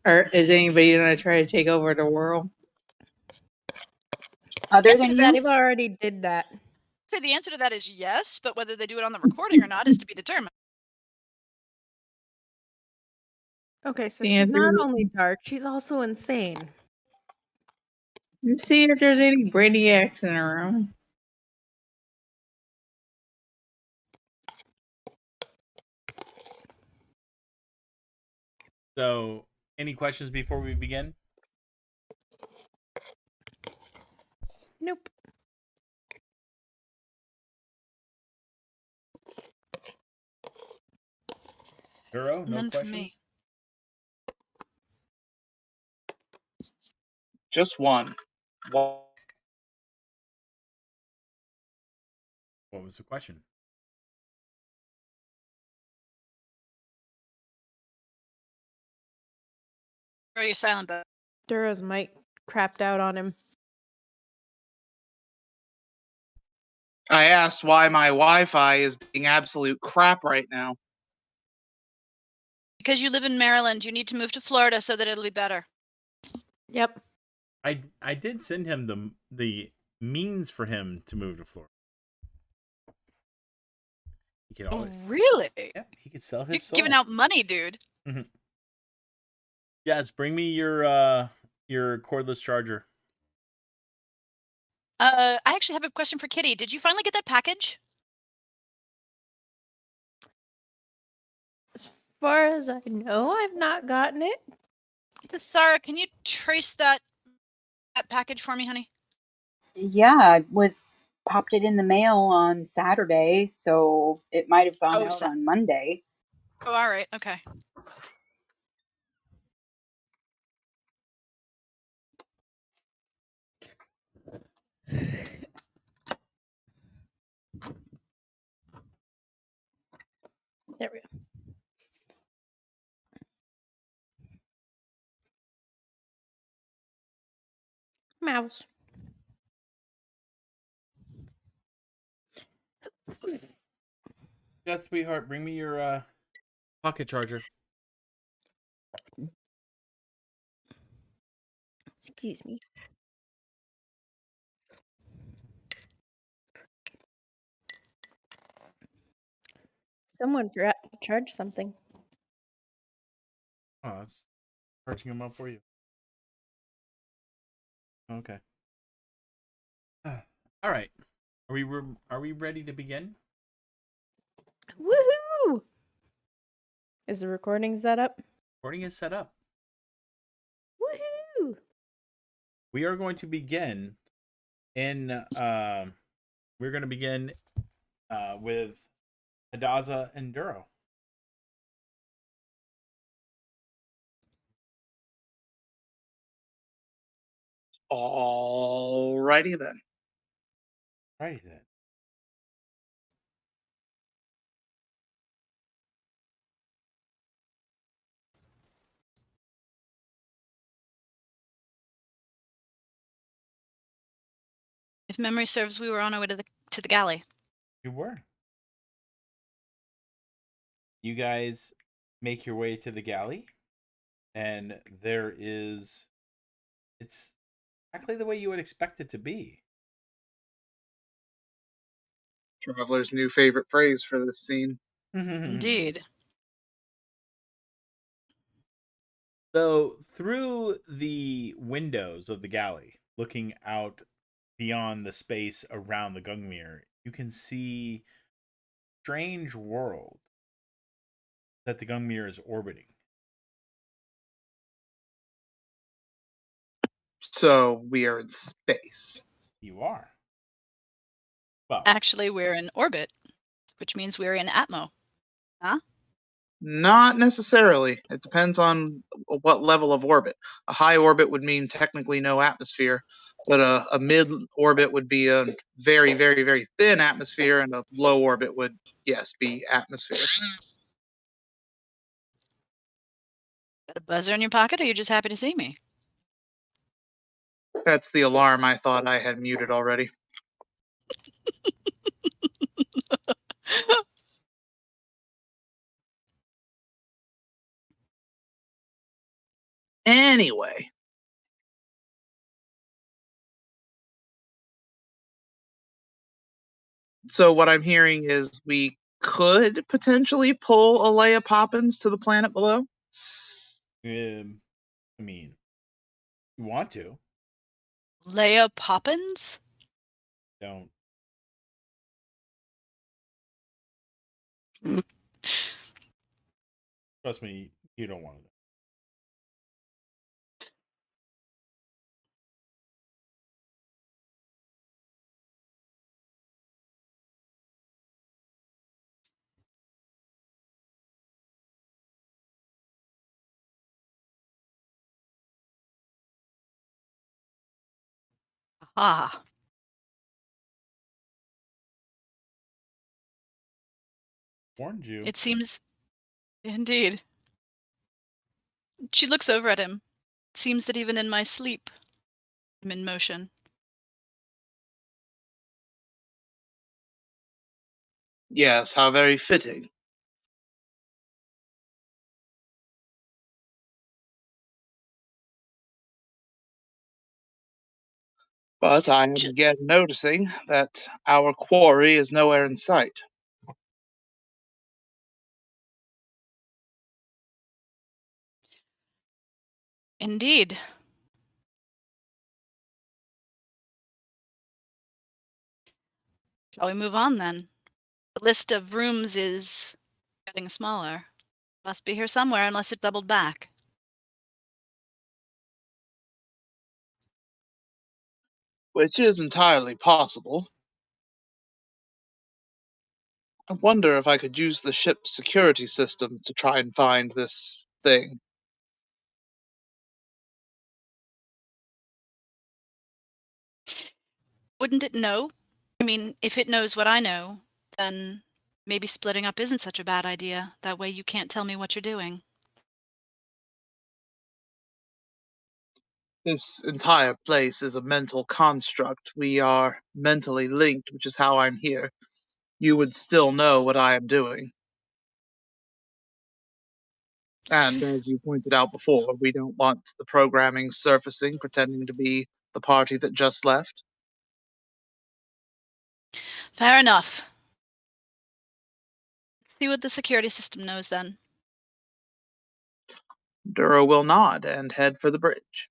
Or is anybody going to try to take over the world? Other than you? They've already did that. So the answer to that is yes, but whether they do it on the recording or not is to be determined. Okay, so she's not only dark, she's also insane. Let's see if there's any brainiacs in the room. So, any questions before we begin? Nope. Durro, no None for questions? me. Just one. What was the question? Or are you silent about? Durro's mic crapped out on him. I asked why my Wi-Fi is being absolute crap right now. Because you live in Maryland, you need to move to Florida so that it'll be better. Yep. I did send him the means for him to move to Florida. He could always, really? Yeah, he could sell his You're soul. giving out money, dude. Yes, bring me your cordless charger. I actually have a question for Kitty. Did you finally get that package? As far as I know, I've not gotten it. Tesara, can you trace that package for me, honey? Yeah, I popped it in the mail on Saturday, so it might have gone out on Monday. Oh, all right. Okay. There we go. Mouse. Yes, sweetheart, bring me your pocket charger. Excuse me. Someone forgot to charge something. Oh, it's charging them up for you. Okay. All right. Are we ready to begin? Woohoo! Is the recording set up? Recording is set up. Woohoo! We are going to begin with Hadaza and Durro. Alrighty then. Righty then. If memory serves, we were on our way to the galley. You were. You guys make your way to the galley, and it's exactly the way you would expect it to be. Traveler's new favorite phrase for this scene. Indeed. So, through the windows of the galley, looking out beyond the space around the Gungmir, you can see a strange world that the Gungmir is orbiting. So we are in space. You are. Well, Actually, we're in orbit, which means we're in Atmo. Huh? Not necessarily. It depends on what level of orbit. A high orbit would mean technically no atmosphere, but a mid orbit would be a very, very, very thin atmosphere, and a low orbit would, yes, be atmosphere. Got a buzzer in your pocket, or are you just happy to see me? That's the alarm I thought I had muted already. Anyway. So what I'm hearing is we could potentially pull Alea Poppins to the planet below? I mean, you want to. Leia Poppins? Don't. Trust me, you don't want to. Ah, Warned you. it seems... Indeed. She looks over at him. It seems that even in my sleep, I'm in motion. Yes, how very fitting. But I am J- again noticing that our quarry is nowhere in sight. Indeed. Shall we move on then? The list of rooms is getting smaller. Must be here somewhere unless it doubled back. Which is entirely possible. I wonder if I could use the ship's security system to try and find this thing. Wouldn't it know? I mean, if it knows what I know, then maybe splitting up isn't such a bad idea. That way you can't tell me what you're doing. This entire place is a mental construct. We are mentally linked, which is how I'm here. You would still know what I am doing. And as you pointed out before, we don't want the programming surfacing, pretending to be the party that just left. Fair enough. Let's see what the security system knows then. Durro will nod and head for the bridge.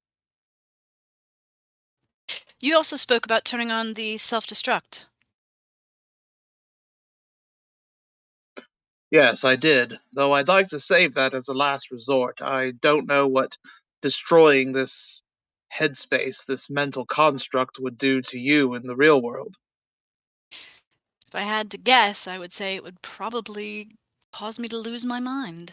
You also spoke about turning on the self-destruct. Yes, I did, though I'd like to save that as a last resort. I don't know what destroying this headspace, this mental construct, would do to you in the real world. If I had to guess, I would say it would probably cause me to lose my mind.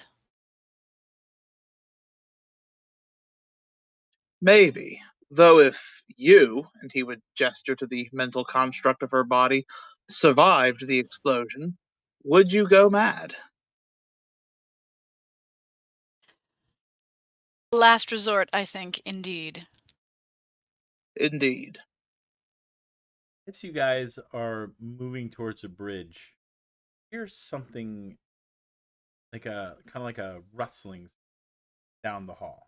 Maybe. Though if you, and he would gesture to the mental construct of her body, survived the explosion, would you go mad? Last resort, I think, indeed. Indeed. As you guys are moving towards a bridge, here's something like a kind of like a rustling down the hall.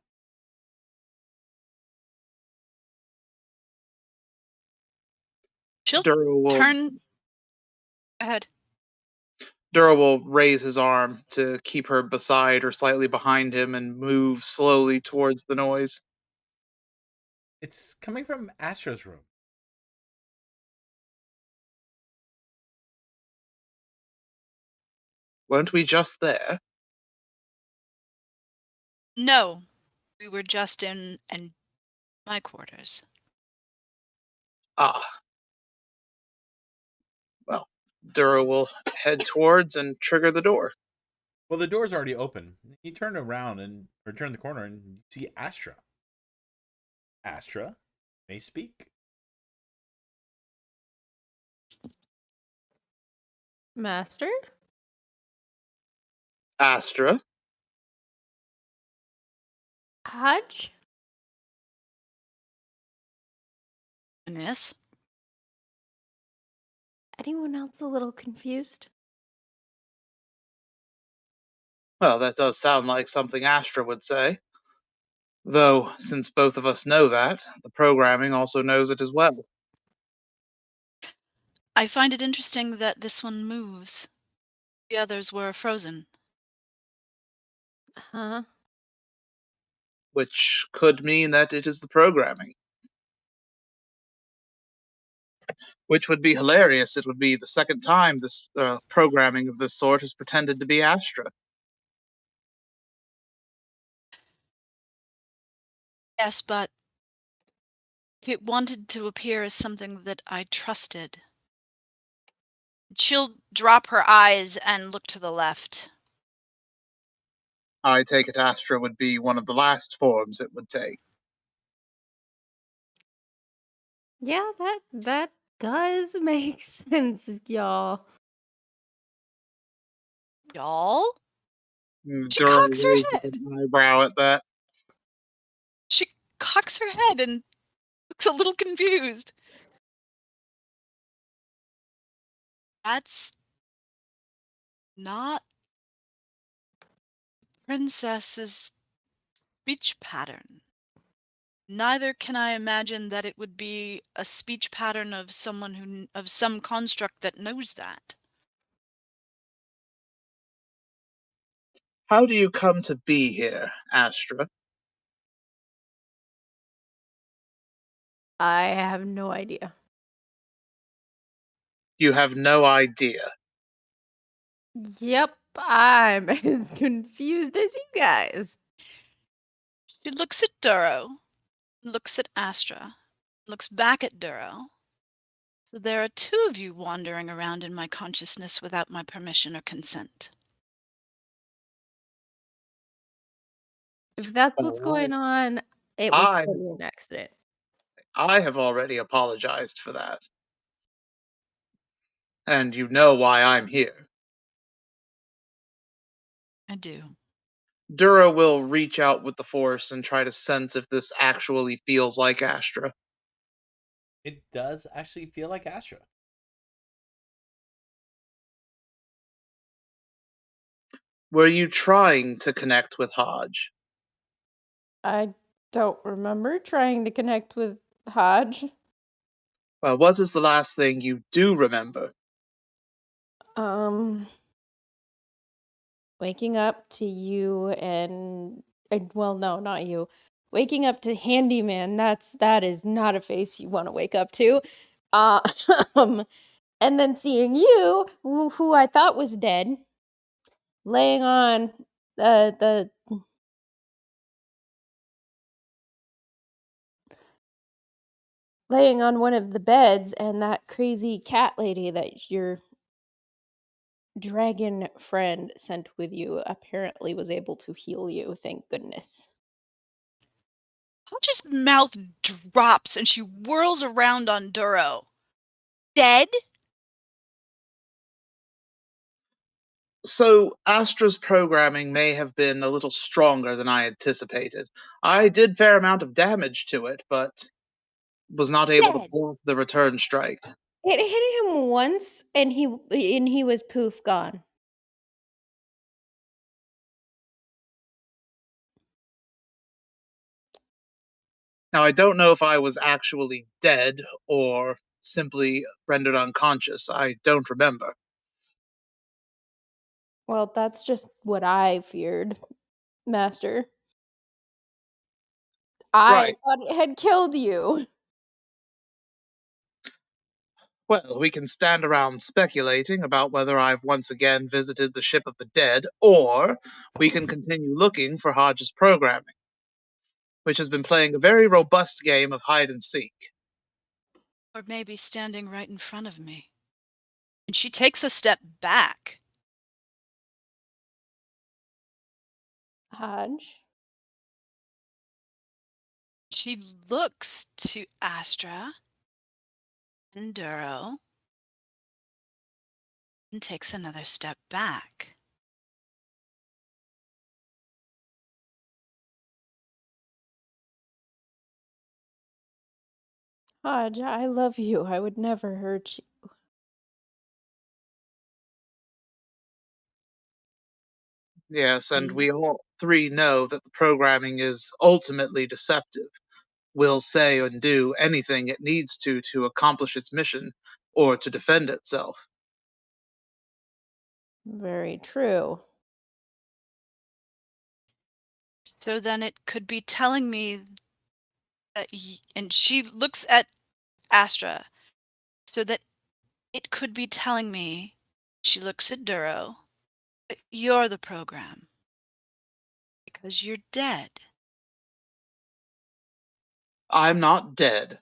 She'll Durro will turn ahead. Durro will raise his arm to keep her beside or slightly behind him and move slowly towards the noise. It's coming from Astra's room. Weren't we just there? No, we were just in my quarters. Ah. Well, Durro will head towards and trigger the door. Well, the door's already open. You turn around or turn the corner and you see Astra. Astra may speak. Master? Astra? Haj? Miss? Anyone else a little confused? Well, that does sound like something Astra would say. Though, since both of us know that, the programming also knows it as well. I find it interesting that this one moves. The others were frozen. Huh? Which could mean that it is the programming. Which would be hilarious. It would be the second time this programming of this sort has pretended to be Astra. Yes, but if it wanted to appear as something that I trusted. She'll drop her eyes and look to the left. I take it Astra would be one of the last forms it would take. Yeah, that does make sense, y'all. Y'all? She Durro cocks her raises head. an eyebrow at that. She cocks her head and looks a little confused. That's not princess's speech pattern. Neither can I imagine that it would be a speech pattern of someone of some construct that knows that. How do you come to be here, Astra? I have no idea. You have no idea. Yep, I'm as confused as you guys. She looks at Durro, looks at Astra, looks back at Durro. So there are two of you wandering around in my consciousness without my permission or consent. If that's what's going on, it was I totally an accident. I have already apologized for that. And you know why I'm here. I do. Durro will reach out with the Force and try to sense if this actually feels like Astra. It does actually feel like Astra. Were you trying to connect with Haj? I don't remember trying to connect with Haj. Well, what is the last thing you do remember? Waking up to you and well, no, not you. Waking up to Handyman, that is not a face you want to wake up to. Uh, and then seeing you, who I thought was dead, laying on the laying on one of the beds, and that crazy cat lady that your dragon friend sent with you apparently was able to heal you, thank goodness. Hodge's mouth drops and she whirls around on Durro. Dead? So, Astra's programming may have been a little stronger than I anticipated. I did fair amount of damage to it, but was not able to Dead. block the return strike. It hit him once, and he was poof gone. Now, I don't know if I was actually dead or simply rendered unconscious. I don't remember. Well, that's just what I feared, Master. I Right. thought it had killed you. Well, we can stand around speculating about whether I've once again visited the ship of the dead, or we can continue looking for Hodge's programming, which has been playing a very robust game of hide and seek. Or maybe standing right in front of me. And she takes a step back. Hodge? She looks to Astra and Durro and takes another step back. Hodge, I love you. I would never hurt you. Yes, and we all three know that the programming is ultimately deceptive, will say and do anything it needs to accomplish its mission or to defend itself. Very true. So then it could be telling me that and she looks at Astra, so that it could be telling me, she looks at Durro, that you're the program because you're dead. I'm not dead.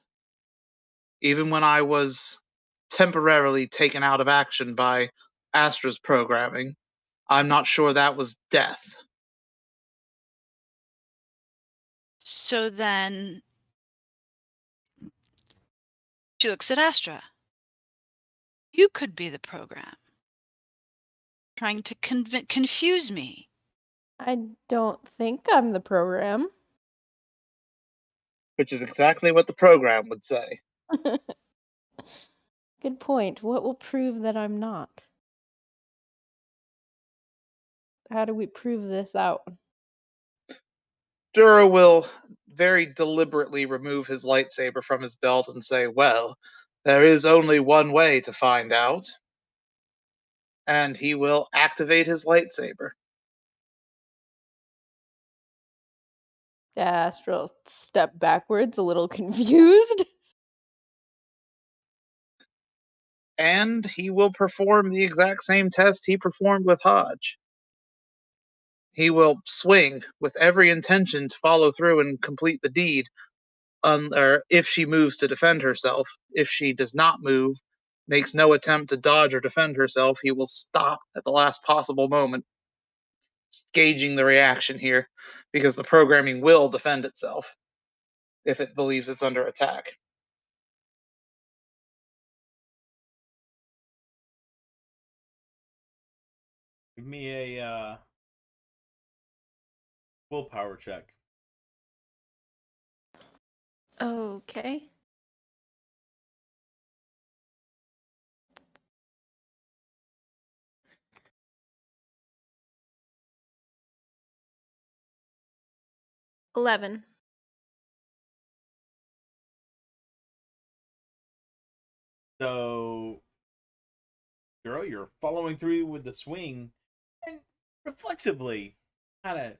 Even when I was temporarily taken out of action by Astra's programming, I'm not sure that was death. So then she looks at Astra. You could be the program, trying to confuse me. I don't think I'm the program. Which is exactly what the program would say. Good point. What will prove that I'm not? How do we prove this out? Durro will very deliberately remove his lightsaber from his belt and say, well, there is only one way to find out. And he will activate his lightsaber. Astral step backwards, a little confused. And he will perform the exact same test he performed with Haj. He will swing with every intention to follow through and complete the deed, or if she moves to defend herself. If she does not move, makes no attempt to dodge or defend herself, he will stop at the last possible moment, gauging the reaction here, because the programming will defend itself if it believes it's under attack. Give me a willpower check. Okay. $11. So, girl, you're following through with the swing, and reflexively kind of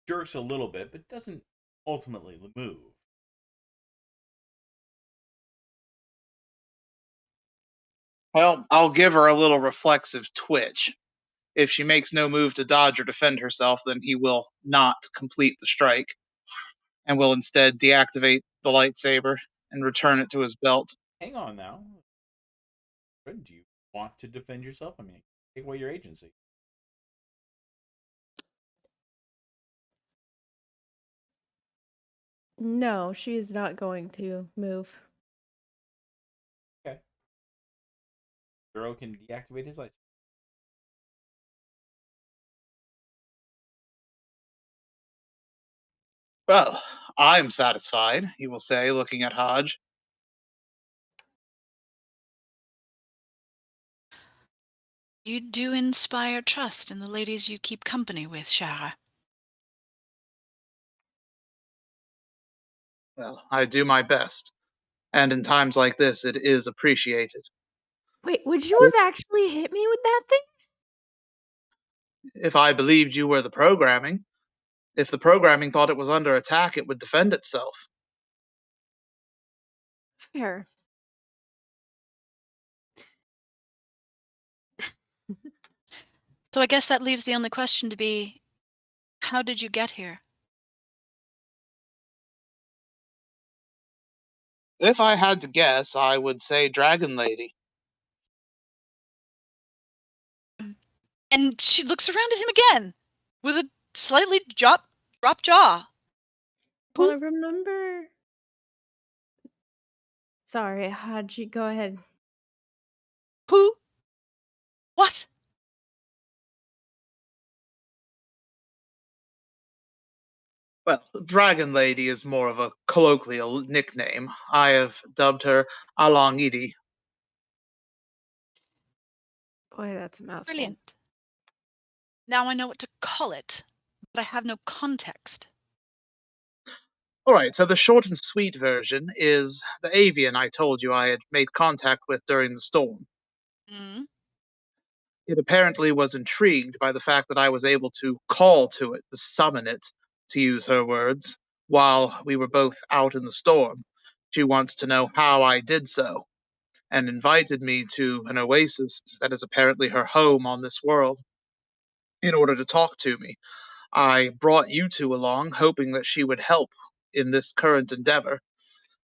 jerks a little bit, but doesn't ultimately move. Well, I'll give her a little reflexive twitch. If she makes no move to dodge or defend herself, then he will not complete the strike and will instead deactivate the lightsaber and return it to his belt. Hang on now. Do you want to defend yourself? I mean, take away your agency. No, she is not going to move. Okay. Durro can deactivate his lightsaber. Well, I'm satisfied, he will say, looking at Haj. You do inspire trust in the ladies you keep company with, Shara. Well, I do my best, and in times like this, it is appreciated. Wait, would you have actually hit me with that thing? If I believed you were the programming, if the programming thought it was under attack, it would defend itself. Fair. So I guess that leaves the only question to be, how did you get here? If I had to guess, I would say Dragon Lady. And she looks around at him again with a slightly drop jaw. Well, I Who? remember. Sorry, Haji, go ahead. Who? What? Well, Dragon Lady is more of a colloquial nickname. I have dubbed her Alongidi. Boy, that's a mouthful. Brilliant. Now I know what to call it. but I have no context. Alright, so the short and sweet version is the avian I told you I had made contact with during the storm. Hmm? It apparently was intrigued by the fact that I was able to call to it, to summon it, to use her words, while we were both out in the storm. She wants to know how I did so, and invited me to an oasis that is apparently her home on this world in order to talk to me. I brought you two along, hoping that she would help in this current endeavor.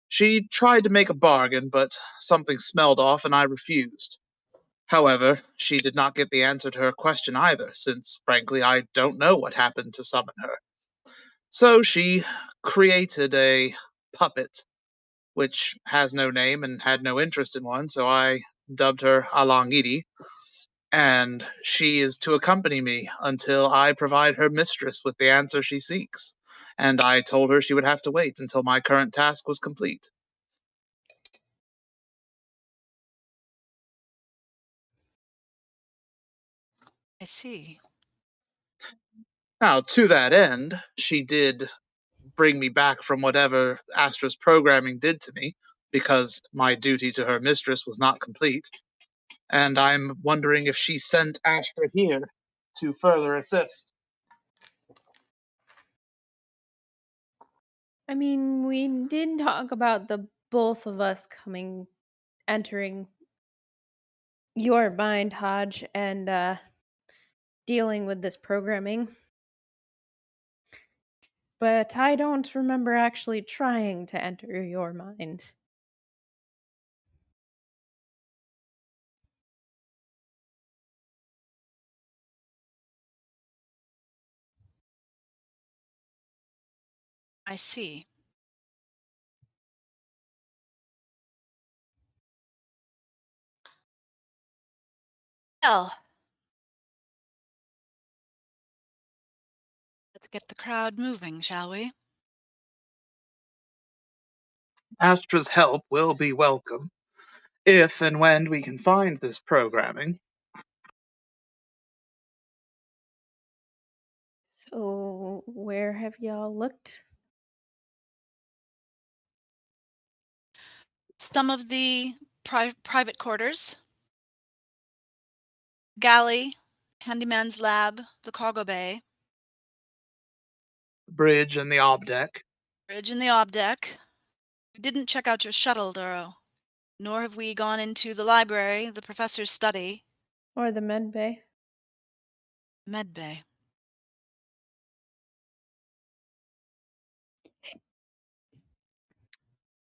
She tried to make a bargain, but something smelled off and I refused. However, she did not get the answer to her question either, since, frankly, I don't know what happened to summon her. So she created a puppet, which has no name and had no interest in one, so I dubbed her Alangiri, and she is to accompany me until I provide her mistress with the answer she seeks. And I told her she would have to wait until my current task was complete. I see. Now, to that end, she did bring me back from whatever Astra's programming did to me, because my duty to her mistress was not complete, and I'm wondering if she sent Astra here to further assist. I mean, we did talk about the both of us entering your mind, Hodge, and dealing with this programming. But I don't remember actually trying to enter your mind. I see. Well, let's get the crowd moving, shall we? Astra's help will be welcome, if and when we can find this programming. So, where have y'all looked? Some of the private quarters, galley, handyman's lab, the cargo bay, The bridge and the ob deck. bridge and the ob deck. We didn't check out your shuttle, Durro. Nor have we gone into the library, the professor's study, Or the med bay? med bay.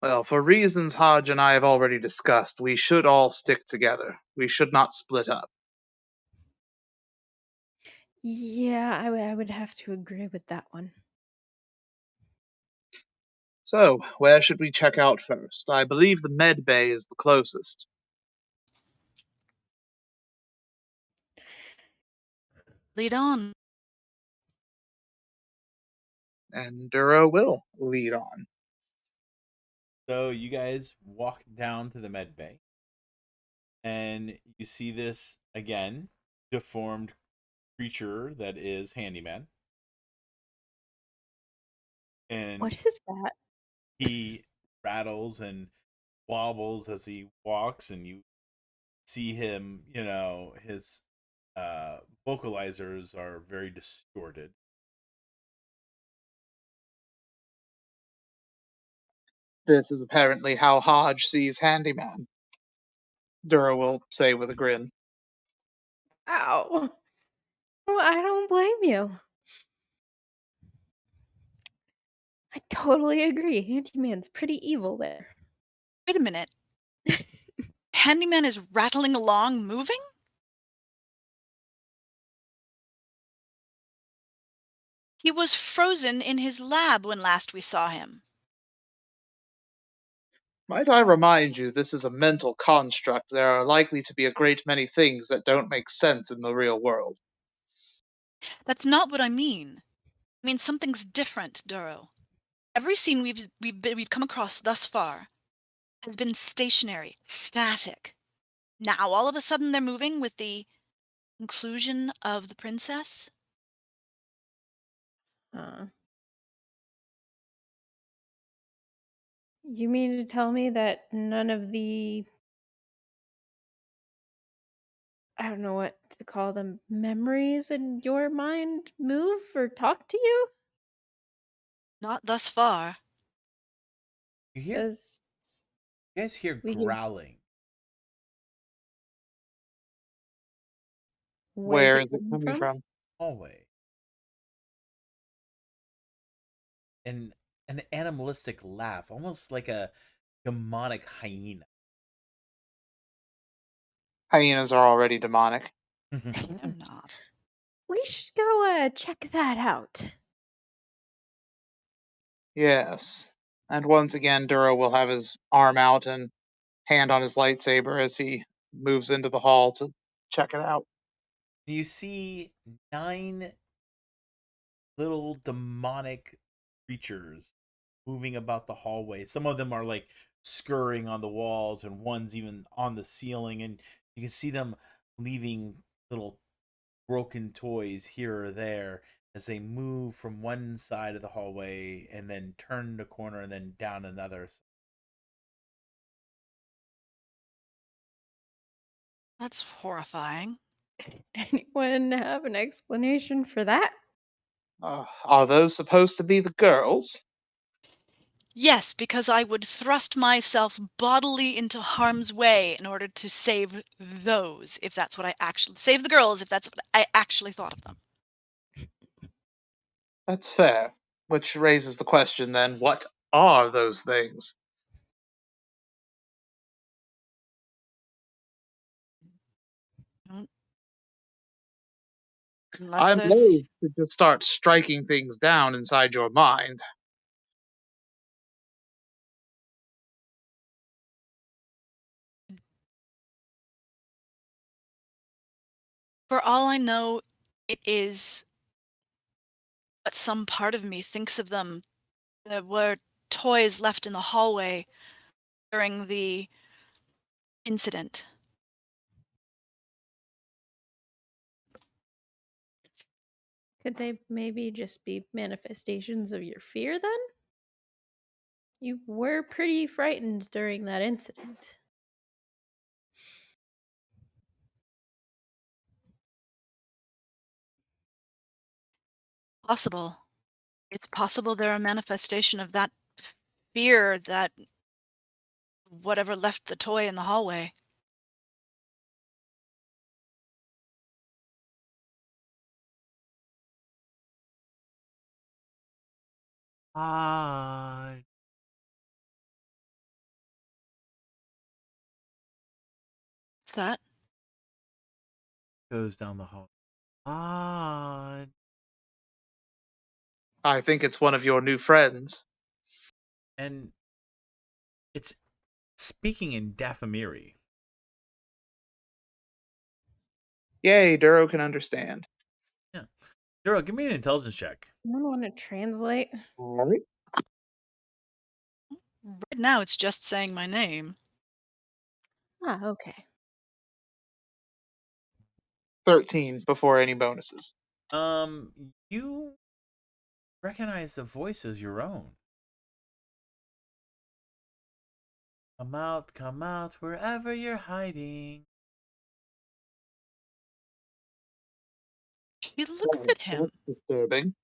Well, for reasons Hodge and I have already discussed, we should all stick together. We should not split up. Yeah, I would have to agree with that one. So, where should we check out first? I believe the med bay is the closest. Lead on. And Durro will lead on. So you guys walk down to the med bay, and you see this again deformed creature that is Handyman, What and is that? he rattles and wobbles as he walks, and you see him. His vocalizers are very distorted. This is apparently how Hodge sees Handyman, Durro will say with a grin. Ow! Well, I don't blame you. I totally agree. Handyman's pretty evil there. Wait a minute. Handyman is rattling along, moving? He was frozen in his lab when last we saw him. Might I remind you, this is a mental construct. There are likely to be a great many things that don't make sense in the real world. That's not what I mean. I mean something's different, Durro. Every scene we've come across thus far has been stationary, static. Now all of a sudden they're moving with the inclusion of the princess? You mean to tell me that none of the, I don't know what to call them, memories in your mind move or talk to you? Not thus far. You hear? Because You guys hear we can. growling. Where's Where it is it coming coming from? from? Hallway. And an animalistic laugh, almost like a demonic hyena. Hyenas are already demonic. They're not. We should go check that out. Yes. And once again, Durro will have his arm out and hand on his lightsaber as he moves into the hall to check it out. You see 9 little demonic creatures moving about the hallway. Some of them are like scurrying on the walls, and one's even on the ceiling. And you can see them leaving little broken toys here or there as they move from one side of the hallway and then turn the corner and then down another. That's horrifying. Anyone have an explanation for that? Are those supposed to be the girls? Yes, because I would thrust myself bodily into harm's way in order to save those, if that's what I actually save the girls, if that's what I actually thought of them. That's fair. Which raises the question then, what are those things? Unless I'm there's loath to just start striking things down inside your mind. For all I know, it is what some part of me thinks of them. There were toys left in the hallway during the incident. Could they maybe just be manifestations of your fear then? You were pretty frightened during that incident. Possible. It's possible they're a manifestation of that fear that whatever left the toy in the hallway. Hi. What's that? Goes down the hall. Hi. I think it's one of your new friends. And it's speaking in Dathomiri. Yay, Durro can understand. Yeah. Durro, give me an intelligence check. Anyone want to translate? Alright. Right now it's just saying my name. Ah, okay. 13 before any bonuses. You recognize the voice as your own. Come out, wherever you're hiding. She looks Oh, at him. that's disturbing.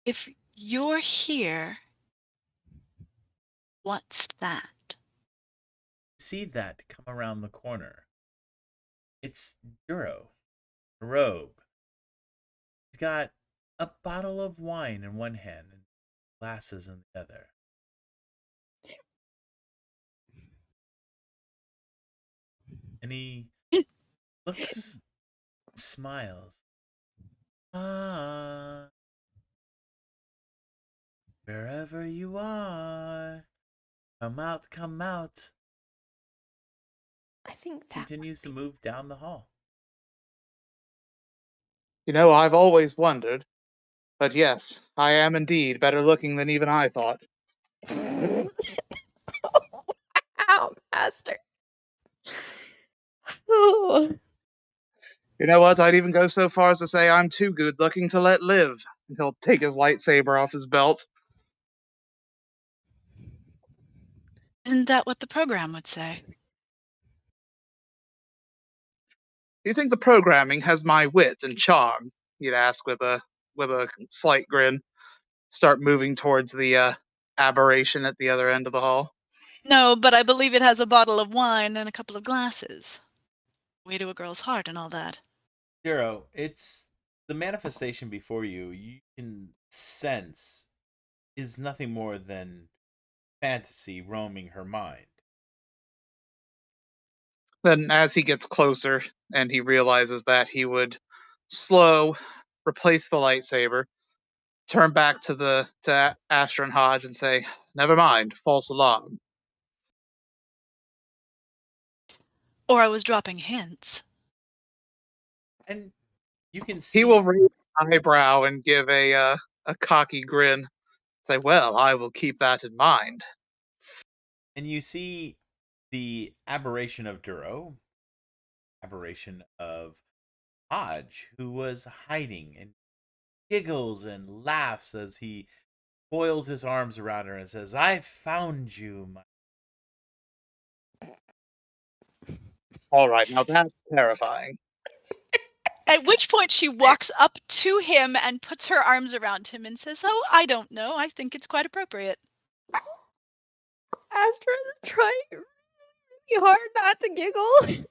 If you're here, what's that? See that come around the corner. It's Durro, a robe. He's got a bottle of wine in one hand and glasses in the other. And he looks, smiles. Ah, wherever you are, come out, come out. I think that Continues to move down the hall. You know, I've always wondered. But yes, I am indeed better looking than even I thought. Ow, master. Oh. You know what? I'd even go so far as to say I'm too good looking to let live. He'll take his lightsaber off his belt. Isn't that what the program would say? Do you think the programming has my wit and charm? He'd ask with a slight grin. Start moving towards the aberration at the other end of the hall. No, but I believe it has a bottle of wine and a couple of glasses. Way to a girl's heart and all that. Durro, it's the manifestation before you. You can sense is nothing more than fantasy roaming her mind. Then, as he gets closer and he realizes that, he would slow, replace the lightsaber, turn back to Astra and Haj and say, "Never mind, false alarm." Or I was dropping hints. And you can He will see raise an eyebrow and give a cocky grin. Say, "Well, I will keep that in mind." the aberration of Durro, aberration of Hodge, who was hiding and giggles and laughs as he coils his arms around her and says, "I found you, my." All right, now that's terrifying. At which point she walks up to him and puts her arms around him and says, "Oh, I don't know. I think it's quite appropriate." Astra is trying really hard not to giggle.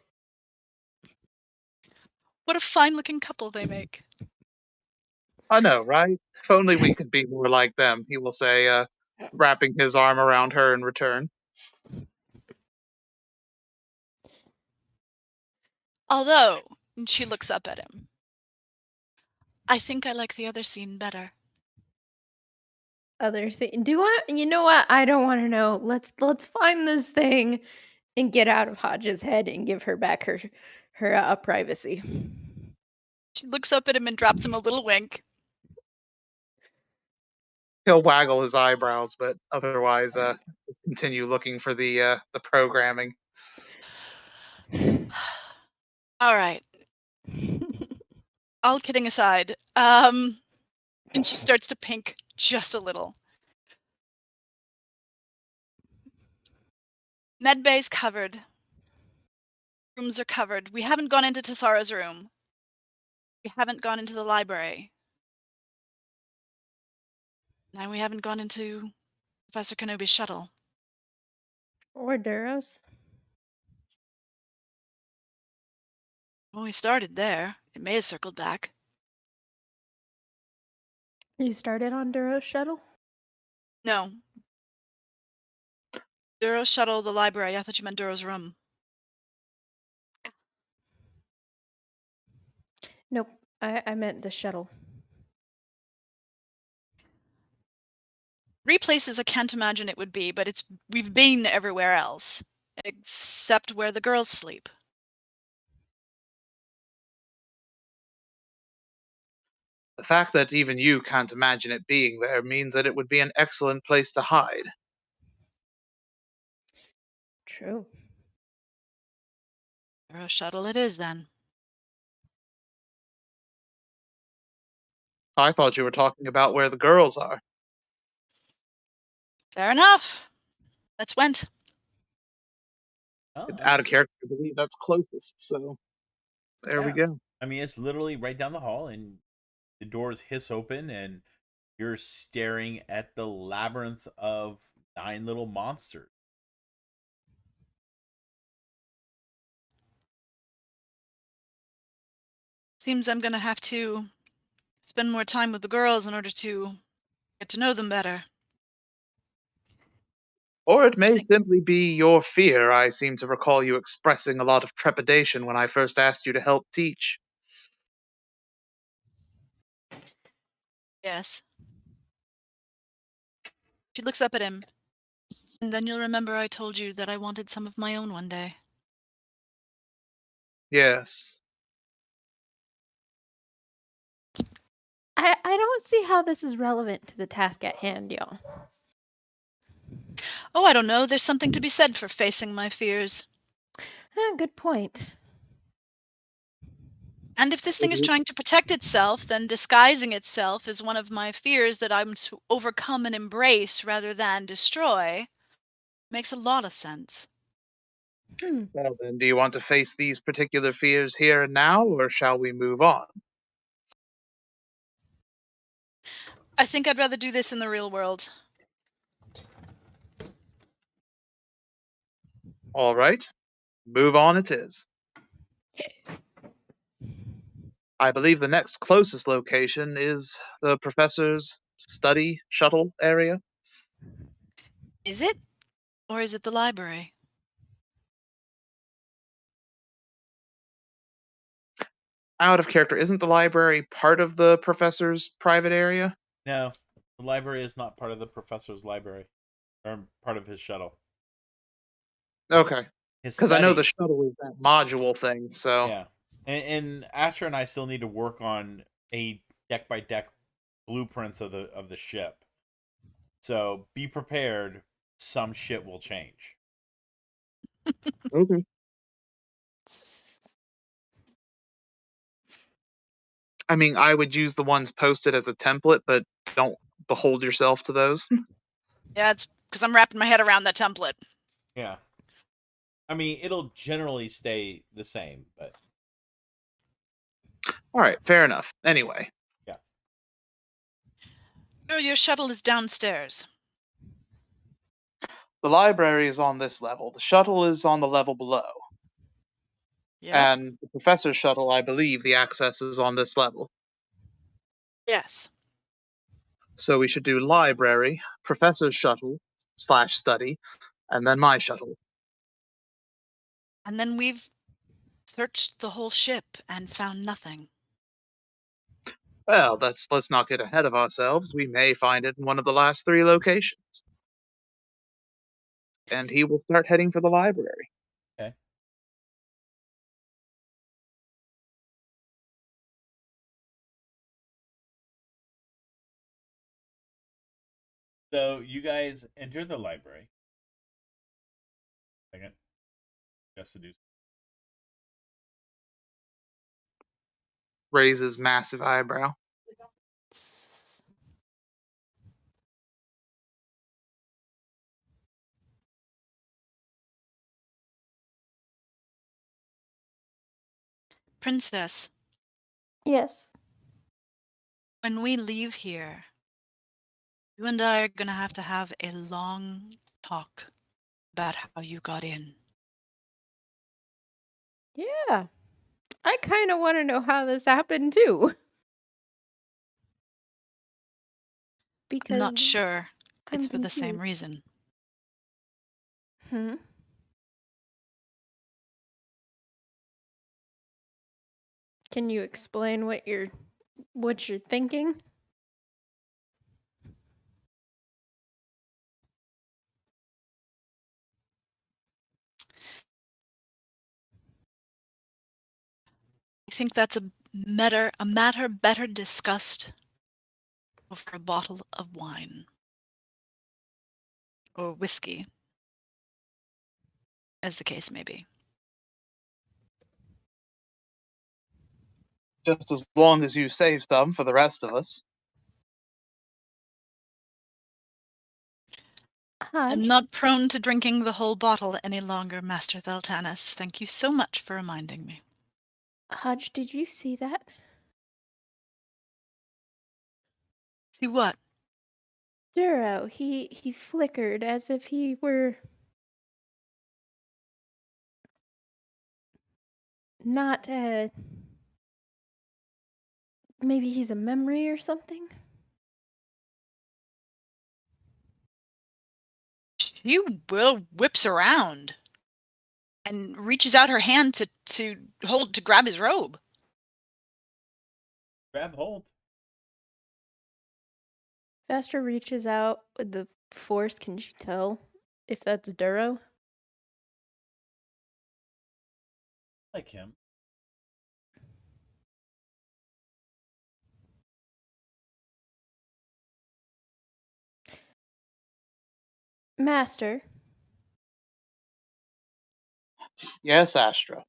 What a fine-looking couple they make. I know, right? If only we could be more like them, he will say, wrapping his arm around her in return. Although, and she looks up at him, I think I like the other scene better. Other scene. Do I? You know what? I don't want to know. Let's find this thing and get out of Hodge's head and give her back her privacy. She looks up at him and drops him a little wink. He'll waggle his eyebrows, but otherwise, just continue looking for the programming. All right. All kidding aside, and she starts to pink just a little. Medbay's covered. Rooms are covered. We haven't gone into Tesara's room. We haven't gone into the library. And we haven't gone into Professor Kenobi's shuttle. Or Durro's. Well, we started there. It may have circled back. You started on Durro's shuttle? No. Durro's shuttle, the library. I thought you meant Durro's room. Nope. I meant the shuttle. 3 places I can't imagine it would be, but we've been everywhere else. Except where the girls sleep. The fact that even you can't imagine it being there means that it would be an excellent place to hide. True. Durro's shuttle it is, then. I thought you were talking about where the girls are. Fair enough. Let's went. Oh, Out of character, I believe that's closest, so there we yeah. go. I mean, it's literally right down the hall, and the doors hiss open, and you're staring at the labyrinth of 9 little monsters. Seems I'm gonna have to spend more time with the girls in order to get to know them better. Or it may simply be your fear. I seem to recall you expressing a lot of trepidation when I first asked you to help teach. Yes. She looks up at him. And then you'll remember I told you that I wanted some of my own one day. Yes. I don't see how this is relevant to the task at hand, y'all. Oh, I don't know. There's something to be said for facing my fears. Good point. And if this thing is trying to protect itself, then disguising itself is one of my fears that I'm to overcome and embrace rather than destroy. Makes a lot of sense. Well, then, do you want to face these particular fears here and now, or shall we move on? I think I'd rather do this in the real world. All right, move on it is. I believe the next closest location is the professor's study shuttle area. Is it? Or is it the library? Out of character, isn't the library part of the professor's private area? No, the library is not part of the professor's library, or part of his shuttle. Okay, His because I know the study, shuttle is that module thing, so. yeah. And Astra and I still need to work on a deck by deck blueprints of the ship. So be prepared. Some shit will change. Okay. I mean, I would use the ones posted as a template, but don't behold yourself to those. Yeah, it's because I'm wrapping my head around that template. Yeah. I mean, it'll generally stay the same, but All right, fair enough. Anyway, yeah. Oh, your shuttle is downstairs. the library is on this level. The shuttle is on the level below. Yep. And the professor's shuttle, I believe the access is on this level. Yes. So we should do library, professor's shuttle / study, and then my shuttle. And then we've searched the whole ship and found nothing. Well, let's not get ahead of ourselves. We may find it in one of the last 3 locations. And he will start heading for the library. Okay. So you guys enter the library. Second. Just to do. Raises massive eyebrow. Princess, Yes. when we leave here, you and I are going to have a long talk about how you got in. Yeah. I kind of want to know how this happened too. Because I'm not sure I'm it's for the same confused. reason. Hmm. Can you explain what you're thinking? I think that's a matter better discussed over a bottle of wine. Or whiskey, as the case may be. Just as long as you save some for the rest of us. I'm Hodge, not prone to drinking the whole bottle any longer, Master Theltanus. Thank you so much for reminding me. Hodge, did you see that? See what? Durro, he flickered as if he were not maybe he's a memory or something? She whips around and reaches out her hand to grab his robe. Grab hold. Faster reaches out with the force, can you tell if that's Durro? Like him. Master, Yes, Astra.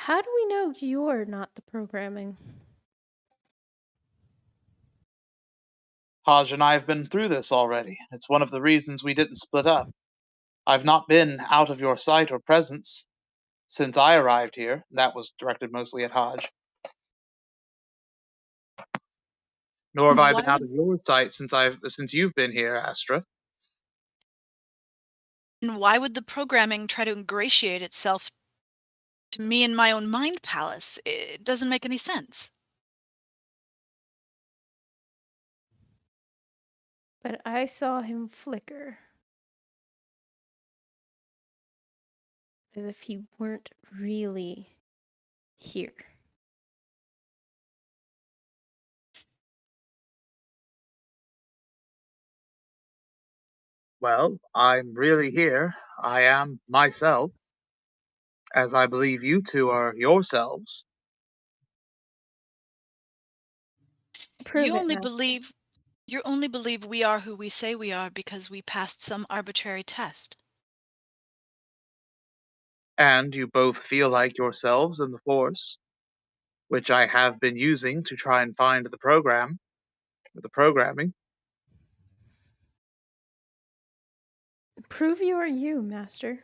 How do we know you're not the programming? Haj and I have been through this already. It's one of the reasons we didn't split up. I've not been out of your sight or presence since I arrived here. That was directed mostly at Haj. Nor have I Why been out would of your sight since you've been here, Astra. the programming try to ingratiate itself to me in my own mind palace? It doesn't make any sense. But I saw him flicker. As if he weren't really here. Well, I'm really here. I am myself, as I believe you two are yourselves. Prove You it, only Master. believe you only believe we are who we say we are because we passed some arbitrary test. And you both feel like yourselves in the Force, which I have been using to try and find the programming. Prove you are you, Master.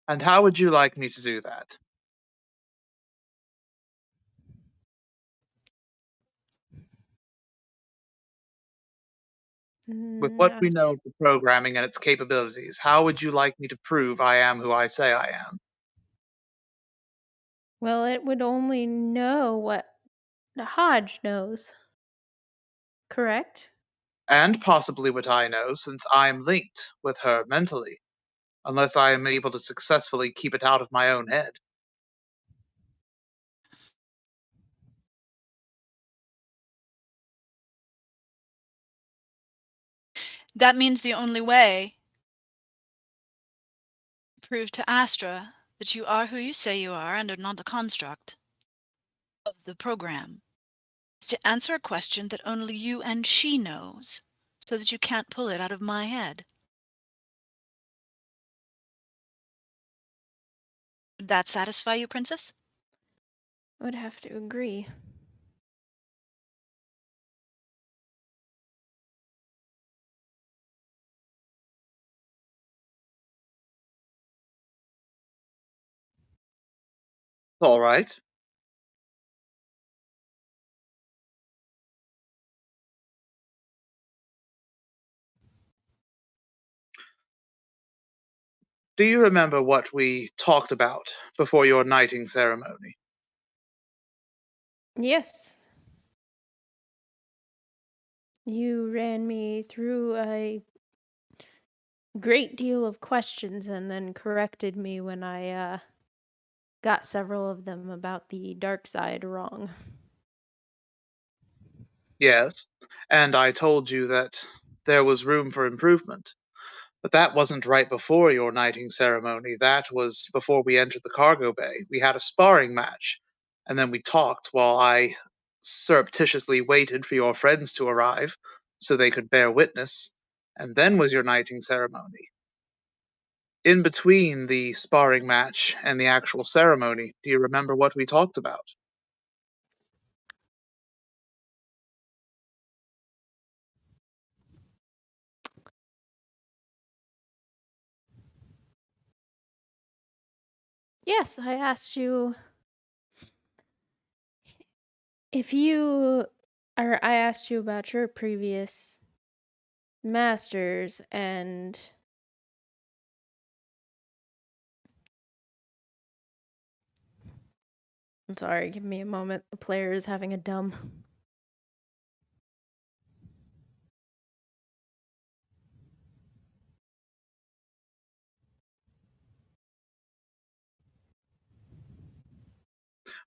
And how would you like me to do that? With what we know of the programming and its capabilities, how would you like me to prove I am who I say I am? Well, it would only know what the Hodge knows. Correct? And possibly what I know, since I'm linked with her mentally, unless I am able to successfully keep it out of my own head. That means the only way to prove to Astra that you are who you say you are and are not a construct of the program is to answer a question that only you and she knows, so that you can't pull it out of my head. Would that satisfy you, Princess? I would have to agree. All right. Do you remember what we talked about before your knighting ceremony? Yes. You ran me through a great deal of questions and then corrected me when I got several of them about the dark side wrong. Yes. And I told you that there was room for improvement. But that wasn't right before your knighting ceremony. That was before we entered the cargo bay. We had a sparring match, and then we talked while I surreptitiously waited for your friends to arrive so they could bear witness, and then was your knighting ceremony. In between the sparring match and the actual ceremony, do you remember what we talked about? Yes, I asked you if you, or I asked you about your previous masters, and I'm sorry, give me a moment. The player is having a dumb.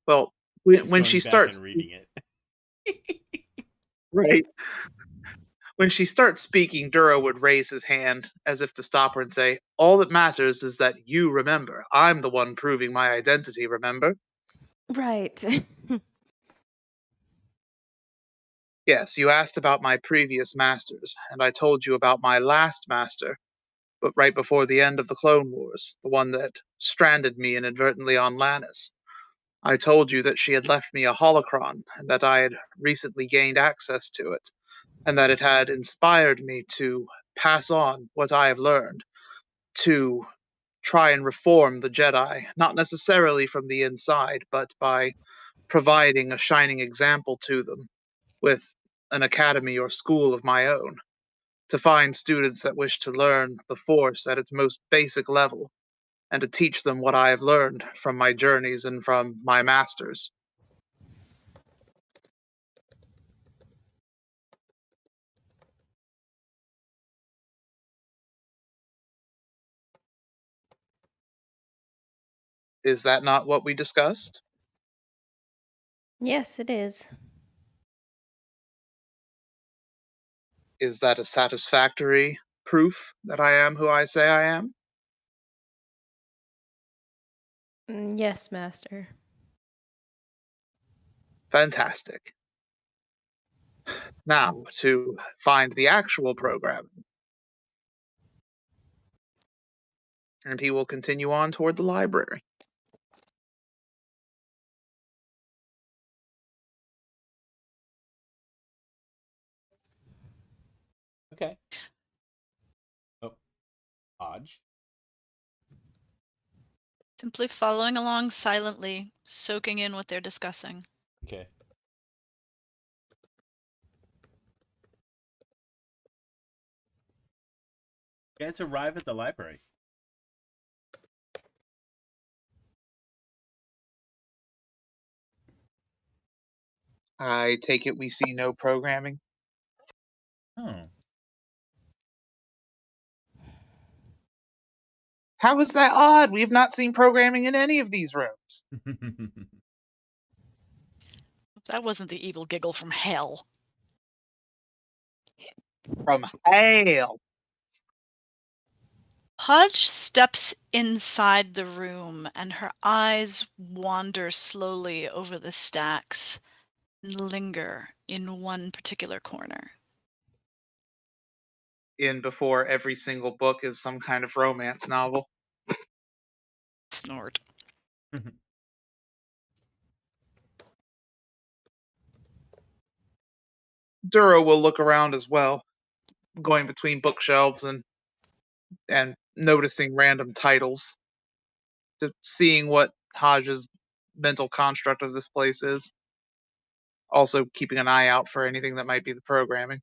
Well, He's when she going back and starts reading it. right, when she starts speaking, Durro would raise his hand as if to stop her and say, "All that matters is that you remember. I'm the one proving my identity, remember?" Right. Yes, you asked about my previous masters, and I told you about my last master, but right before the end of the Clone Wars, the one that stranded me inadvertently on Lannis. I told you that she had left me a holocron, and that I had recently gained access to it, and that it had inspired me to pass on what I have learned, to try and reform the Jedi, not necessarily from the inside, but by providing a shining example to them with an academy or school of my own, to find students that wish to learn the Force at its most basic level, and to teach them what I have learned from my journeys and from my masters. Is that not what we discussed? Yes, it is. Is that a satisfactory proof that I am who I say I am? Yes, Master. Fantastic. Now, to find the actual programming. And he will continue on toward the library. Okay. Oh, Hodge. Simply following along silently, soaking in what they're discussing. Okay. You guys arrive at the library. I take it we see no programming. Oh. How is that odd? We have not seen programming in any of these rooms. That wasn't the evil giggle from hell. From hell. Hudge steps inside the room, and her eyes wander slowly over the stacks and linger in one particular corner. In before every single book is some kind of romance novel. Snort. Durro will look around as well, going between bookshelves and noticing random titles, just seeing what Hodge's mental construct of this place is. Also keeping an eye out for anything that might be the programming.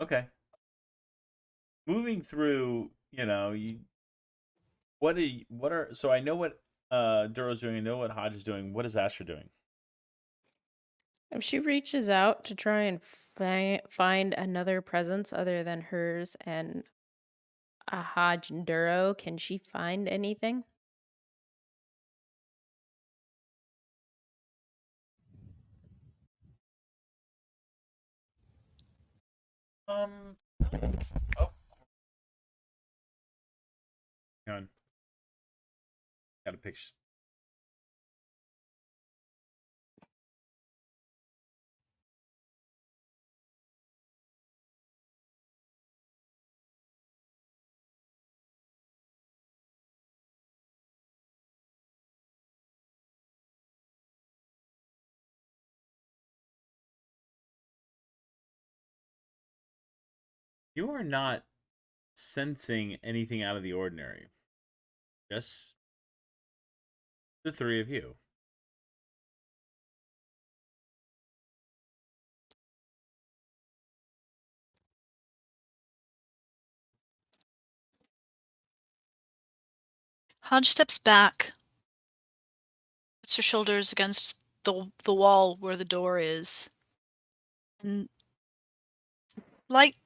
Okay. Moving through, so I know what Duro's doing, I know what Hodge is doing. What is Astra doing? If she reaches out to try and find another presence other than hers and Haj and Durro, can she find anything? Um oh, hang on. Got a picture. You are not sensing anything out of the ordinary. Just the three of you. Hodge steps back, puts her shoulders against the wall where the door is, and light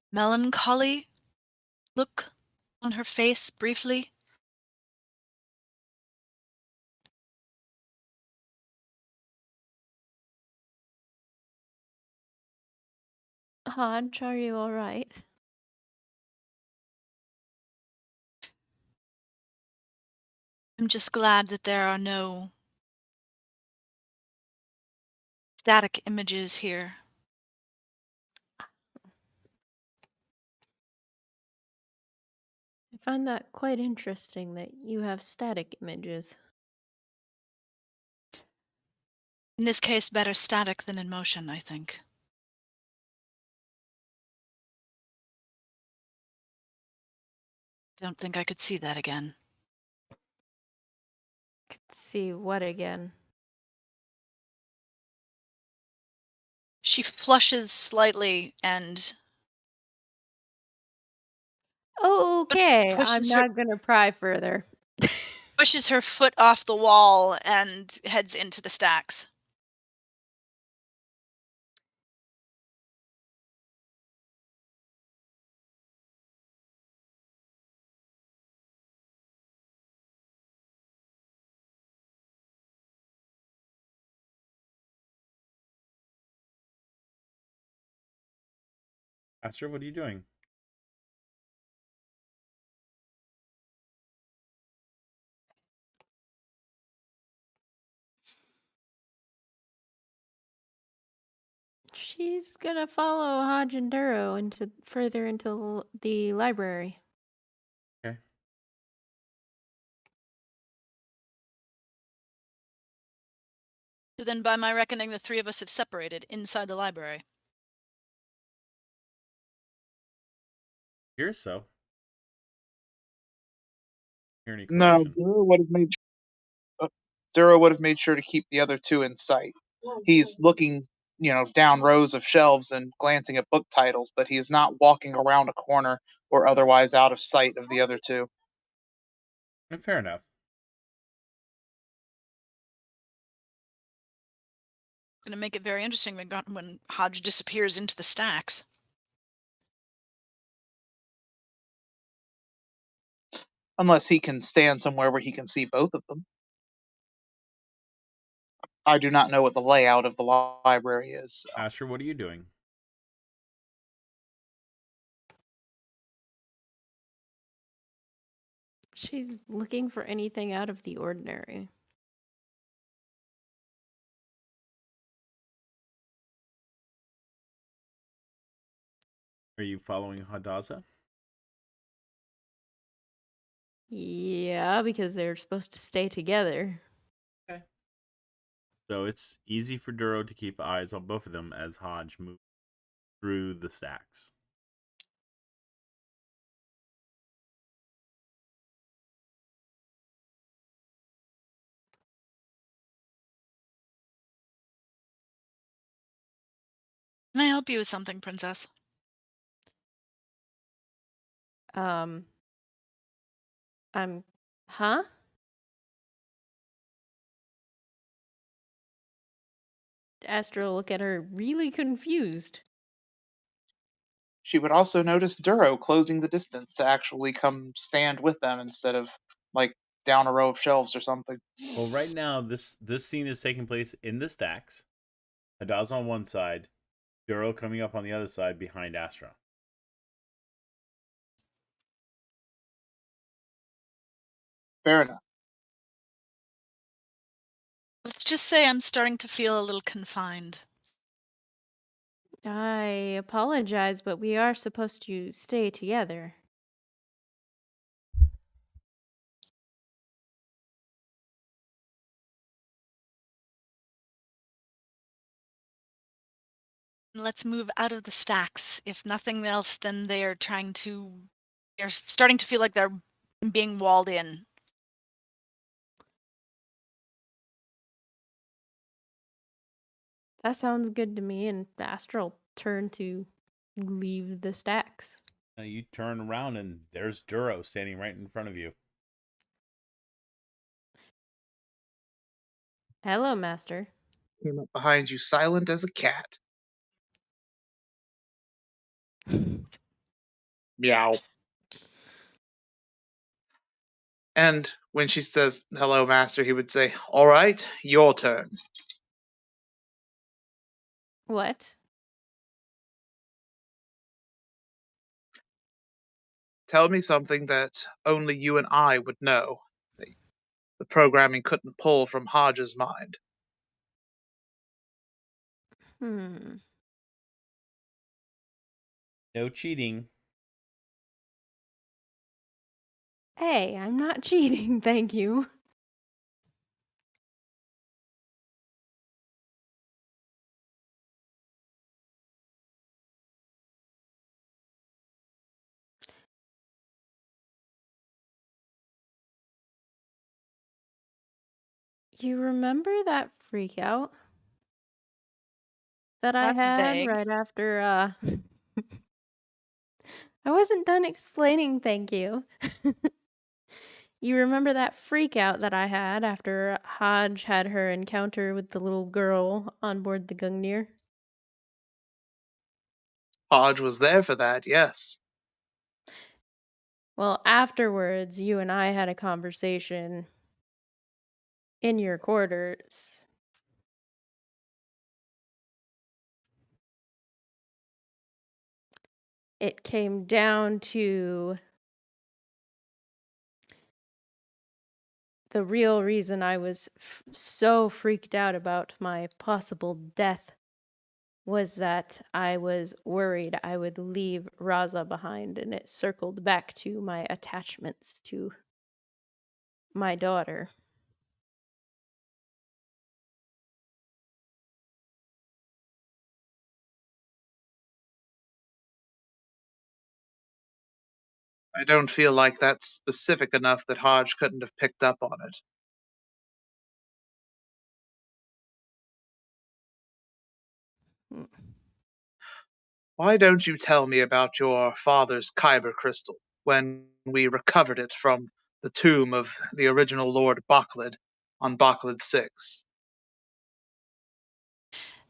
melancholy look on her face briefly. Haj, are you all right? I'm just glad that there are no static images here. I find that quite interesting that you have static images. In this case, better static than in motion, I think. Don't think I could see that again. See what again? She flushes slightly and Okay, I'm pushes her not gonna pry further. pushes her foot off the wall and heads into the stacks. Astra, what are you doing? She's gonna follow Haj and Durro into further into the library. Okay. So then, by my reckoning, the three of us have separated inside the library. Here, so. Hear any No, commotion? Durro would have made sure to keep the other two in sight. He's looking, down rows of shelves and glancing at book titles, but he is not walking around a corner or otherwise out of sight of the other two. Fair enough. It's going to make it very interesting when Hodge disappears into the stacks. Unless he can stand somewhere where he can see both of them. I do not know what the layout of the library is. So. Astra, what are you doing? She's looking for anything out of the ordinary. Are you following Hadaza? Yeah, because they're supposed to stay together. Okay. So it's easy for Durro to keep eyes on both of them as Hodge moves through the stacks. Can I help you with something, Princess? Huh? Astra look at her really confused. She would also notice Durro closing the distance to actually come stand with them instead of, down a row of shelves or something. Well, right now, this scene is taking place in the stacks. Hadaza on one side, Durro coming up on the other side behind Astra. Fair enough. Let's just say I'm starting to feel a little confined. I apologize, but we are supposed to stay together. Let's move out of the stacks. If nothing else, then they're starting to feel like they're being walled in. That sounds good to me, and Astral turn to leave the stacks. Now you turn around and there's Durro standing right in front of you. Hello, Master. Came up behind you silent as a cat. Meow. And when she says, "Hello, master," he would say, "All right, your turn." What? Tell me something that only you and I would know. The programming couldn't pull from Hodge's mind. Hmm. No cheating. Hey, I'm not cheating, thank you. You remember that freak out that I That's had vague. right after I wasn't done explaining, thank you. You remember that freak out that I had after Haj had her encounter with the little girl on board the Gungnir? Hodge was there for that, yes. Well, afterwards, you and I had a conversation in your quarters. It came down to the real reason I was so freaked out about my possible death was that I was worried I would leave Raza behind, and it circled back to my attachments to my daughter. I don't feel like that's specific enough that Hodge couldn't have picked up on it. Hmm. Why don't you tell me about your father's kyber crystal when we recovered it from the tomb of the original Lord Baklid on Baklid 6?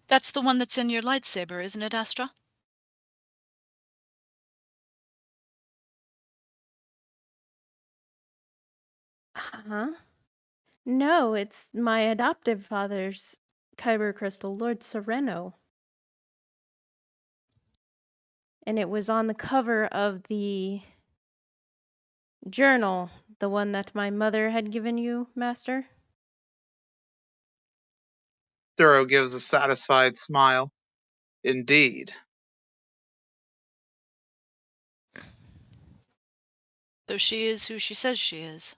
That's the one that's in your lightsaber, isn't it, Astra? Huh? No, it's my adoptive father's kyber crystal, Lord Sereno. And it was on the cover of the journal, the one that my mother had given you, Master. Durro gives a satisfied smile. Indeed. So she is who she says she is.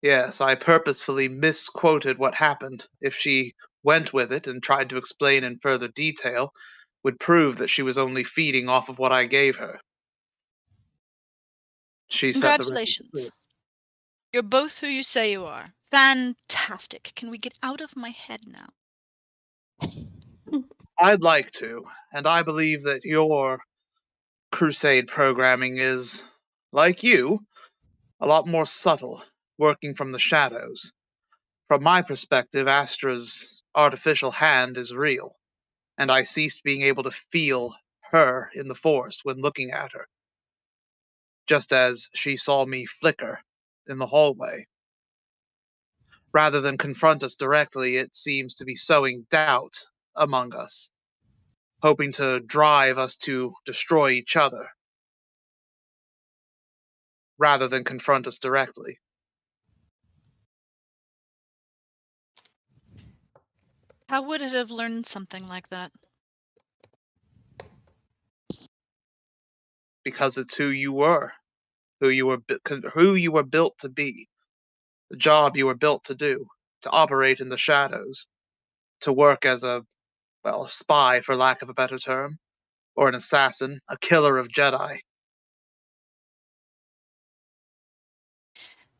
Yes, I purposefully misquoted what happened. If she went with it and tried to explain in further detail, would prove that she was only feeding off of what I gave her. She set the record straight. Congratulations. You're both who you say you are. Fantastic. Can we get out of my head now? I'd like to, and I believe that your crusade programming is, like you, a lot more subtle, working from the shadows. From my perspective, Astra's artificial hand is real, and I ceased being able to feel her in the Force when looking at her, just as she saw me flicker in the hallway. Rather than confront us directly, it seems to be sowing doubt among us, hoping to drive us to destroy each other, rather than confront us directly. How would it have learned something like that? Because it's who you were, who you were built to be, the job you were built to do, to operate in the shadows, to work as a, well, a spy, for lack of a better term, or an assassin, a killer of Jedi.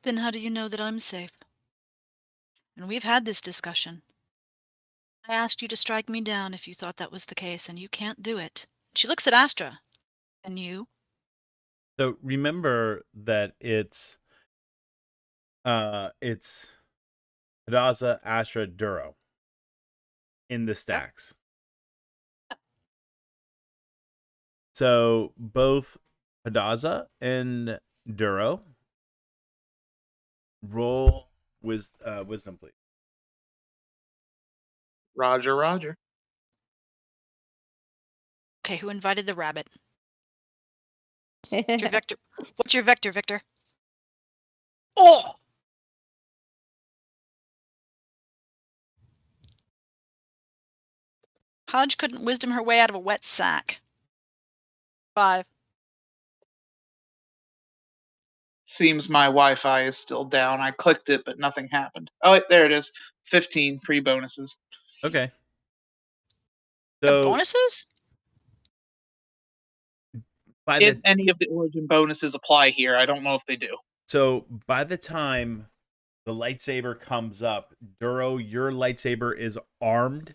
Then how do you know that I'm safe? And we've had this discussion. I asked you to strike me down if you thought that was the case, and you can't do it. She looks at Astra. And you? So remember that it's Hadassah, Astra, Durro in the stacks. So both Hadassah and Durro roll wisdom, please. Roger, roger. Okay, who invited the rabbit? What's your vector? What's your vector, Victor? Oh! Haj couldn't wisdom her way out of a wet sack. 5. Seems my Wi-Fi is still down. I clicked it, but nothing happened. Oh, wait, there it is. 15 pre-bonuses. Okay. The So bonuses? by If the any of the origin bonuses apply here, I don't know if they do. by the time the lightsaber comes up, Durro, your lightsaber is armed,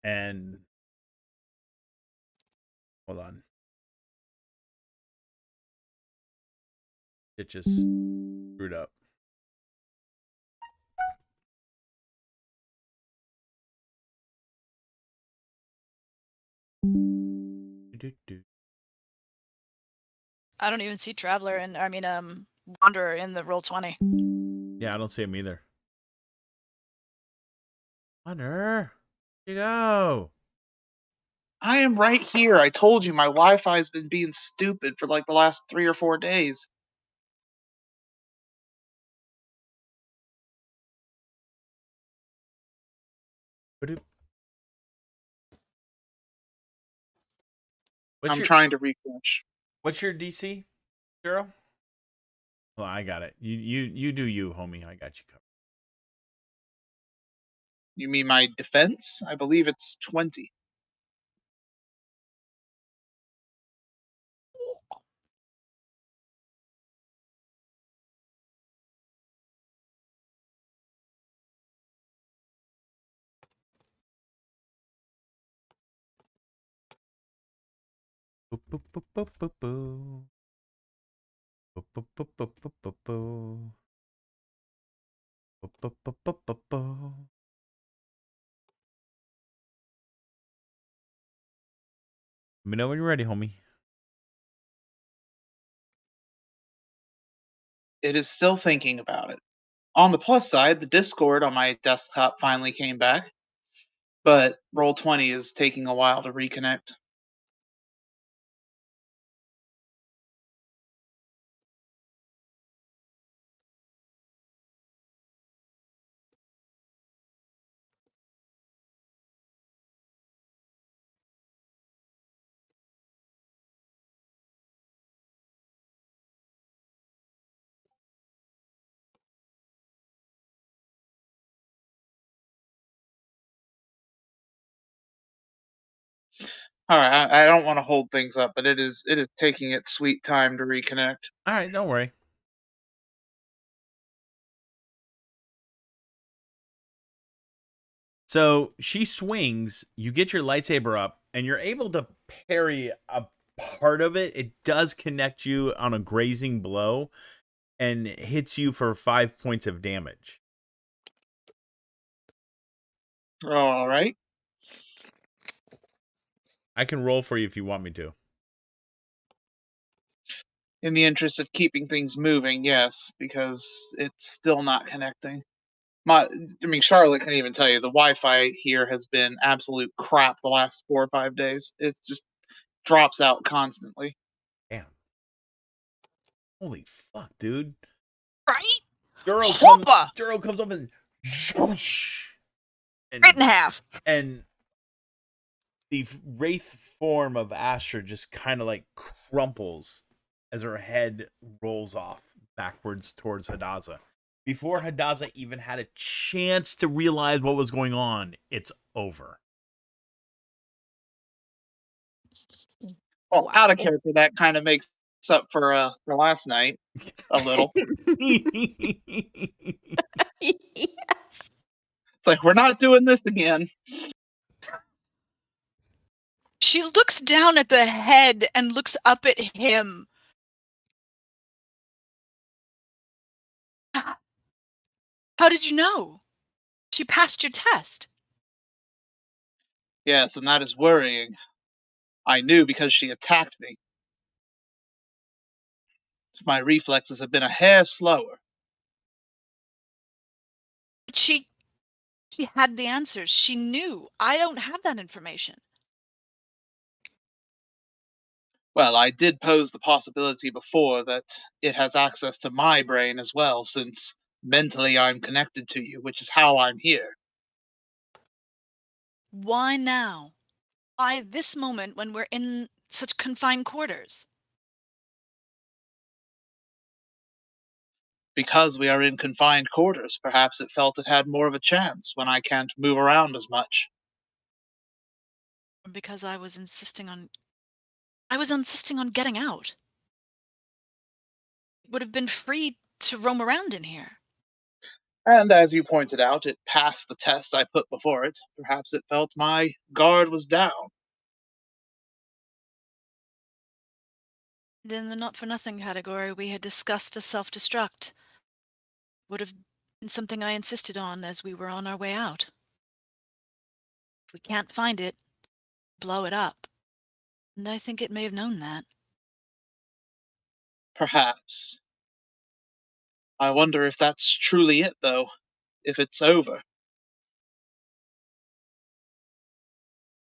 and hold on, it just screwed up. I don't even see Traveler and Wanderer in the Roll20. Yeah, I don't see him either. Wanderer, where'd you go? I am right here. I told you my Wi-Fi has been being stupid for like the last 3 or 4 days. I'm trying to refresh. What's your DC, Durro? Well, I got it. You do you, homie. I got you covered. You mean my defense? I believe it's 20. Boop, boop, boop, boop, boop, boo. Boop, boop, boop, boop, boop, boop, boo. Boop, boop, boop, boop, boop, boo. Let me know when you're ready, homie. It is still thinking about it. On the plus side, the Discord on my desktop finally came back, but Roll20 is taking a while to reconnect. All right, I don't want to hold things up, but it is taking its sweet time to reconnect. All right, don't worry. So she swings, you get your lightsaber up, and you're able to parry a part of it. It does connect you on a grazing blow and hits you for 5 points of damage. All right. I can roll for you if you want me to. In the interest of keeping things moving, yes, because it's still not connecting. Charlotte can even tell you the Wi-Fi here has been absolute crap the last 4 or 5 days. It just drops out constantly. Damn. Holy fuck, dude. Right? Durro Hoppa! comes up and swoosh, Right in half. and the wraith form of Astra just kind of like crumples as her head rolls off backwards towards Hadassah. Before Hadassah even had a chance to realize what was going on, it's over. Well, out of character, that kind of makes up for last night a little. It's like we're not doing this again. She looks down at the head and looks up at him. How did you know? She passed your test. Yes, and that is worrying. I knew because she attacked me. My reflexes have been a hair slower. But she had the answers. She knew. I don't have that information. Well, I did pose the possibility before that it has access to my brain as well, since mentally I'm connected to you, which is how I'm here. Why now? Why this moment when we're in such confined quarters? Because we are in confined quarters, perhaps it felt it had more of a chance when I can't move around as much. Or because I was insisting on getting out. It would have been free to roam around in here. And as you pointed out, it passed the test I put before it. Perhaps it felt my guard was down. And in the not for nothing category, we had discussed a self destruct. Would have been something I insisted on as we were on our way out. If we can't find it, blow it up. And I think it may have known that. Perhaps. I wonder if that's truly it, though. If it's over.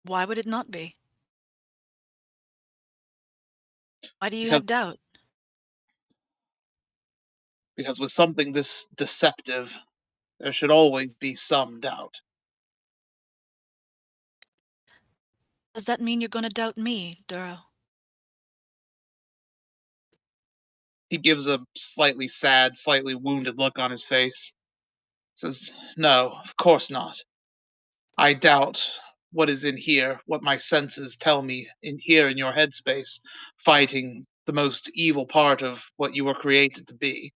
Why would it not be? Why do you Because have doubt? because with something this deceptive, there should always be some doubt. Does that mean you're going to doubt me, Durro? He gives a slightly sad, slightly wounded look on his face. Says, "No, of course not. I doubt what is in here, what my senses tell me in here in your headspace, fighting the most evil part of what you were created to be.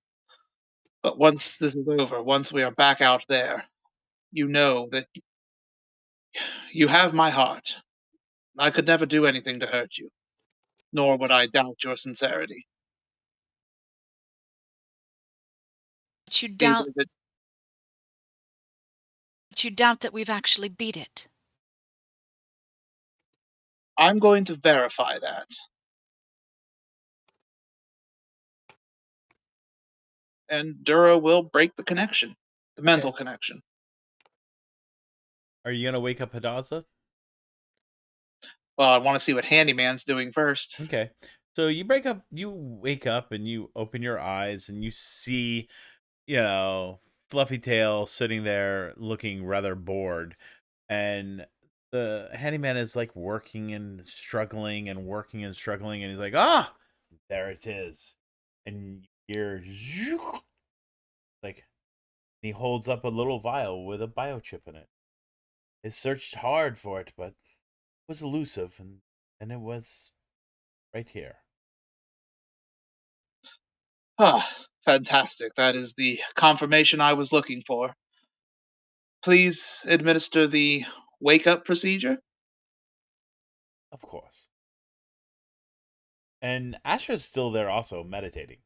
But once this is over, once we are back out there, you know that you have my heart. I could never do anything to hurt you, nor would I doubt your sincerity. But you Neither doubt is it. but you doubt that we've actually beat it. I'm going to verify that. And Dura will break the connection, the mental Okay. connection. Are you gonna wake up Hadassah? Well, I want to see what Handyman's doing first. Okay. So you wake up and you open your eyes and you see, Fluffy Tail sitting there looking rather bored. And the handyman is like working and struggling and working and struggling. And he's like, there it is. And you hear, zook, like, he holds up a little vial with a biochip in it. He searched hard for it, but it was elusive. And it was right here. Ah, fantastic. That is the confirmation I was looking for. Please administer the wake up procedure. Of course. And Astra's still there also meditating.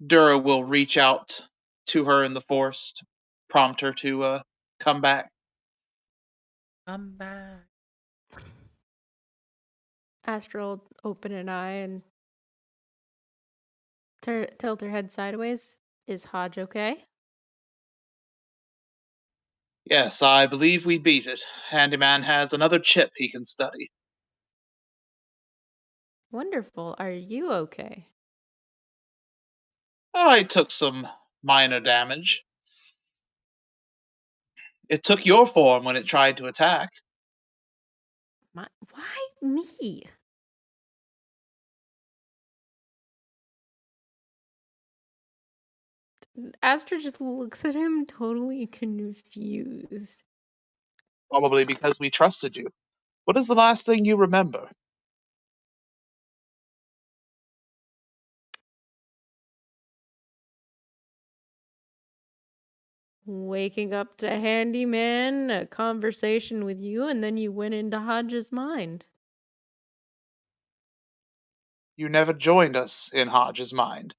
Dura will reach out to her in the force to prompt her to come back. Come back. Astra will open an eye and tilt her head sideways. Is Hodge okay? Yes, I believe we beat it. Handyman has another chip he can study. Wonderful. Are you okay? I took some minor damage. It took your form when it tried to attack. Why me? Astra just looks at him totally confused. Probably because we trusted you. What is the last thing you remember? Waking up to Handyman, a conversation with you, and then you went into Hodge's mind. You never joined us in Hodge's mind.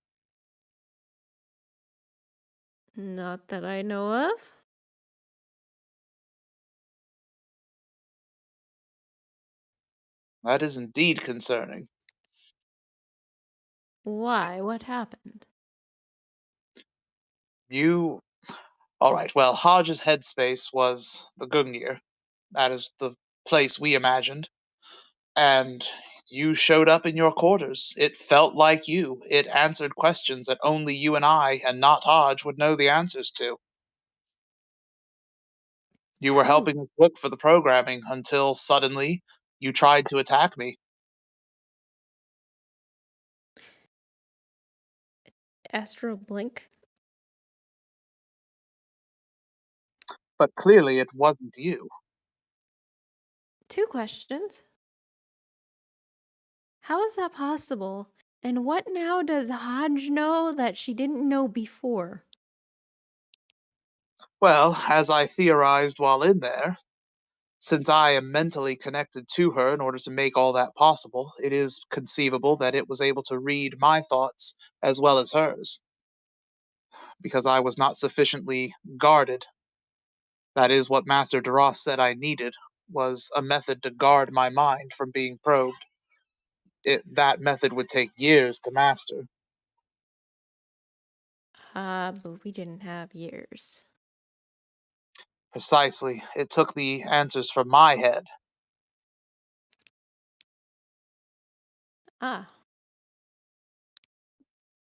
Not that I know of. That is indeed concerning. Why? What happened? You. Alright, well, Hodge's headspace was the Gungnir. That is the place we imagined. And you showed up in your quarters. It felt like you. It answered questions that only you and I, and not Hodge, would know the answers to. You were How? helping us look for the programming until suddenly you tried to attack me. Astral blink? But clearly it wasn't you. 2 questions. How is that possible? And what now does Haj know that she didn't know before? Well, as I theorized while in there, since I am mentally connected to her in order to make all that possible, it is conceivable that it was able to read my thoughts as well as hers, because I was not sufficiently guarded. That is what Master Durro said I needed, was a method to guard my mind from being probed. That method would take years to master. But we didn't have years. Precisely. It took the answers from my head. Ah,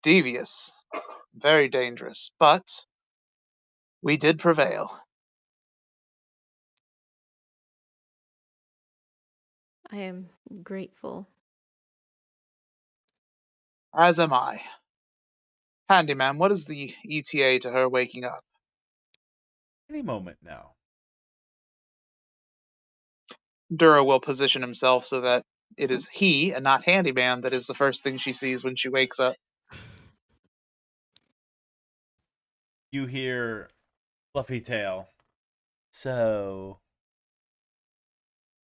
Devious. Very dangerous. But we did prevail. I am grateful. As am I. Handyman, what is the ETA to her waking up? Any moment now. Durro will position himself so that it is he and not Handyman that is the first thing she sees when she wakes up. You hear Fluffy Tail. So,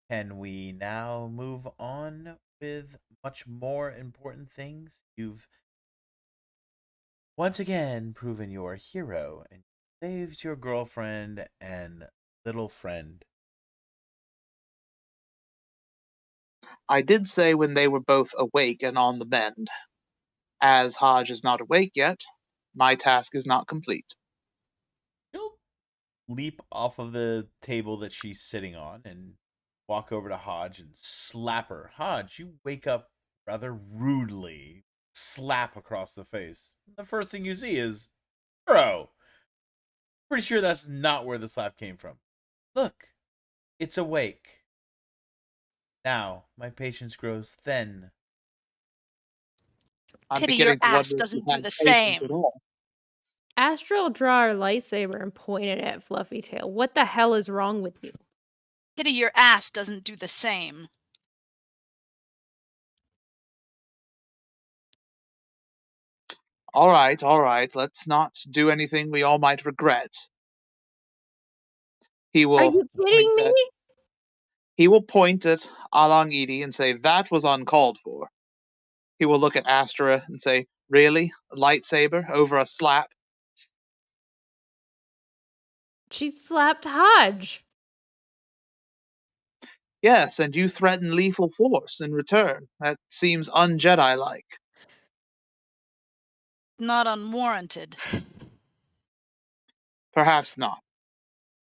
can we now move on with much more important things? You've once again proven you're a hero and saved your girlfriend and little friend. I did say when they were both awake and on the mend. As Haj is not awake yet, my task is not complete. She'll leap off of the table that she's sitting on and walk over to Hodge and slap her. Hodge, you wake up rather rudely, slap across the face. The first thing you see is Durro. Pretty sure that's not where the slap came from. Look, it's awake. Now, my patience grows thin. I'm Pity your beginning to ass wonder if you doesn't do had the patience at same. all. Astral draw her lightsaber and point it at Fluffy Tail. What the hell is wrong with you? Pity your ass doesn't do the same. All right, let's not do anything we all might regret. He Are will you kidding point me? at he will point at Alang Idi and say that was uncalled for. He will look at Astra and say, "Really? A lightsaber over a slap?" She slapped Hodge. Yes, and you threaten lethal force in return. That seems un-Jedi-like. Not unwarranted. Perhaps not.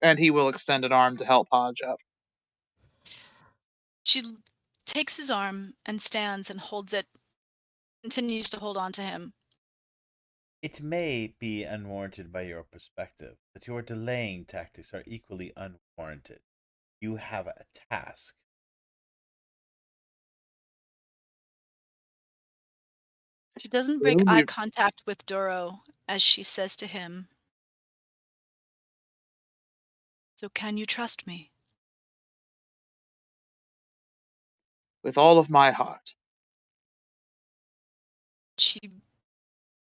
And he will extend an arm to help Hodge up. She takes his arm and stands and holds it, continues to hold on to him. It may be unwarranted by your perspective, but your delaying tactics are equally unwarranted. You have a task. She doesn't The break eye only, contact with Durro as she says to him, "So can you trust me?" with all of my heart. She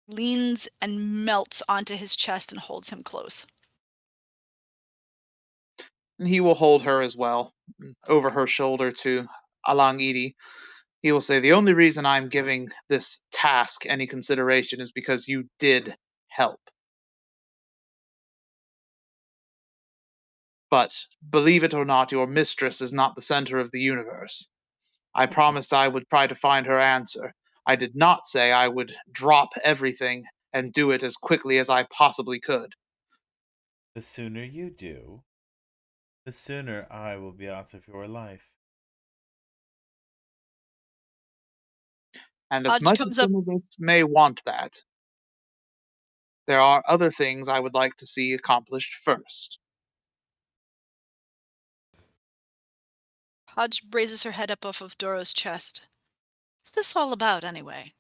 leans and melts onto his chest and holds him close. And he will hold her as well, over her shoulder to Alang Idi. He will say, the only reason I'm giving this task any consideration is because you did help. But, believe it or not, your mistress is not the center of the universe. I promised I would try to find her answer. I did not say I would drop everything and do it as quickly as I possibly could. The sooner you do, the sooner I will be out of your life. And as Hodge much as comes up. some of us may want that, there are other things I would like to see accomplished first. Haj raises her head up off of Durro's chest. What's this all about, anyway?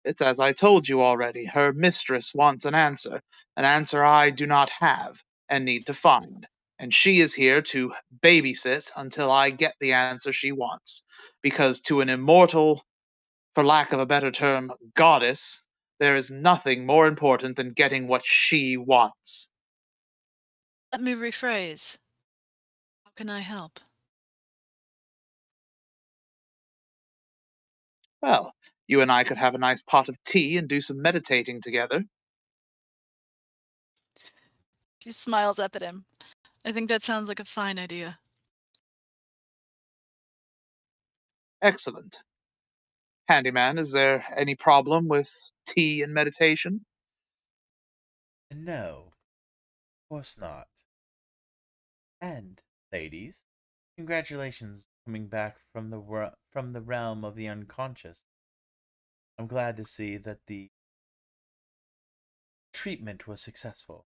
It's as I told you already. Her mistress wants an answer I do not have and need to find. And she is here to babysit until I get the answer she wants. Because to an immortal, for lack of a better term, goddess, there is nothing more important than getting what she wants. Let me rephrase. How can I help? Well, you and I could have a nice pot of tea and do some meditating together. She smiles up at him. I think that sounds like a fine idea. Excellent. Handyman, is there any problem with tea and meditation? No, of course not. And, ladies, congratulations coming back from the realm of the unconscious. I'm glad to see that the treatment was successful.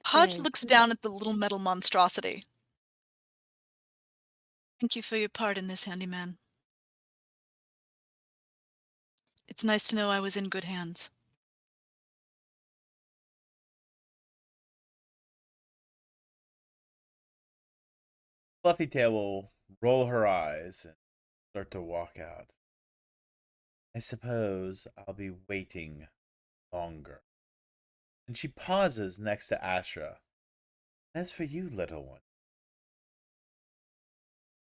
Haj Thanks. looks down at the little metal monstrosity. Thank you for your part in this, Handyman. It's nice to know I was in good hands. Fluffytail will roll her eyes and start to walk out. I suppose I'll be waiting longer. And she pauses next to Astra. As for you, little one,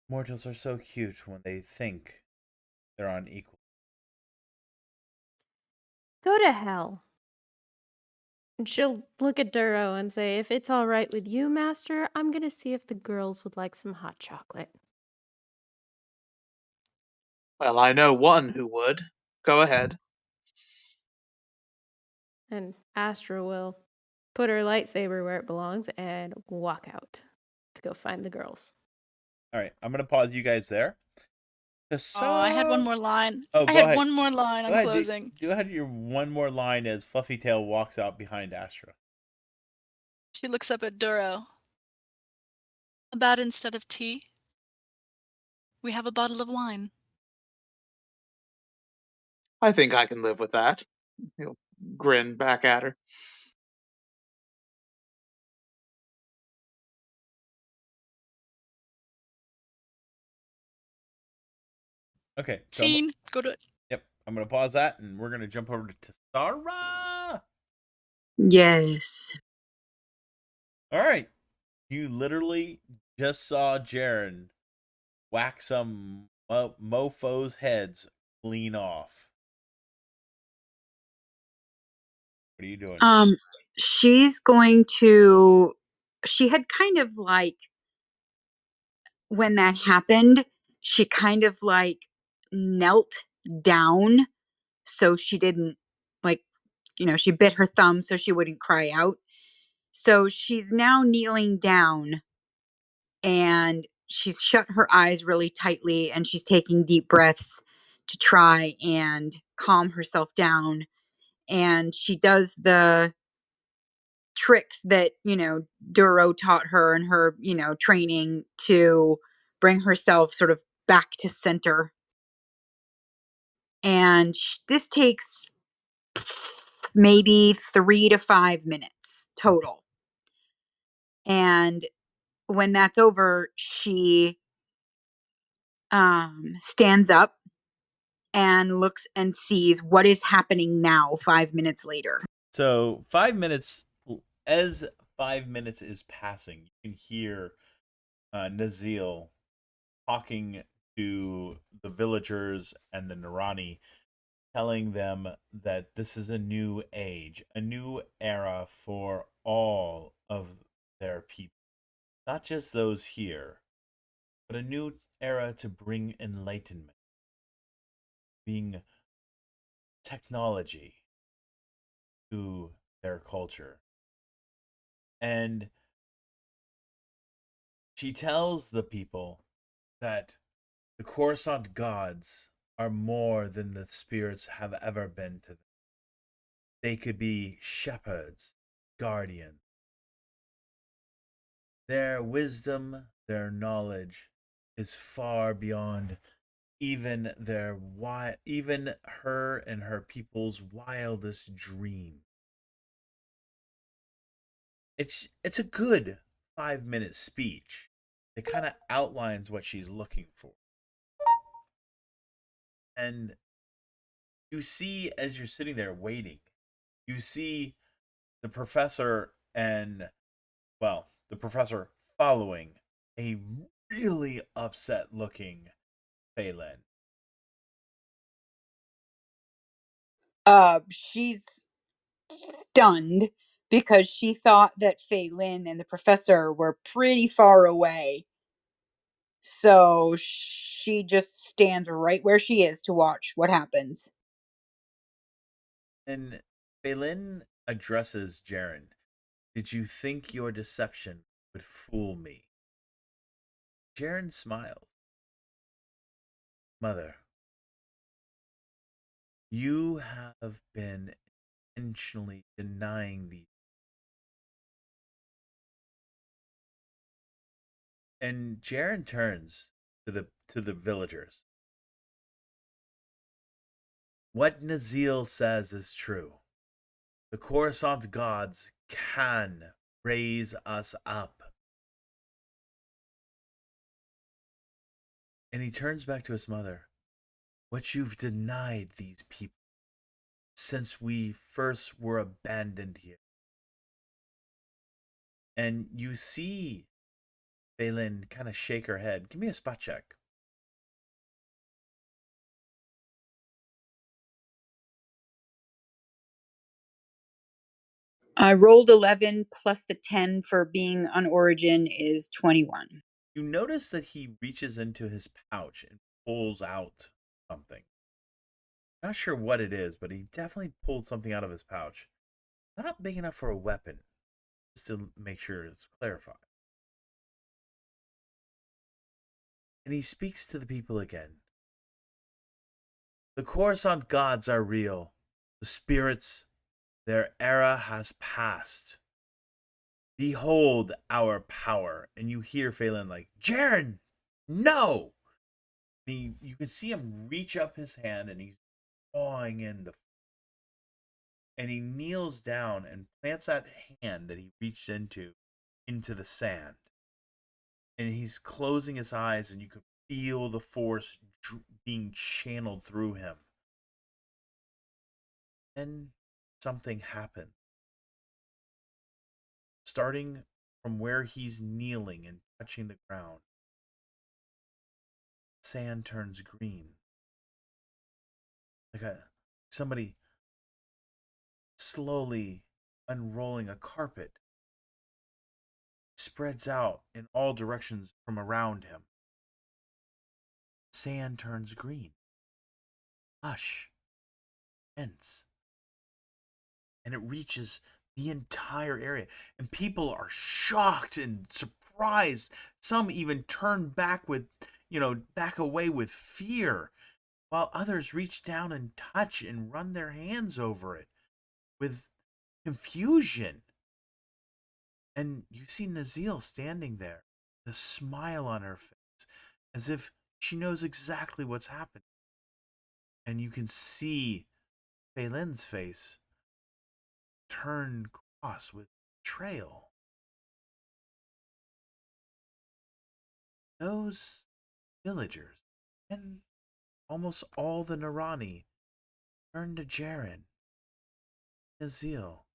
mortals are so cute when they think they're on equal. Go to hell. And she'll look at Durro and say, if it's all right with you, Master, I'm going to see if the girls would like some hot chocolate. Well, I know one who would. Go ahead. And Astra will put her lightsaber where it belongs and walk out to go find the girls. All right, I'm going to pause you guys there. Oh, I had one more line. Oh, I go had ahead. one more line Go on ahead. closing. Do ahead your one more line as Fluffytail walks out behind Astra. She looks up at Durro. About instead of tea, we have a bottle of wine. I think I can live with that. He'll grin back at her. Okay, so Scene. Go to it. yep, I'm going to pause that, and we're going to jump over to Tesara. Yes. All right, you literally just saw Jaren whack some mofo's heads clean off. What are you doing? She's going to, she had kind of like, when that happened, she kind of like knelt down so she didn't, like, she bit her thumb so she wouldn't cry out. So she's now kneeling down and she's shut her eyes really tightly and she's taking deep breaths to try and calm herself down. And she does the tricks that, Durro taught her in her, training to bring herself sort of back to center. And this takes maybe 3 to 5 minutes total. And when that's over, she stands up and looks and sees what is happening now 5 minutes later. So 5 minutes, as 5 minutes is passing, you can hear Nazil talking to the villagers and the Narani, telling them that this is a new age, a new era for all of their people. Not just those here, but a new era to bring enlightenment, being technology to their culture. And she tells the people that the Coruscant gods are more than the spirits have ever been to them. They could be shepherds guardians. Their wisdom, their knowledge is far beyond even even her and her people's wildest dream. It's a good 5-minute speech. It kind of outlines what she's looking for. And you see, as you're sitting there waiting, you see the professor and, well, the professor following a really upset looking Phelan. She's stunned because she thought that Fei Lin and the professor were pretty far away. So she just stands right where she is to watch what happens. And Phelan addresses Jaren. Did you think your deception would fool me? Jaren smiles. Mother, you have been intentionally denying these. And Jaren turns to the villagers. What Nazil says is true. The Coruscant gods can raise us up. And he turns back to his mother. What you've denied these people since we first were abandoned here. And you see Phelan kind of shake her head. Give me a spot check. I rolled 11 plus the 10 for being on Origin is 21. You notice that he reaches into his pouch and pulls out something. Not sure what it is, but he definitely pulled something out of his pouch. Not big enough for a weapon, just to make sure it's clarified. And he speaks to the people again. The Coruscant gods are real. The spirits, their era has passed. Behold our power. And you hear Phelan like, Jaren, no! You can see him reach up his hand and he's drawing in and he kneels down and plants that hand that he reached into the sand. And he's closing his eyes and you can feel the force being channeled through him. Then something happens. Starting from where he's kneeling and touching the ground, sand turns green. Like somebody slowly unrolling a carpet. Spreads out in all directions from around him. Sand turns green. Hush. Dense. And it reaches the entire area. And people are shocked and surprised. Some even turn back back away with fear. While others reach down and touch and run their hands over it with confusion. And you see Nazil standing there, the smile on her face, as if she knows exactly what's happening. And you can see Phelan's face turn cross with betrayal. Those villagers and almost all the Narani turn to Jaren, Nazil,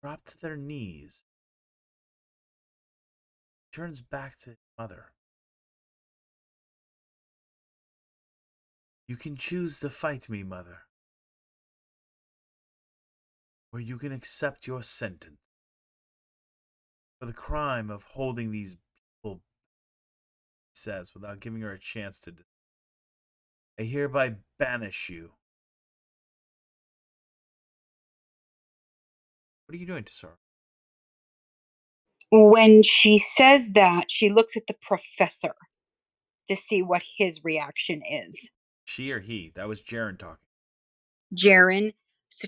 drop to their knees, turns back to his mother. You can choose to fight me, mother, or you can accept your sentence for the crime of holding these people, he says, without giving her a chance to. I hereby banish you. What are you doing, Tesara? When she says that, she looks at the professor to see what his reaction is. She or he? That was Jaren talking. Jaren.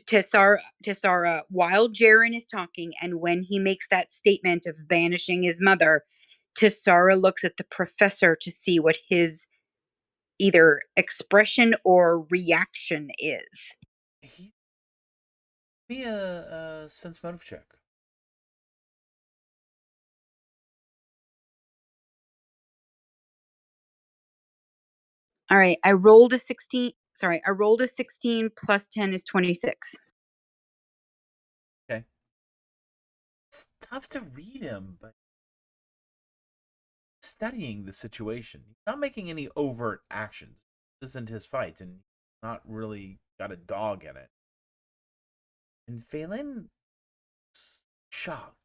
Tesara, while Jaren is talking, and when he makes that statement of banishing his mother, Tesara looks at the professor to see what his either expression or reaction is. He Give me a sense motive check. All right, I rolled a 16. Sorry, I rolled a 16 plus 10 is 26. Okay. It's tough to read him, but studying the situation. He's not making any overt actions. This isn't his fight, and not really got a dog in it. And Phelan's shocked.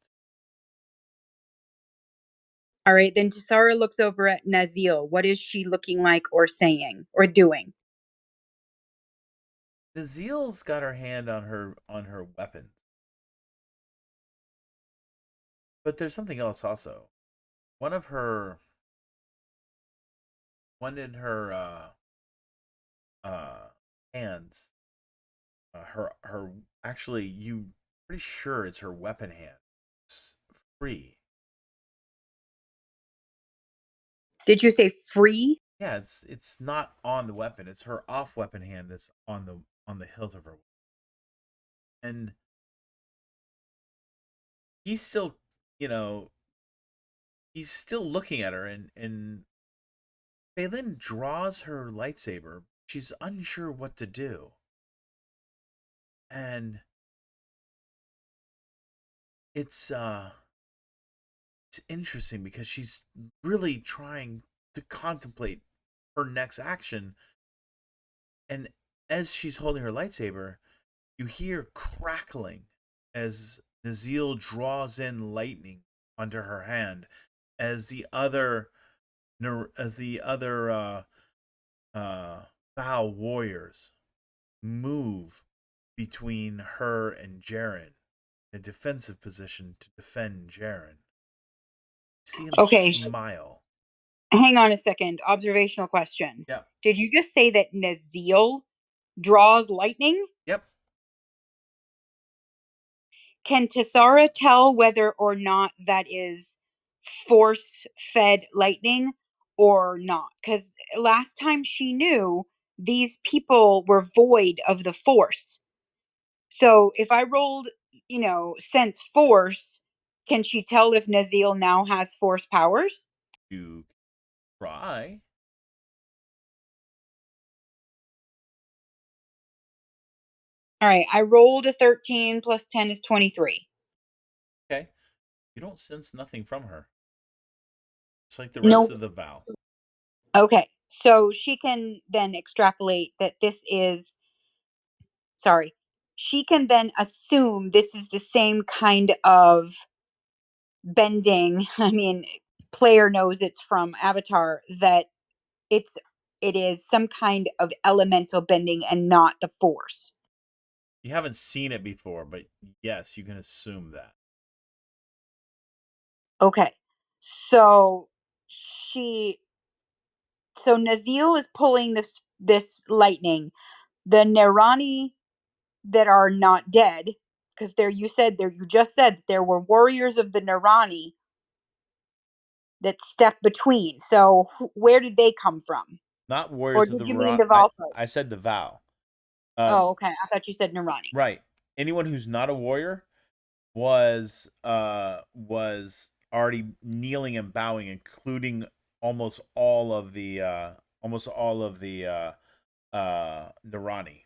All right, then Tesara looks over at Nazil. What is she looking like or saying or doing? Nazil's got her hand on her weapons. But there's something else also. One in her hands, her actually, you pretty sure it's her weapon hand. It's free. Did you say free? Yeah, it's not on the weapon. It's her off weapon hand that's on the hilt of her weapon. And he's still, he's still looking at her, and Phelan draws her lightsaber. She's unsure what to do. And it's interesting because she's really trying to contemplate her next action. And as she's holding her lightsaber, you hear crackling as Nazil draws in lightning onto her hand, as the other Val warriors move between her and Jaren in a defensive position to defend Jaren. See him Okay. smile. Hang on a second. Observational question. Yeah. Did you just say that Nazil draws lightning? Yep. Can Tesara tell whether or not that is force-fed lightning or not? Because last time she knew, these people were void of the force. So if I rolled, sense force, can she tell if Nazil now has force powers? You try. All right, I rolled a 13 plus 10 is 23. Okay. You don't sense nothing from her. It's like the rest Nope. of the vow. Okay, so she can then extrapolate that she can then assume this is the same kind of bending. I mean, player knows it's from Avatar, that it's it is some kind of elemental bending and not the force. You haven't seen it before, but yes, you can assume that. Okay. So Nazil is pulling this lightning. The Nerani that are not dead, because you just said that there were warriors of the Nerani that stepped between. So where did they come from? Not Or warriors of did the you mean Varan. the Valpo? I said the vow. Oh, okay. I thought you said Nerani. Right. Anyone who's not a warrior was already kneeling and bowing, including almost all of the Nirani.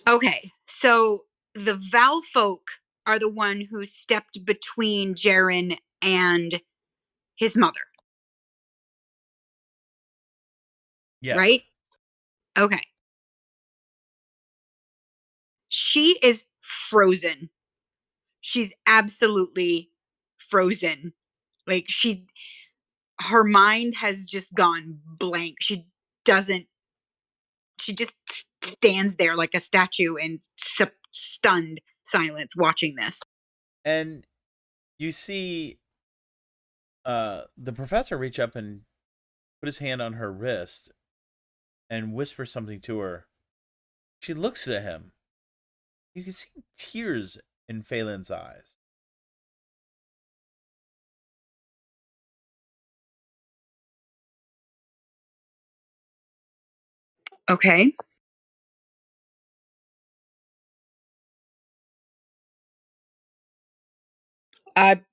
Okay. So the Val folk are the one who stepped between Jaren and his mother. Yes. Right? Okay. She is frozen. She's absolutely frozen. Like her mind has just gone blank. She just stands there like a statue in stunned silence watching this. And you see the professor reach up and put his hand on her wrist and whisper something to her. She looks at him You can see tears in Phelan's eyes. Okay.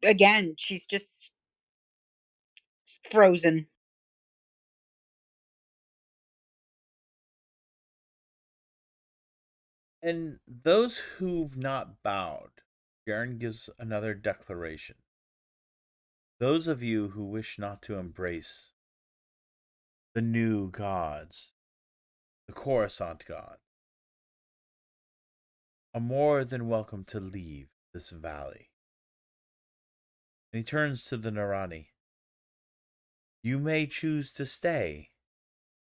Again, she's just frozen. And those who've not bowed, Jaren gives another declaration. Those of you who wish not to embrace the new gods, the Coruscant god, are more than welcome to leave this valley. And he turns to the Narani. You may choose to stay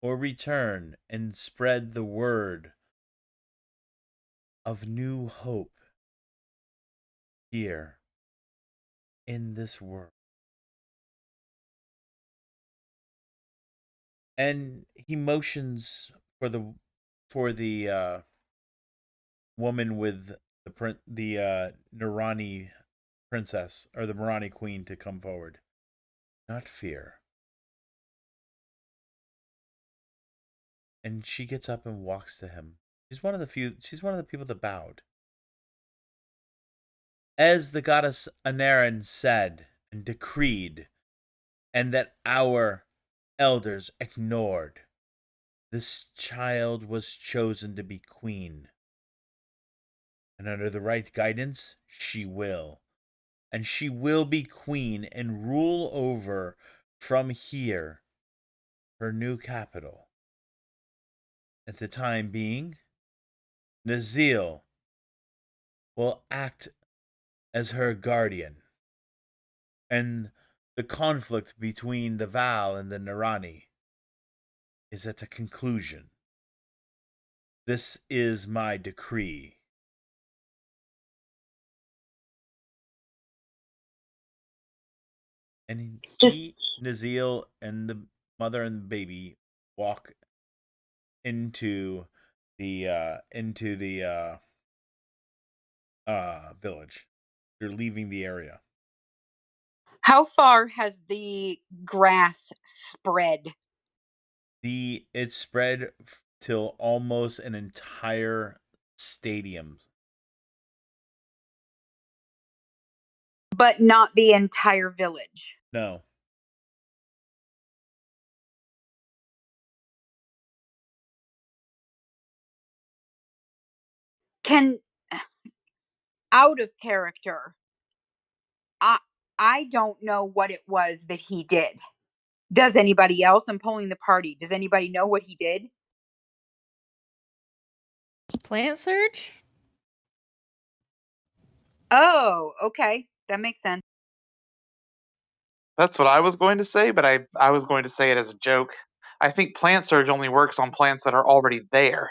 or return and spread the word of new hope here in this world. And he motions for the woman with the Narani princess or the Marani queen to come forward. Not fear. And she gets up and walks to him. She's one of the people that bowed. As the goddess Anaran said and decreed, and that our elders ignored, this child was chosen to be queen. And under the right guidance, she will. And she will be queen and rule over, from here, her new capital. At the time being, Nazil will act as her guardian. And the conflict between the Val and the Narani is at a conclusion. This is my decree. And Nazil, and the mother and the baby walk into the village. You're leaving the area. How far has the grass spread? It spread till almost an entire stadium. But not the entire village. No. Can out of character. I don't know what it was that he did. Does anybody else? I'm polling the party. Does anybody know what he did? Plant search? Oh, okay. That makes sense. That's what I was going to say, but I was going to say it as a joke. I think plant surge only works on plants that are already there.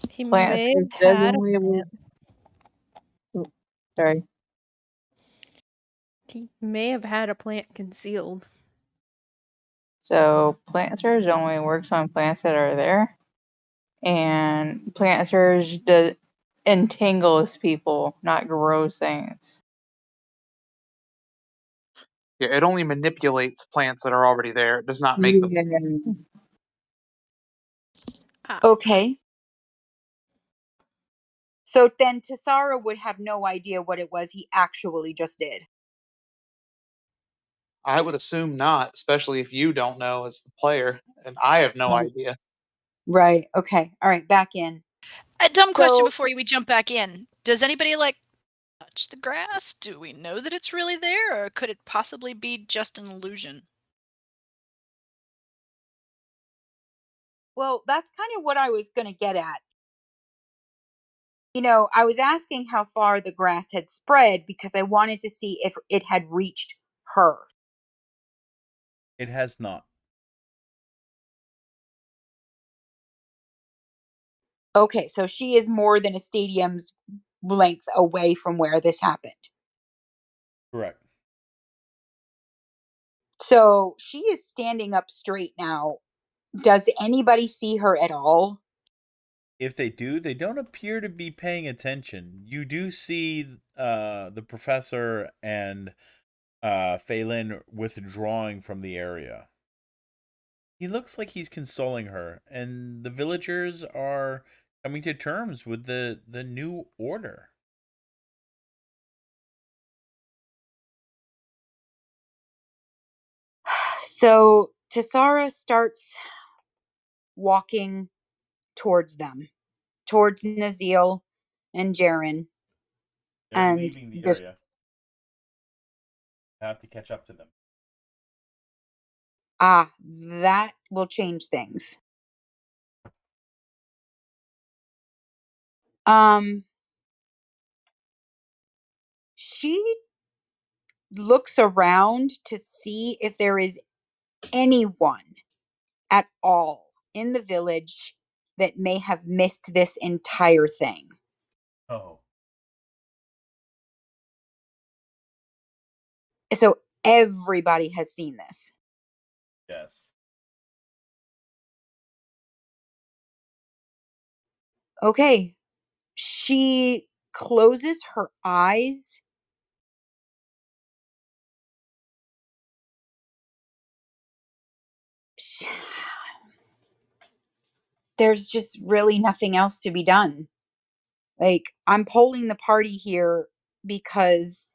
He Plant may search have does had a only plant. Oop, sorry. He may have had a plant concealed. So plant surge only works on plants that are there, and plant surge entangles people, not grows things. Yeah, it only manipulates plants that are already there. It does not make them. Yeah. Ah, Okay. So then Tesara would have no idea what it was he actually just did. I would assume not, especially if you don't know as the player, and I have no idea. Right. Okay. All right. Back in. A dumb question So, before we jump back in. Does anybody touch the grass? Do we know that it's really there, or could it possibly be just an illusion? well, that's kind of what I was going to get at. You know, I was asking how far the grass had spread because I wanted to see if it had reached her. It has not. Okay, so she is more than a stadium's length away from where this happened. Correct. So she is standing up straight now. Does anybody see her at all? if they do, they don't appear to be paying attention. You do see the professor and Phelan withdrawing from the area. He looks like he's consoling her, and the villagers are coming to terms with the new order. So Tesara starts walking towards them, towards Nazil and Jaren. They're And leaving the this, area. I have to catch up to them. that will change things. She looks around to see if there is anyone at all in the village that may have missed this entire thing. Oh, So everybody has seen this. yes. Okay. She closes her eyes. There's just really nothing else to be done. Like, I'm polling the party here because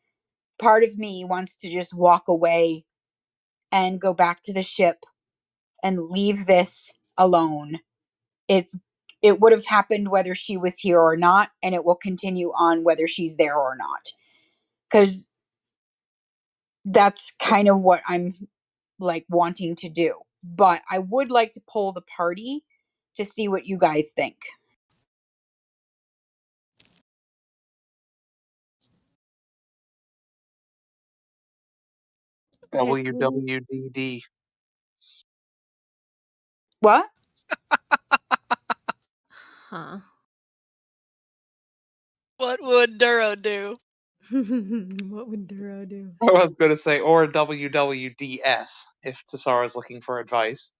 part of me wants to just walk away and go back to the ship and leave this alone. It would have happened whether she was here or not, and it will continue on whether she's there or not. Because that's kind of what I'm like wanting to do. But I would like to poll the party to see what you guys think. WWDD. What? Huh. What would Durro do? What would Durro do? I was going to say, or WWDS, if Tesara's looking for advice.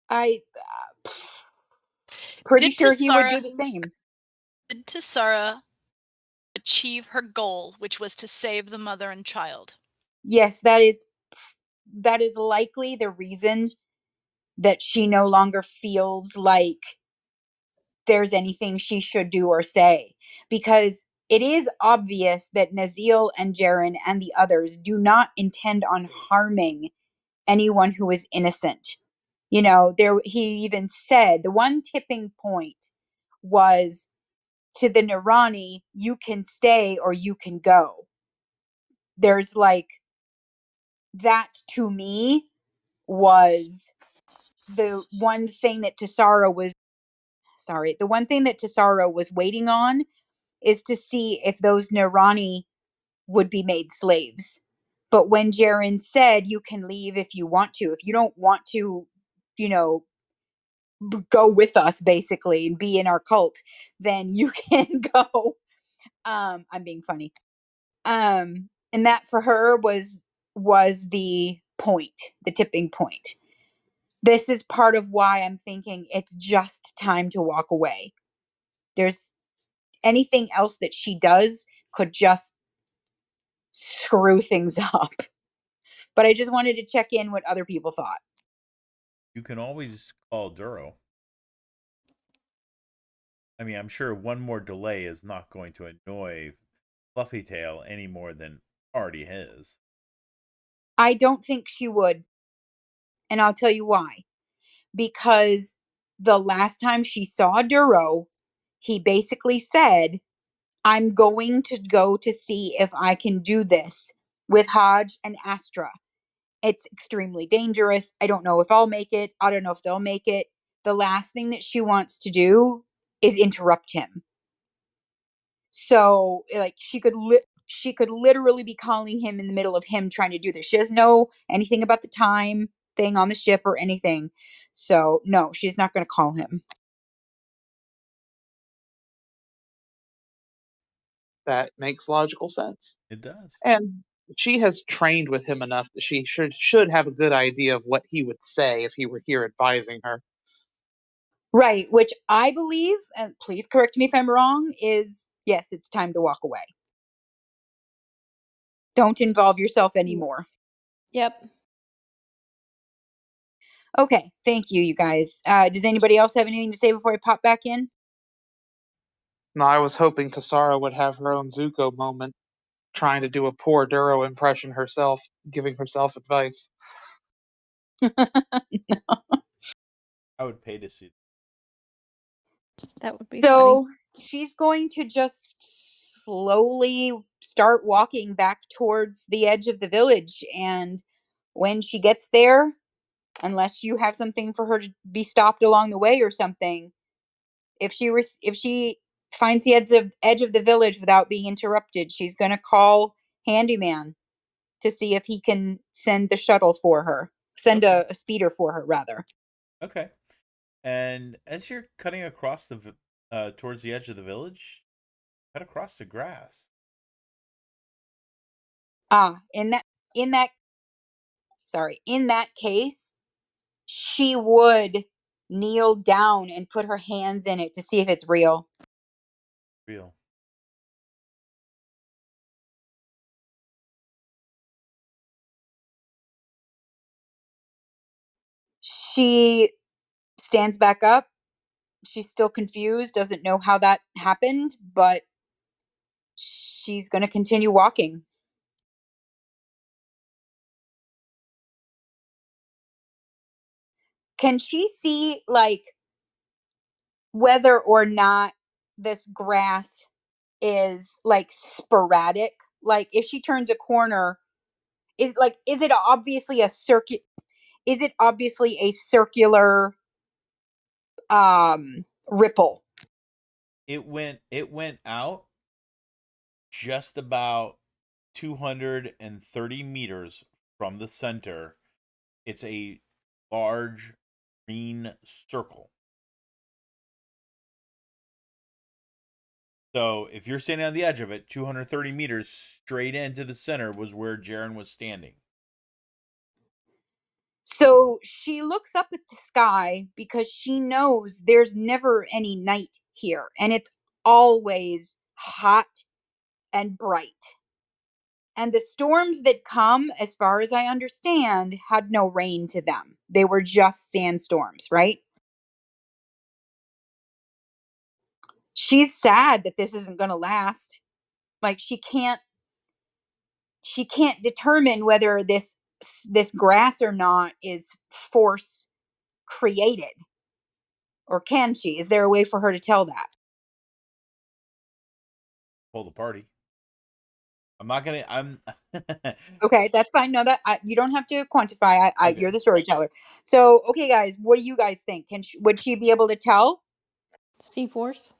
I pretty Did sure he would do Tesara the same. did Tesara achieve her goal, which was to save the mother and child? Yes, that is likely the reason that she no longer feels like there's anything she should do or say, because it is obvious that Nazil and Jaren and the others do not intend on harming anyone who is innocent. You know, there he even said the one tipping point was to the Nirani, you can stay or you can go. There's like that to me was the one thing that Tesara was the one thing that Tesara was waiting on is to see if those Nirani would be made slaves. But when Jaren said you can leave if you want to, if you don't want to, you know, go with us basically and be in our cult, then you can go. I'm being funny. And that for her was the point, the tipping point. This is part of why I'm thinking it's just time to walk away. There's anything else that she does could just screw things up. But I just wanted to check in what other people thought. You can always call Durro. I mean, I'm sure one more delay is not going to annoy Fluffy Tail any more than already has. I don't think she would. And I'll tell you why. Because the last time she saw Durro, he basically said, I'm going to go to see if I can do this with Haj and Astra. It's extremely dangerous. I don't know if I'll make it. I don't know if they'll make it. The last thing that she wants to do is interrupt him. So, like, she could literally be calling him in the middle of him trying to do this. She doesn't know anything about the time thing on the ship or anything. So, no, she's not going to call him. That makes logical sense. It does. And She has trained with him enough that she should have a good idea of what he would say if he were here advising her. Right, which I believe, and please correct me if I'm wrong, is yes, it's time to walk away. Don't involve yourself anymore. Yep. Okay, thank you, you guys. Does anybody else have anything to say before I pop back in? No, I was hoping Tesara would have her own Zuko moment, trying to do a poor Durro impression herself, giving herself advice. I would pay to see. That would be funny. So she's going to just slowly start walking back towards the edge of the village. And when she gets there, unless you have something for her to be stopped along the way or something, if she finds the edge of the village without being interrupted, she's going to call Handyman to see if he can send the shuttle for her, send Okay. a speeder for her rather. Okay. And as you're cutting across towards the edge of the village, cut across the grass. In that in that case, she would kneel down and put her hands in it to see if it's real. Real. She stands back up. She's still confused, doesn't know how that happened, but she's going to continue walking. Can she see, like, whether or not this grass is like sporadic? Like, if she turns a corner, is it obviously a circuit? Is it obviously a circular ripple? It went out just about 230 meters from the center. It's a large green circle. So if you're standing on the edge of it, 230 meters straight into the center was where Jaren was standing. So she looks up at the sky because she knows there's never any night here, and it's always hot and bright. And the storms that come, as far as I understand, had no rain to them. They were just sandstorms, right? She's sad that this isn't going to last. Like, she can't determine whether this grass or not is force created, or can she? Is there a way for her to tell that? Pull the party. I'm not gonna. I'm. Okay, that's fine. No, you don't have to quantify. Okay. You're the storyteller. So, okay, guys, what do you guys think? Would she be able to tell? C-Force?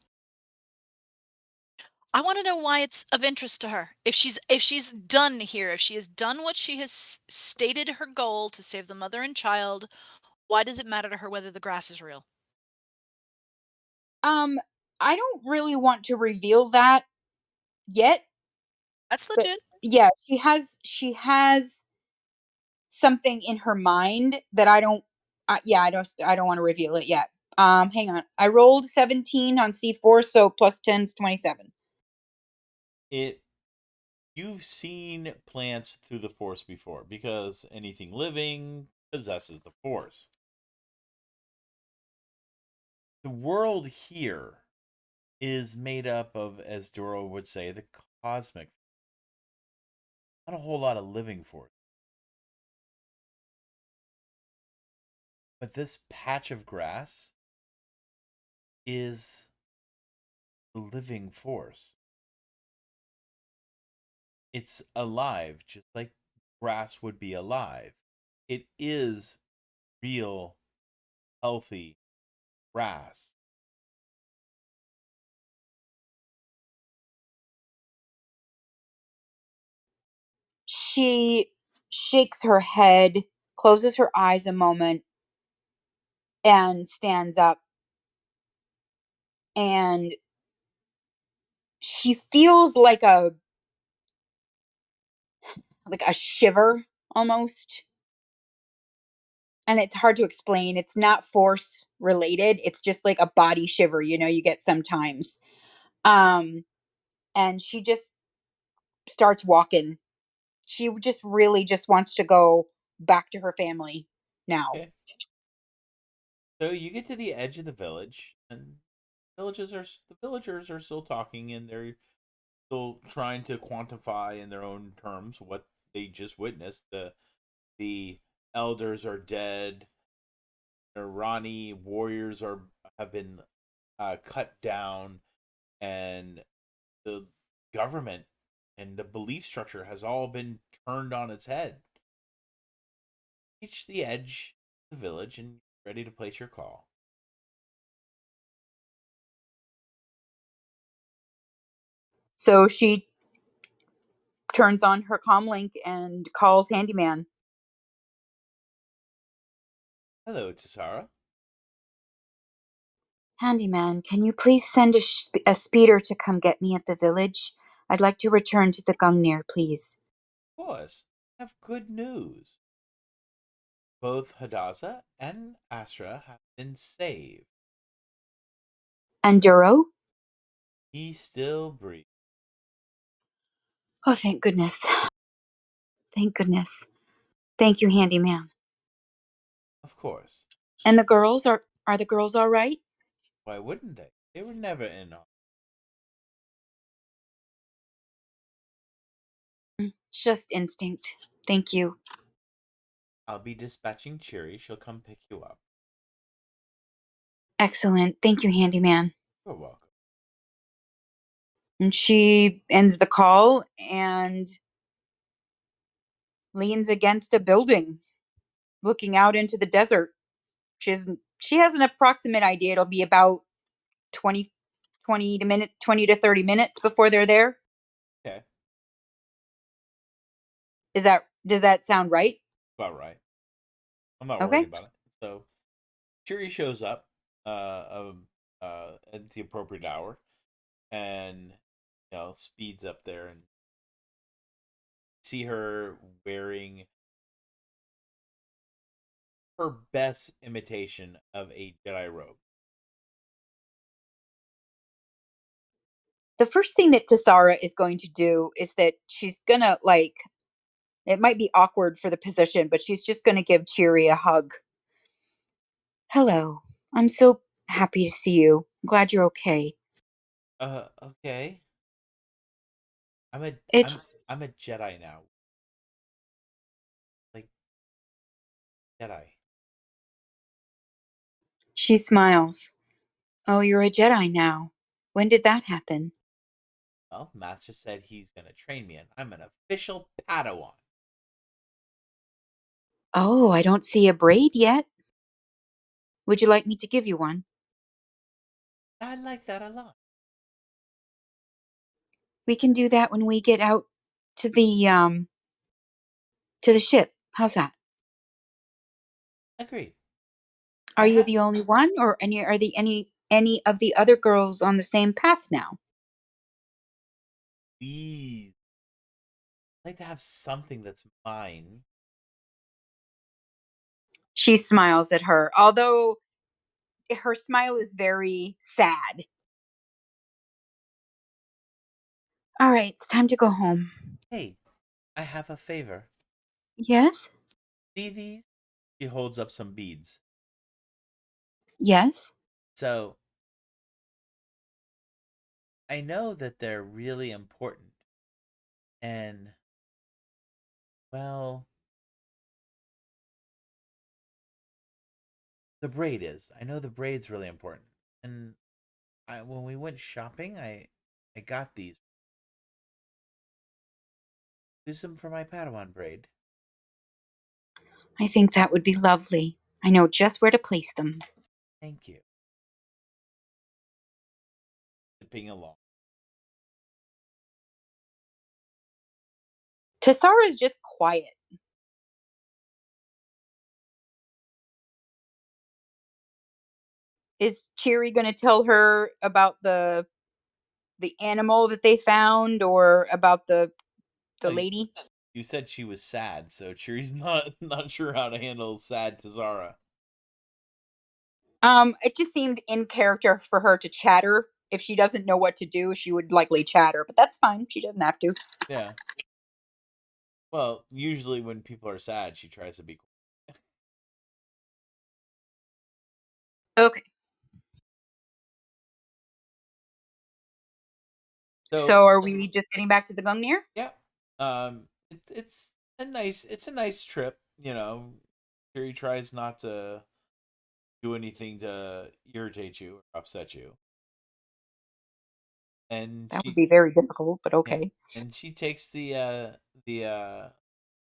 I want to know why it's of interest to her. If she's done here, if she has done what she has stated her goal to save the mother and child, why does it matter to her whether the grass is real? I don't really want to reveal that yet, That's but legit. yeah, she has something in her mind that I don't. Yeah, I don't want to reveal it yet. Hang on. I rolled 17 on C4, so plus 10 is 27. You've seen plants through the force before because anything living possesses the force. The world here is made up of, as Durro would say, the cosmic. Not a whole lot of living force. But this patch of grass is the living force. It's alive, just like grass would be alive. It is real, healthy grass. She shakes her head, closes her eyes a moment, and stands up. And she feels like like a shiver almost. And it's hard to explain. It's not force related. It's just like a body shiver, you get sometimes. Um, and she just starts walking. She just really just wants to go back to her family now. Okay. So you get to the edge of the village, and the villagers are still talking, and they're still trying to quantify in their own terms what they just witnessed. The elders are dead. The Irani warriors have been cut down, and the government and the belief structure has all been turned on its head. Reach the edge of the village and ready to place your call. So she turns on her comlink and calls Handyman. Hello, Tesara. Handyman, can you please send a speeder to come get me at the village? I'd like to return to the Gungnir, please. Of course, I have good news. Both Hadassah and Astra have been saved. And Durro? He still breathes. Oh, thank goodness. Thank goodness. Thank you, Handyman. Of course. And the girls, are the girls all right? Why wouldn't they? They were never in on. Just instinct. Thank you. I'll be dispatching Cheery. She'll come pick you up. Excellent. Thank you, Handyman. You're welcome. And she ends the call and leans against a building, looking out into the desert. She has an approximate idea. It'll be about 20, 20 to 30 minutes before they're there. Okay. Does that sound right? About right. I'm not worried Okay. about it. So Cheery shows up at the appropriate hour and speeds up there and see her wearing her best imitation of a Jedi robe. The first thing that Tesara is going to do is that she's gonna it might be awkward for the position, but she's just gonna give Cheery a hug. Hello. I'm so happy to see you. I'm glad you're okay. Okay. I'm a I'm It's I'm a Jedi now. Like Jedi. She smiles. Oh, you're a Jedi now. When did that happen? Well, Master said he's gonna train me, and I'm an official Padawan. Oh, I don't see a braid yet. Would you like me to give you one? I like that a lot. We can do that when we get out to the ship. How's that? Agreed. Are I you have the only one, or any of the other girls on the same path now? these. I like to have something that's mine. She smiles at her, although her smile is very sad. All right, it's time to go home. Hey, I have a favor. Yes? See these? She holds up some beads. Yes? So I know that they're really important. And, well, the braid is. I know the braid's really important. And when we went shopping, I got these. Use them for my Padawan braid. I think that would be lovely. I know just where to place them. Thank you. Zipping along. Tesara is just quiet. Is Cheery going to tell her about the animal that they found, or about the Oh, lady? You said she was sad, so Chiri's not sure how to handle sad Tesara. It just seemed in character for her to chatter. If she doesn't know what to do, she would likely chatter, but that's fine. She doesn't have to. Yeah. Well, usually when people are sad, she tries to be cool. Okay. So, So are we just getting back to the Gungnir? yeah. It's a nice trip, you know. Chiri tries not to do anything to irritate you or upset you. And That would she be very difficult, but yeah, okay. and she takes the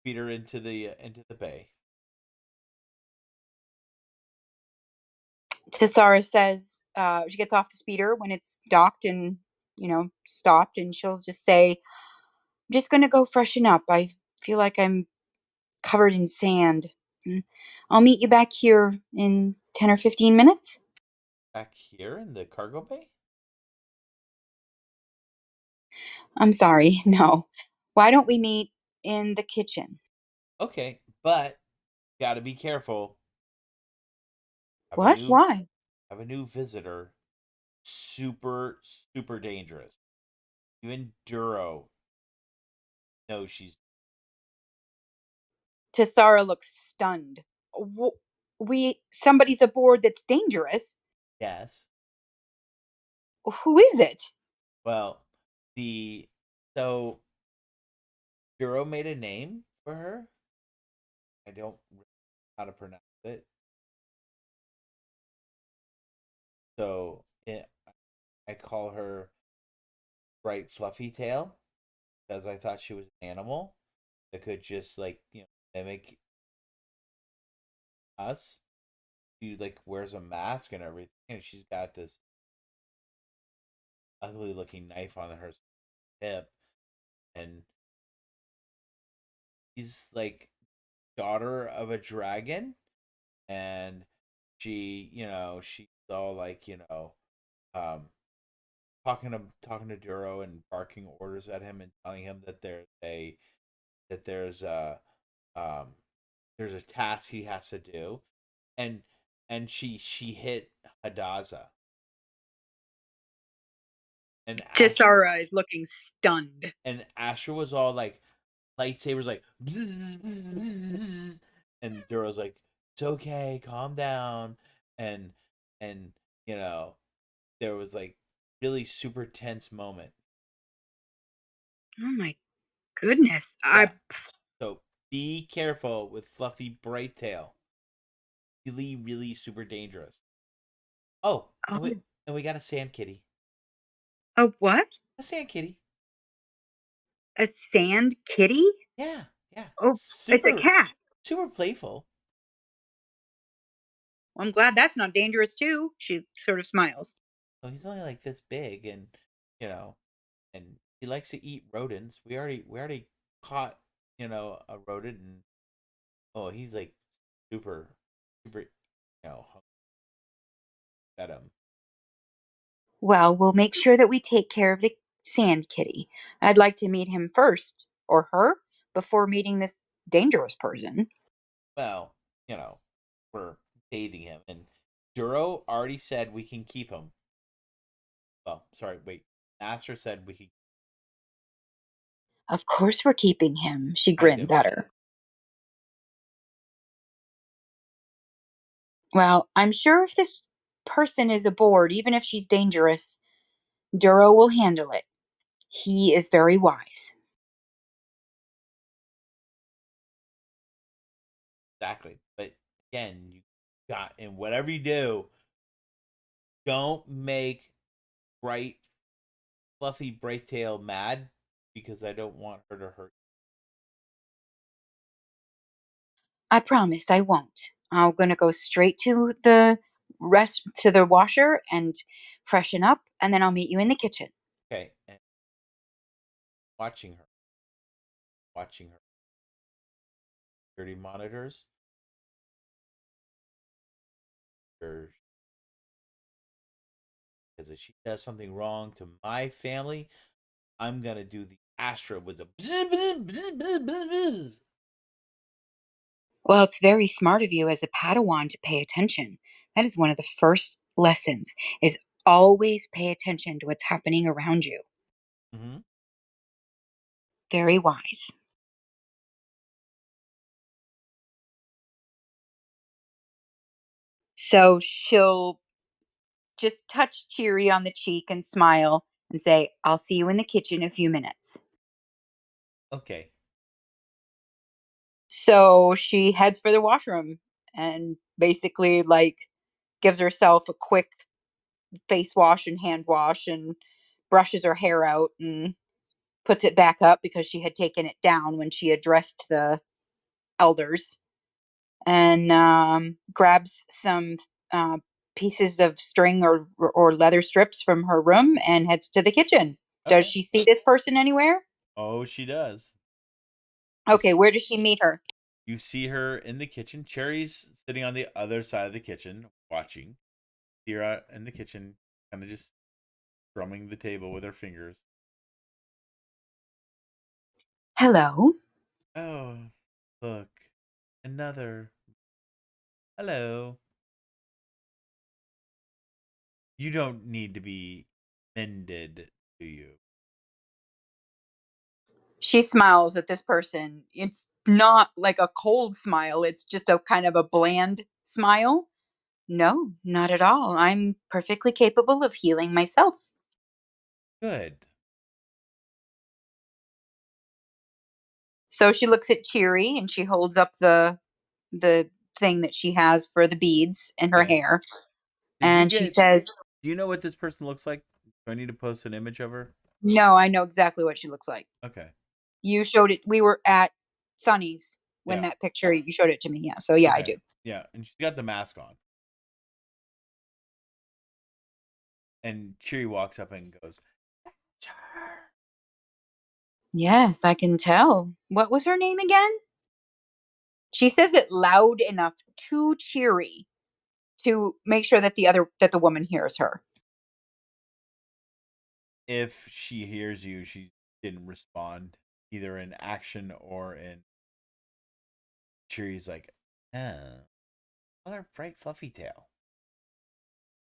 speeder into the bay. Tisara says she gets off the speeder when it's docked and, stopped, and she'll just say, I'm just going to go freshen up. I feel like I'm covered in sand. Mm, I'll meet you back here in 10 or 15 minutes. Back here in the cargo bay? I'm sorry, no. Why don't we meet in the kitchen? Okay, but gotta be careful. Have a What? new Why? have a new visitor. Super, super dangerous. Even Durro knows she's Tisara looks stunned. Somebody's aboard that's dangerous. yes. Who is it? Well, the so Durro made a name for her. I don't know how to pronounce it. So I call her Bright Fluffy Tail because I thought she was an animal that could just like mimic us. She like wears a mask and everything, and she's got this ugly looking knife on her hip, and she's like daughter of a dragon, and she's all like um talking to Duro and barking orders at him and telling him that that um there's a task he has to do, and she hit Hadaza, and Tisara is looking stunned. Asher was all like lightsabers like and Duro's like it's okay, calm down, and and you know there was like really super tense moment. Oh my goodness. Yeah, so be careful with Fluffy Bright Tail. Really, really super dangerous. Oh, Oh, and we got a sand kitty. a what? A sand kitty. A sand kitty? Yeah, yeah. Oh, it's a Super, cat. super playful. Well, I'm glad that's not dangerous too. She sort of smiles. So he's only like this big, and you know, and he likes to eat rodents. We already caught a rodent, and oh, he's like super, super, at him. Well, we'll make sure that we take care of the sand kitty. I'd like to meet him first, or her, before meeting this dangerous person. Well, we're dating him, and Duro already said we can keep him. Well, sorry, wait. Astra said we could Of course we're keeping him. She kind grins of. at her. Well, I'm sure if this person is aboard, even if she's dangerous, Duro will handle it. He is very wise. Exactly. But again, you got and whatever you do, don't make bright, fluffy bright tail mad because I don't want her to hurt. I promise I won't. I'm gonna go straight to the washer and freshen up, and then I'll meet you in the kitchen. Okay. And watching her, watching her security monitors. Because if she does something wrong to my family, I'm gonna do the Astra with a bzz, bzz, bzz, bzz, bzz, bzz. Well, it's very smart of you as a Padawan to pay attention. That is one of the first lessons is always pay attention to what's happening around you. Mm-hmm. Very wise. So she'll just touch Cheery on the cheek and smile and say, I'll see you in the kitchen in a few minutes. Okay. So she heads for the washroom and basically like gives herself a quick face wash and hand wash and brushes her hair out and puts it back up because she had taken it down when she addressed the elders and grabs some uh, pieces of string or leather strips from her room and heads to the kitchen. Does Okay. she see this person anywhere? Oh, she does. Okay, where does she meet her? You see her in the kitchen. Cherry's sitting on the other side of the kitchen watching. Tira in the kitchen, kind of just drumming the table with her fingers. Hello. Oh, look. Another. Hello. You don't need to be mended, do you? She smiles at this person. It's not like a cold smile, it's just a kind of a bland smile. No, not at all. I'm perfectly capable of healing myself. Good. So she looks at Cheery and she holds up the thing that she has for the beads in her Yeah. hair. Did you And she get. says, Do you know what this person looks like? Do I need to post an image of her? no, I know exactly what she looks like. Okay. You showed it. We were at Sunny's when Yeah. that picture, you showed it to me. Yeah. So yeah, I Okay. do. Yeah. And she's got the mask on. And Cheery walks up and goes, "That's her." Yes, I can tell. What was her name again? She says it loud enough to Cheery to make sure that the woman hears her. If she hears you, she didn't respond either in action or in. Cheery's like, another bright fluffy tail.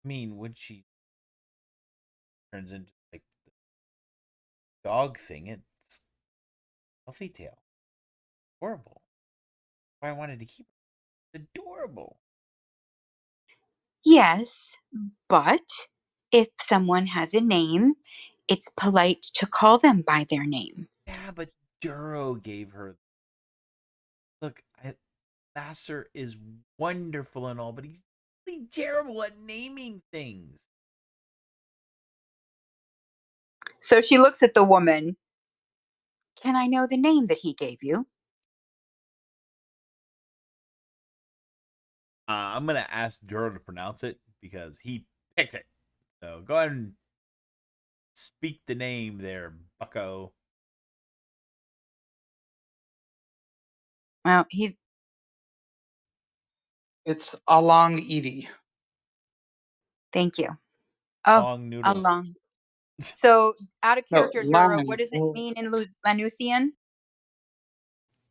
I mean, when she turns into like the dog thing, it's fluffy tail. Horrible. Why I wanted to keep her. It's adorable. Yes, but if someone has a name, it's polite to call them by their name. Yeah, but Durro gave her. Look, Vassar is wonderful and all, but he's really terrible at naming things. So she looks at the woman. Can I know the name that he gave you? I'm gonna ask Durro to pronounce it because he picked it. So go ahead and speak the name there, Bucko. Well, It's Along Edie. thank you. Oh, Long noodles. along. So, out of No, character, Dura, Long. what does it mean in Lanusian?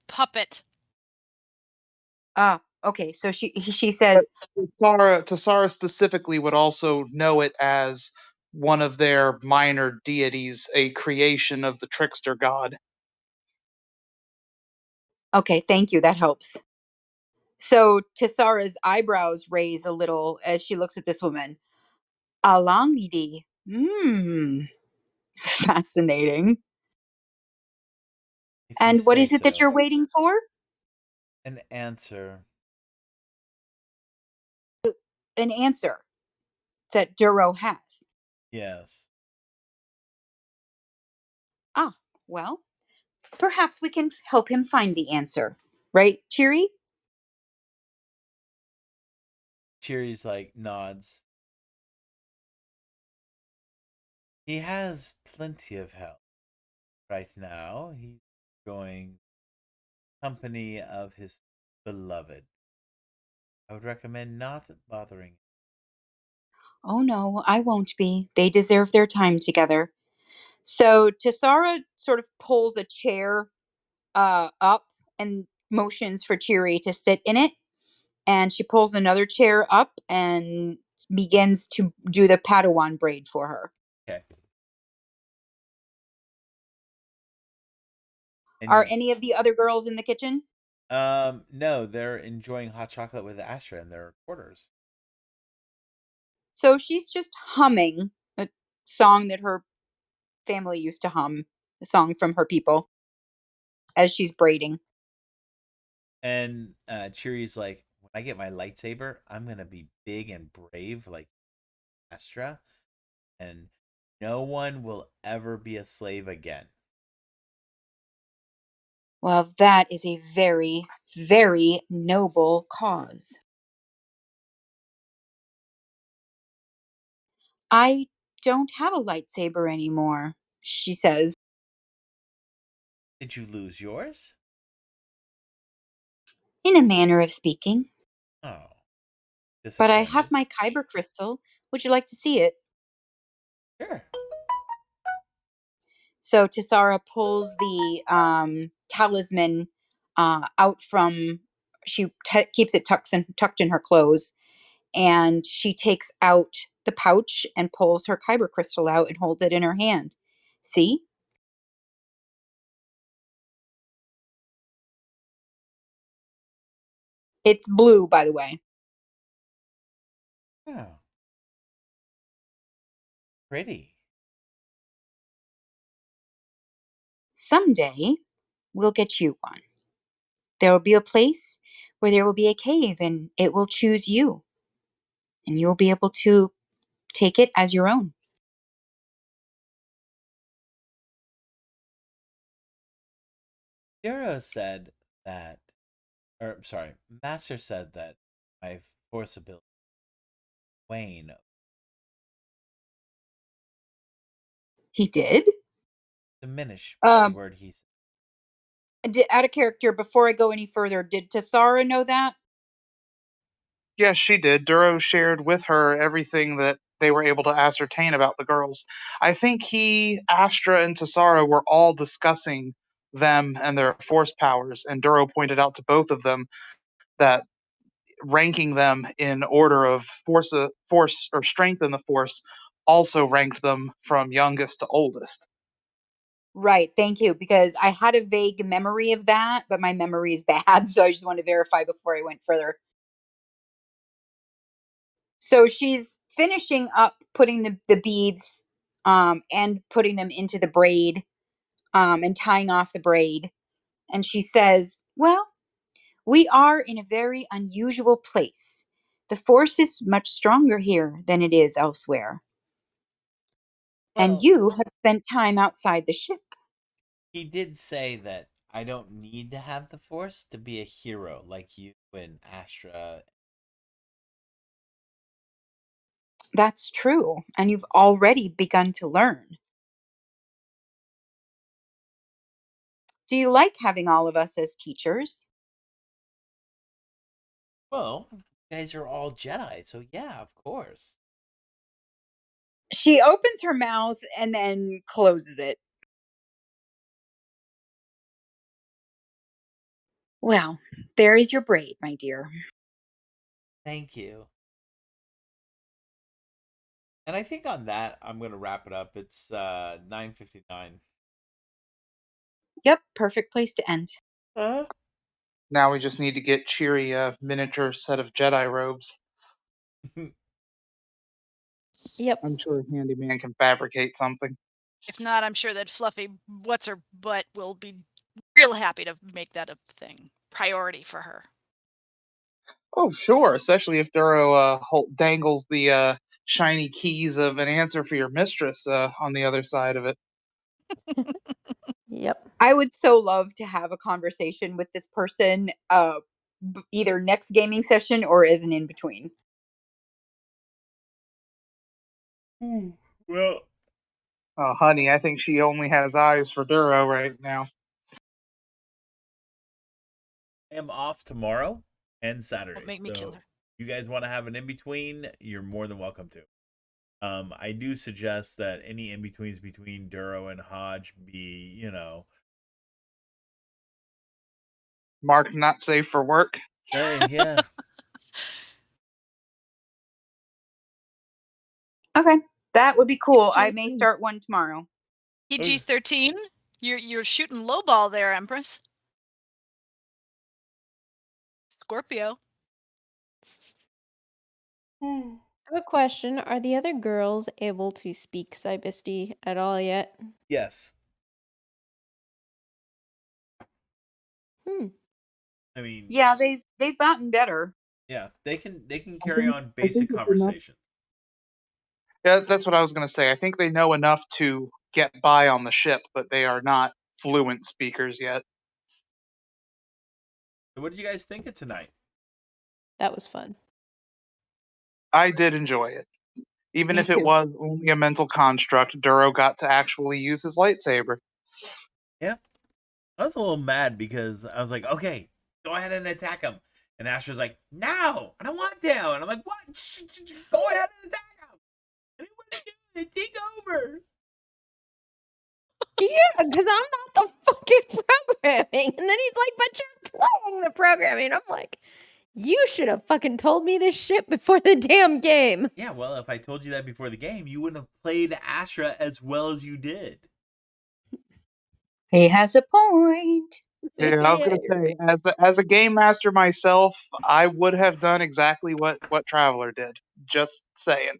Puppet. Ah, okay. So she But says, Tesara specifically would also know it as one of their minor deities, a creation of the trickster god. okay, thank you. That helps. So Tessara's eyebrows raise a little as she looks at this woman. Alangidi. Fascinating. If you And what say is it that so. you're waiting for? An answer. An answer that Duro has. Yes. Ah, well, perhaps we can help him find the answer. Right, Cheery? Cheery's like nods. He has plenty of help. Right now, he's going company of his beloved. I would recommend not bothering Oh no, I won't be. They deserve their time together. So Tesara sort of pulls a chair up and motions for Cheery to sit in it. And she pulls another chair up and begins to do the Padawan braid for her. Okay. Are And any of the other girls in the kitchen? no, they're enjoying hot chocolate with Astra in their quarters. So she's just humming a song that her family used to hum, a song from her people, as she's braiding. And Cheery's like, when I get my lightsaber, I'm gonna be big and brave like Astra, and no one will ever be a slave again. Well, that is a very, very noble cause. I don't have a lightsaber anymore, she says. Did you lose yours? In a manner of speaking. Oh, But I have disappointing. my kyber crystal. Would you like to see it? Sure. So Tisara pulls the talisman out from. She keeps it tucked in her clothes, and she takes out the pouch and pulls her kyber crystal out and holds it in her hand. See? It's blue, by the way. Oh, pretty. Someday, we'll get you one. There will be a place where there will be a cave, and it will choose you, and you'll be able to take it as your own. Durro said that, or sorry, Master said that my force ability wane. He did? Diminish the Um, word he said. Out of character, before I go any further, did Tassara know that? Yes, she did. Duro shared with her everything that they were able to ascertain about the girls. I think he, Astra, and Tesara were all discussing them and their force powers, and Duro pointed out to both of them that ranking them in order of force or strength in the force also ranked them from youngest to oldest. Right, thank you, because I had a vague memory of that, but my memory is bad, so I just want to verify before I went further. So she's finishing up putting the beads and putting them into the braid and tying off the braid. And she says, well, we are in a very unusual place. The force is much stronger here than it is elsewhere. And Well, you have spent time outside the ship. he did say that I don't need to have the force to be a hero like you and Astra. That's true. And you've already begun to learn. Do you like having all of us as teachers? Well, you guys are all Jedi, so yeah, of course. She opens her mouth and then closes it. Well, there is your braid, my dear. Thank you. And I think on that, I'm gonna wrap it up. It's 9:59. Yep, perfect place to end. Huh? Now we just need to get Cheery a miniature set of Jedi robes. Yep. I'm sure Handyman can fabricate something. If not, I'm sure that Fluffy, what's her butt, will be real happy to make that a thing. Priority for her. Oh, sure, especially if Duro dangles the shiny keys of an answer for your mistress on the other side of it. Yep. I would so love to have a conversation with this person, either next gaming session or as an in between. Well, Oh, honey, I think she only has eyes for Duro right now. I am off tomorrow and Don't Saturday, make me kill so her. you guys want to have an in between? You're more than welcome to. I do suggest that any in-betweens between Durro and Hodge be, Mark, not safe for work. yeah. Okay, that would be cool. I may start one tomorrow. PG-13? You're shooting lowball there, Empress. Scorpio. I have a question. Are the other girls able to speak Cybisti at all yet? Yes. I mean, Yeah, they've gotten better. yeah, they can I carry think on I think basic it's enough. conversation. Yeah, that's what I was going to say. I think they know enough to get by on the ship, but they are not fluent speakers yet. So what did you guys think of tonight? That was fun. I did enjoy it. Even Me if it too. was only a mental construct, Durro got to actually use his lightsaber. Yeah. I was a little mad because I was like, okay, go ahead and attack him. And Asher's like, no, I don't want to. And I'm like, what? Go ahead and attack him. And he wouldn't do it. Take over. Yeah, because I'm not the fucking programming. And then he's like, but you're playing the programming. I'm like, you should have fucking told me this shit before the damn game. Yeah, well, if I told you that before the game, you wouldn't have played Astra as well as you did. He has a point. Yeah, I was Yeah, gonna say, as a game master myself, I would have done exactly what Traveler did. Just saying.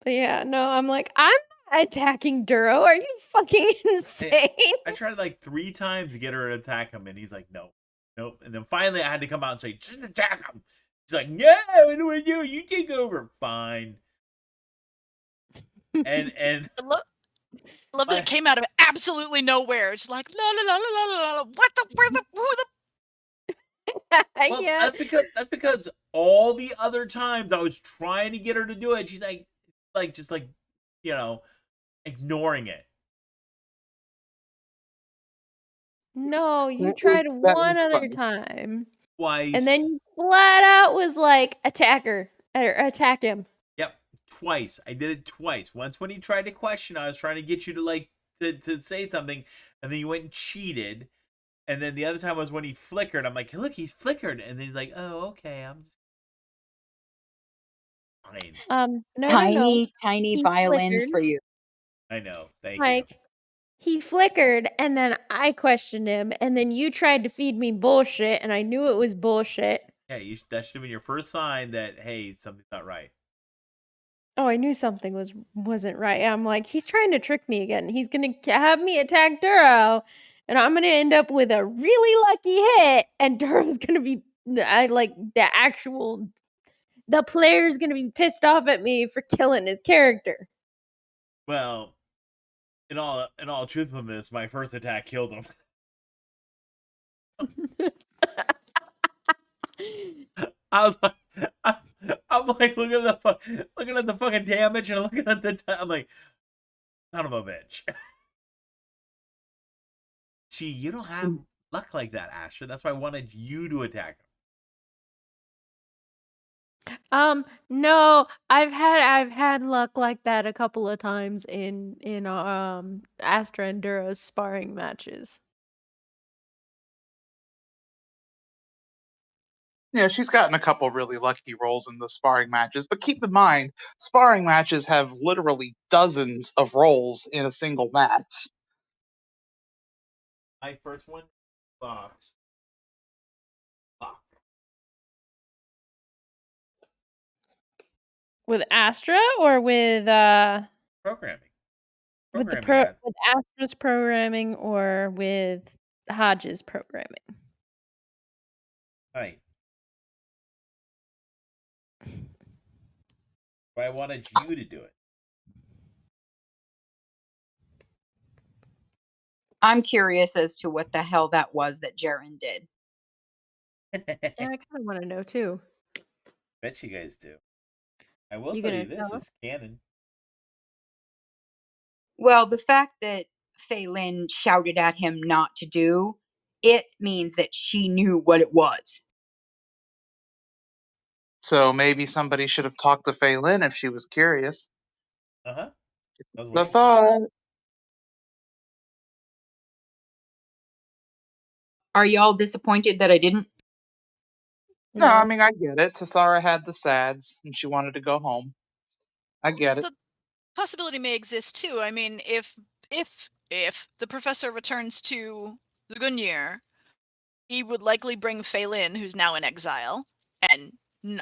But yeah, no, I'm like, I'm not attacking Durro. Are you fucking insane? I tried like 3 times to get her to attack him, and he's like, no, nope. And then finally, I had to come out and say, just attack him. She's like, no, what do I do? You take over. Fine. And Love that it came out of absolutely nowhere. It's like la la la la la la. What the? Where the? Who the? well, Yeah. that's because all the other times I was trying to get her to do it, she's just ignoring it. No, you That tried one was other funny. time. Twice. And then you flat out was like, attack her. Or attack him. Yep, twice. I did it twice. Once when he tried to question, I was trying to get you to say something, and then you went and cheated. And then the other time was when he flickered. I'm like, look, he's flickered. And then he's like, oh, okay, I'm just fine. No. Tiny He violins flickered. for you. I know. Thank you. Like, he flickered, and then I questioned him, and then you tried to feed me bullshit, and I knew it was bullshit. Yeah, that should have been your first sign that, hey, something's not right. Oh, I knew something wasn't right. I'm like, he's trying to trick me again. He's gonna have me attack Durro, and I'm gonna end up with a really lucky hit, and Durro's gonna be, the player's gonna be pissed off at me for killing his character. Well, in all truthfulness, my first attack killed him. I was like, I'm like looking at the fucking damage and looking at the. I'm like, son of a bitch. Gee, you don't have luck like that, Asher. That's why I wanted you to attack him. No, I've had luck like that a couple of times in Astra and Durro's sparring matches. Yeah, she's gotten a couple really lucky rolls in the sparring matches, but keep in mind, sparring matches have literally dozens of rolls in a single match. My first one, box. Fuck. With Astra or with Programming. with Programming. with Astra's programming or with Hodge's programming? Right. But I wanted you to do it. I'm curious as to what the hell that was that Jaren did. Yeah, I kind of want to know too. Bet you guys do. I will You tell gonna you this tell us? is canon. Well, the fact that Phelan shouted at him not to do it means that she knew what it was. So maybe somebody should have talked to Phelan if she was curious. Uh-huh. I was The waiting. thought. Are y'all disappointed that I didn't? No, I No. mean, I get it. Tesara had the SADS, and she wanted to go home. I get it. The possibility may exist too. I mean, if the professor returns to the Gunyer, he would likely bring Phelan, who's now in exile, and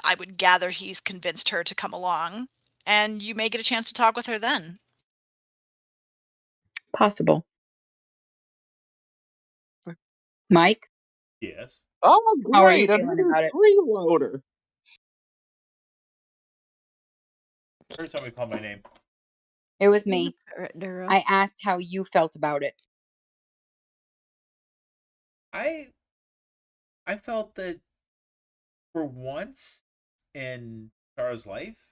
I would gather he's convinced her to come along, and you may get a chance to talk with her then. Possible. Mike, Yes. Oh, how are you great! feeling Another about it? freeloader. Every time we call my name. It was You're the me. parrot, Durro. I asked how you felt about it. I felt that for once in Tara's life,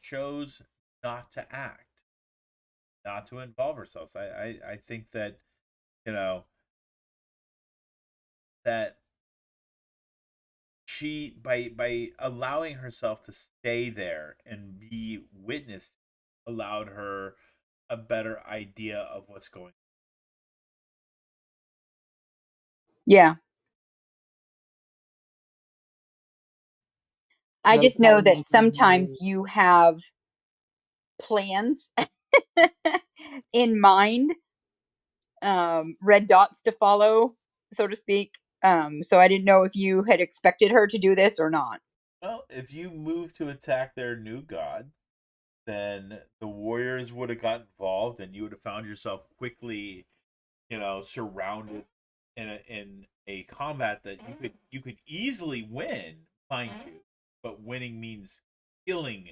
chose not to act, not to involve herself. I think that, you know, that she by allowing herself to stay there and be witnessed allowed her a better idea of what's going on. Yeah. I No just know problem. that sometimes you have plans in mind, red dots to follow, so to speak. So I didn't know if you had expected her to do this or not. Well, if you move to attack their new god, then the warriors would have got involved and you would have found yourself quickly, surrounded in a combat that you could easily win, mind you. But winning means killing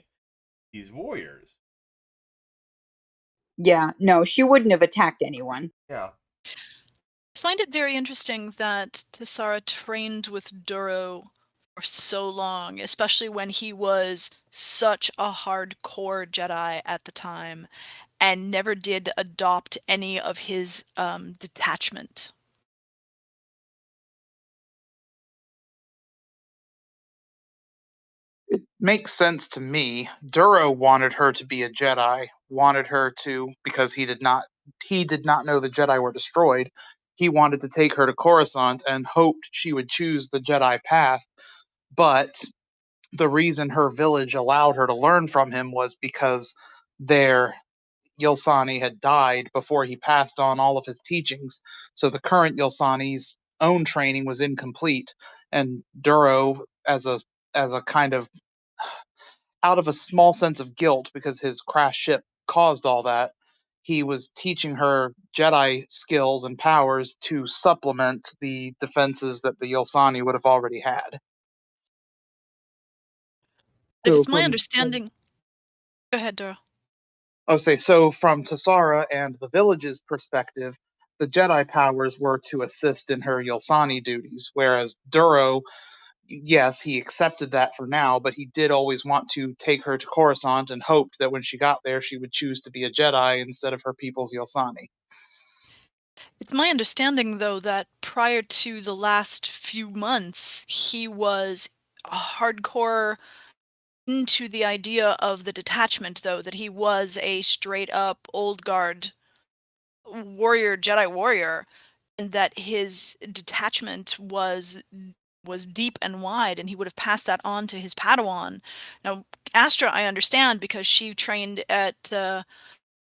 these warriors. Yeah, no, she wouldn't have attacked anyone. Yeah. I find it very interesting that Tesara trained with Durro for so long, especially when he was such a hardcore Jedi at the time, and never did adopt any of his detachment. It makes sense to me. Durro wanted her to be a Jedi, wanted her to because he did not know the Jedi were destroyed. He wanted to take her to Coruscant and hoped she would choose the Jedi path, but the reason her village allowed her to learn from him was because their Yulsani had died before he passed on all of his teachings. So the current Yulsani's own training was incomplete, and Durro, as a kind of out of a small sense of guilt because his crash ship caused all that, he was teaching her Jedi skills and powers to supplement the defenses that the Yulsani would have already had. If So it's my from understanding, go ahead, Dora. so from Tesara and the village's perspective, the Jedi powers were to assist in her Yulsani duties, whereas Durro, yes, he accepted that for now, but he did always want to take her to Coruscant and hoped that when she got there, she would choose to be a Jedi instead of her people's Yulsani. It's my understanding, though, that prior to the last few months, he was a hardcore into the idea of the detachment, though, that he was a straight up old guard warrior, Jedi warrior, and that his detachment was deep and wide, and he would have passed that on to his Padawan. Now, Astra, I understand because she trained at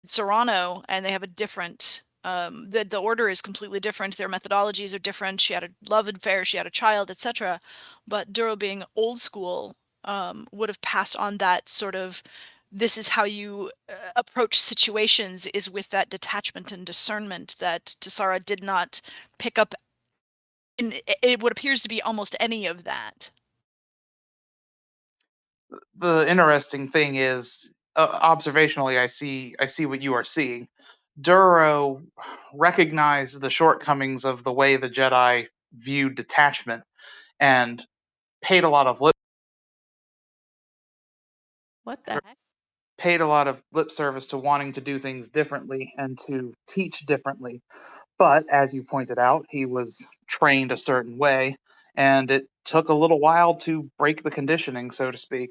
Serrano, and they have a different. The order is completely different. Their methodologies are different. She had a love affair. She had a child, etc. But Durro, being old school, would have passed on that sort of. This is how you approach situations, is with that detachment and discernment that Tesara did not pick up. In it what appears to be almost any of that. The interesting thing is, observationally, I see what you are seeing. Durro recognized the shortcomings of the way the Jedi viewed detachment and paid a lot of lip What the heck? paid a lot of lip service to wanting to do things differently and to teach differently. But as you pointed out, he was trained a certain way, and it took a little while to break the conditioning, so to speak.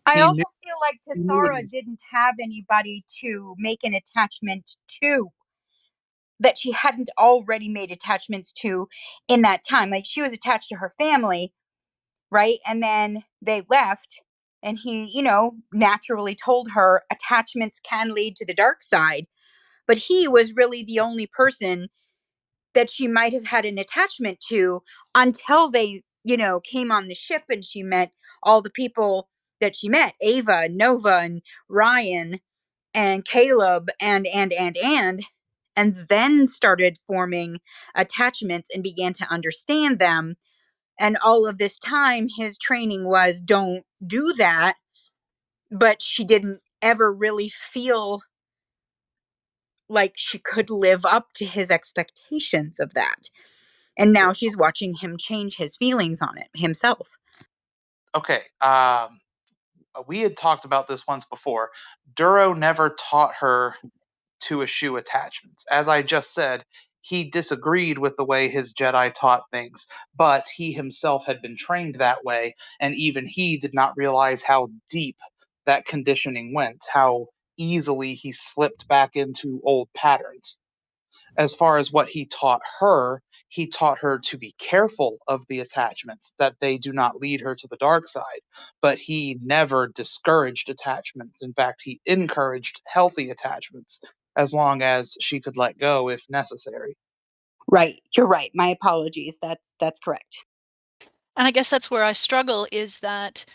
I He knew, also feel like he knew what he Tesara didn't have anybody to make an attachment to that she hadn't already made attachments to in that time. Like she was attached to her family, right? And then they left, and he, naturally told her attachments can lead to the dark side. But he was really the only person that she might have had an attachment to until they, came on the ship and she met all the people that she met, Ava and Nova and Ryan and Caleb and then started forming attachments and began to understand them. And all of this time his training was don't do that, but she didn't ever really feel like she could live up to his expectations of that. And now she's watching him change his feelings on it himself. Okay, we had talked about this once before. Durro never taught her to eschew attachments. As I just said, he disagreed with the way his Jedi taught things, but he himself had been trained that way, and even he did not realize how deep that conditioning went, how easily he slipped back into old patterns. As far as what he taught her to be careful of the attachments, that they do not lead her to the dark side. But he never discouraged attachments. In fact, he encouraged healthy attachments as long as she could let go if necessary. Right. You're right. My apologies. That's correct. And I guess that's where I struggle, is that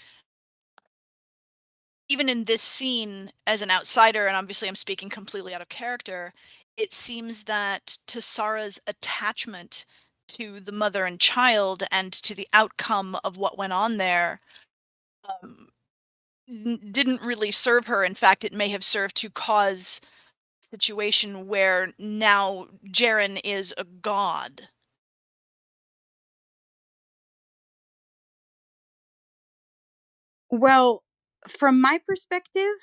even in this scene, as an outsider, and obviously I'm speaking completely out of character, it seems that Tesara's attachment to the mother and child and to the outcome of what went on there um, didn't really serve her. In fact, it may have served to cause a situation where now Jaren is a god. Well, from my perspective,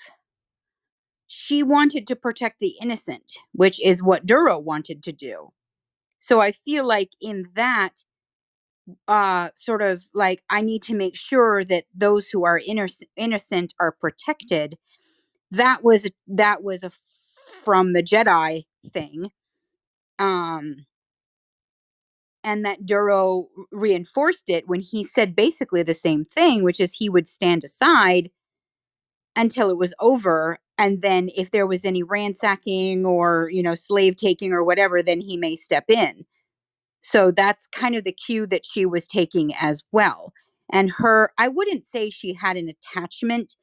she wanted to protect the innocent, which is what Durro wanted to do. So I feel like in that sort of like I need to make sure that those who are innocent are protected. That was a from the Jedi thing. Um and that Durro reinforced it when he said basically the same thing, which is he would stand aside until it was over, and then if there was any ransacking or slave taking or whatever, then he may step in. So that's kind of the cue that she was taking as well. And I wouldn't say she had an attachment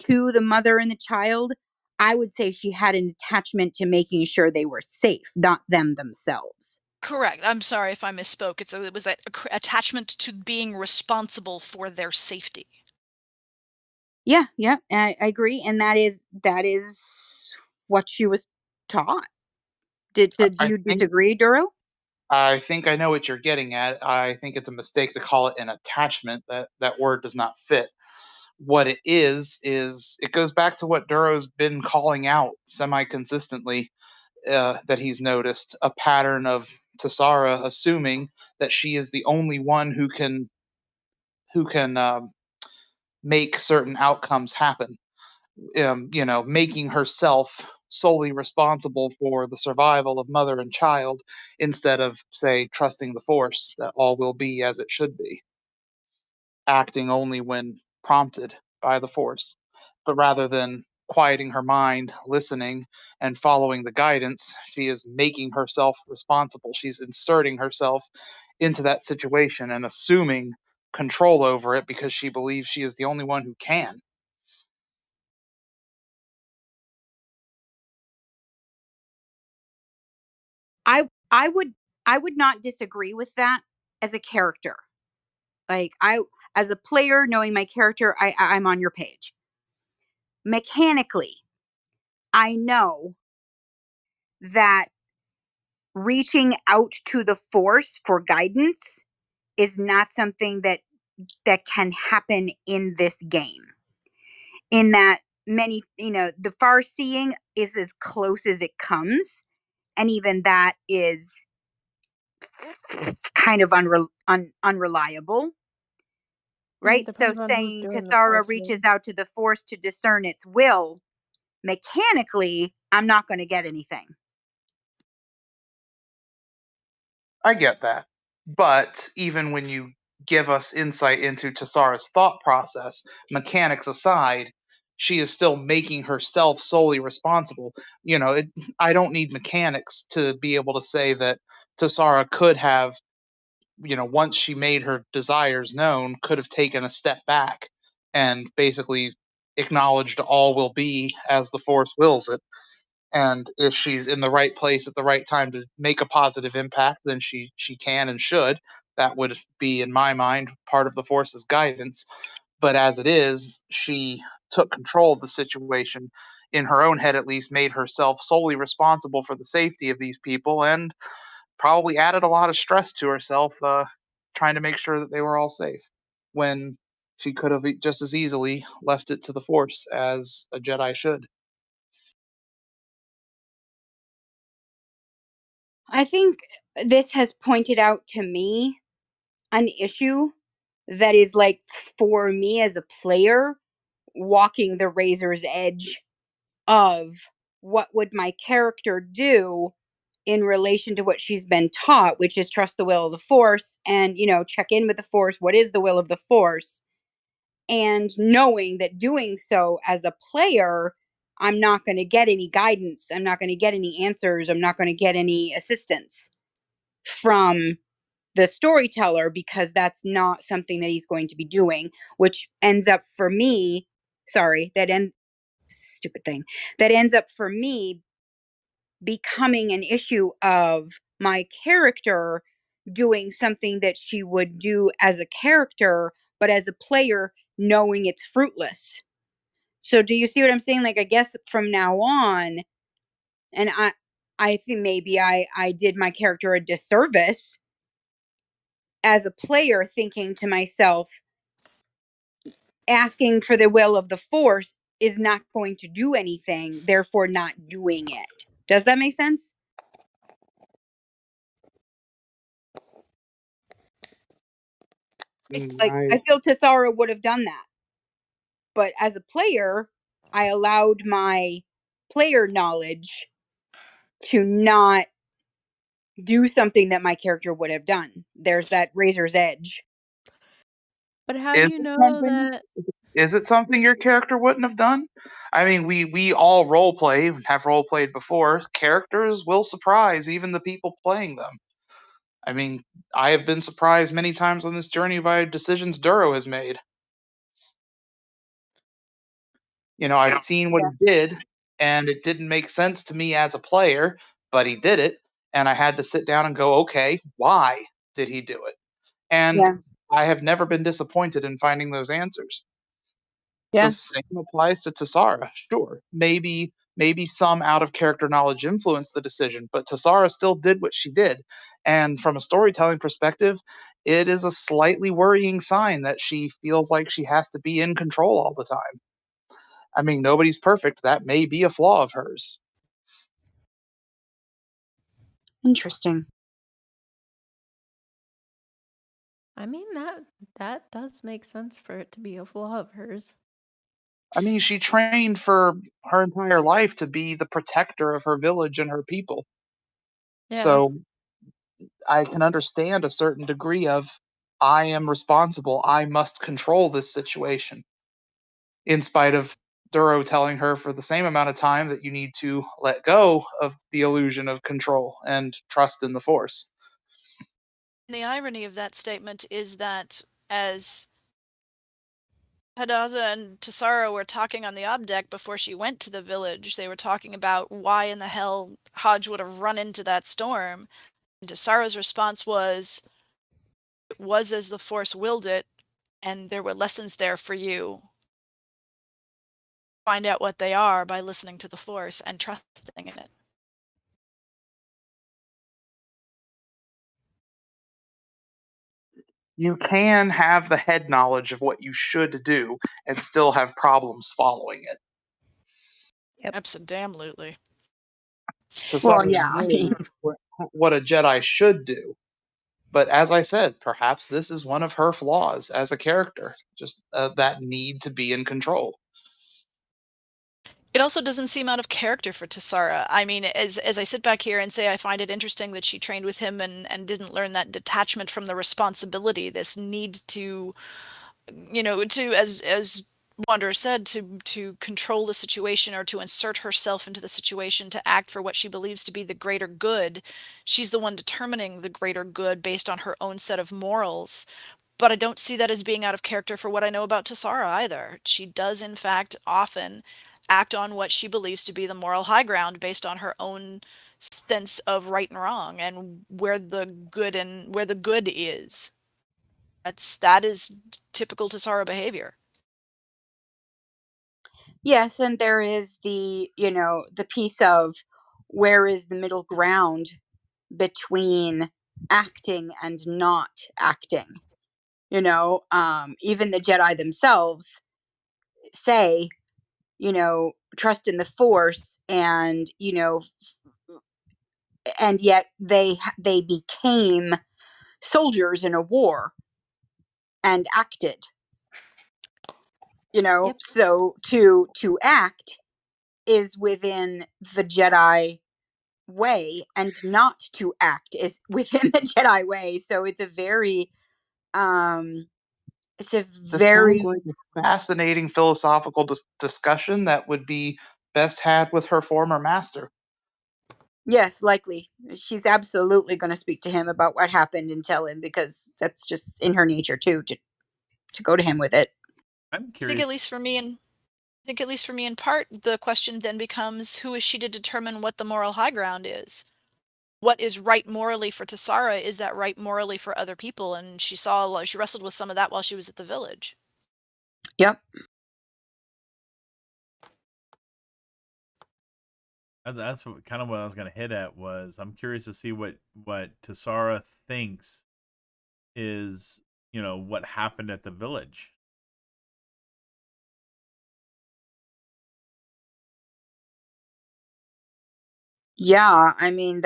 to the mother and the child. I would say she had an attachment to making sure they were safe, not them themselves. Correct. I'm sorry if I misspoke. It was that attachment to being responsible for their safety. Yeah, yeah, I agree. And that is what she was taught. Did I you think disagree, Duro? I think I know what you're getting at. I think it's a mistake to call it an attachment. That word does not fit. What it is it goes back to what Duro's been calling out semi consistently, that he's noticed a pattern of Tesara assuming that she is the only one who can make certain outcomes happen. Making herself solely responsible for the survival of mother and child instead of, say, trusting the Force that all will be as it should be, acting only when prompted by the Force. But rather than quieting her mind, listening, and following the guidance, she is making herself responsible. She's inserting herself into that situation and assuming control over it because she believes she is the only one who can. I would not disagree with that as a character. Like as a player, knowing my character, I'm on your page. Mechanically, I know that reaching out to the Force for guidance is not something that can happen in this game. In that many, the far seeing is as close as it comes, and even that is kind of unreliable, right? So Depends on who's saying doing the Tesara forcing. reaches out to the Force to discern its will, mechanically, I'm not going to get anything. I get that. But even when you give us insight into Tesara's thought process, mechanics aside, she is still making herself solely responsible. I don't need mechanics to be able to say that Tesara could have, once she made her desires known, could have taken a step back and basically acknowledged all will be as the Force wills it. And if she's in the right place at the right time to make a positive impact, then she can and should. That would be, in my mind, part of the Force's guidance. But as it is, she took control of the situation, in her own head at least, made herself solely responsible for the safety of these people, and probably added a lot of stress to herself, trying to make sure that they were all safe, when she could have just as easily left it to the Force, as a Jedi should. I think this has pointed out to me an issue that is, like, for me as a player, walking the razor's edge of what would my character do in relation to what she's been taught, which is trust the will of the Force and, check in with the Force. What is the will of the Force? And knowing that doing so as a player, I'm not going to get any guidance. I'm not going to get any answers. I'm not going to get any assistance from the storyteller, because that's not something that he's going to be doing, which ends up for me, stupid thing, that ends up for me becoming an issue of my character doing something that she would do as a character, but as a player, knowing it's fruitless. So do you see what I'm saying? Like, I guess from now on, and I think maybe I did my character a disservice as a player, thinking to myself, asking for the will of the Force is not going to do anything, therefore not doing it. Does that make sense? I feel Tesara would have done that. But as a player, I allowed my player knowledge to not do something that my character would have done. There's that razor's edge. But how Is do you it know something? that? Is it something your character wouldn't have done? I mean, we all role play, have role played before. Characters will surprise even the people playing them. I mean, I have been surprised many times on this journey by decisions Durro has made. I've seen what Yeah. he did, and it didn't make sense to me as a player, but he did it, and I had to sit down and go, okay, why did he do it? And Yeah. I have never been disappointed in finding those answers. The Yeah. same applies to Tesara. Sure, maybe some out of character knowledge influenced the decision, but Tesara still did what she did. And from a storytelling perspective, it is a slightly worrying sign that she feels like she has to be in control all the time. I mean, nobody's perfect. That may be a flaw of hers. Interesting. I mean, that does make sense for it to be a flaw of hers. I mean, she trained for her entire life to be the protector of her village and her people. Yeah. So I can understand a certain degree of, I am responsible. I must control this situation. In spite of Durro telling her for the same amount of time that you need to let go of the illusion of control and trust in the Force. The irony of that statement is that as Hadaza and Tesara were talking on the ob deck before she went to the village, they were talking about why in the hell Haj would have run into that storm. And Tesara's response was, it was as the Force willed it, and there were lessons there for you. Find out what they are by listening to the Force and trusting in it. You can have the head knowledge of what you should do and still have problems following it. Yep. Absolutely. Well, Tesara yeah, I knows mean, what a Jedi should do, But as I said, perhaps this is one of her flaws as a character, just that need to be in control. It also doesn't seem out of character for Tesara. I mean, as I sit back here and say I find it interesting that she trained with him and didn't learn that detachment from the responsibility, this need to, to as Wanderer said, to control the situation or to insert herself into the situation, to act for what she believes to be the greater good. She's the one determining the greater good based on her own set of morals. But I don't see that as being out of character for what I know about Tesara either. She does, in fact, often act on what she believes to be the moral high ground based on her own sense of right and wrong and where the good is. That is typical Tesara behavior. Yes, and there is the piece of where is the middle ground between acting and not acting. Even the Jedi themselves say, trust in the Force, and yet they became soldiers in a war and acted. Yep. So to act is within the Jedi way, and not to act is within the Jedi way. So um it's a This sounds very like a fascinating philosophical discussion that would be best had with her former master. yes, likely she's absolutely going to speak to him about what happened and tell him, because that's just in her nature too, to go to him with it. I'm I think at curious. least for me and I think at least for me in part, the question then becomes who is she to determine what the moral high ground is? What is right morally for Tesara? Is that right morally for other people? And she wrestled with some of that while she was at the village. Yep. That's kind of what I was going to hit at. Was I'm curious to see what Tesara thinks is what happened at the village. Yeah, I mean,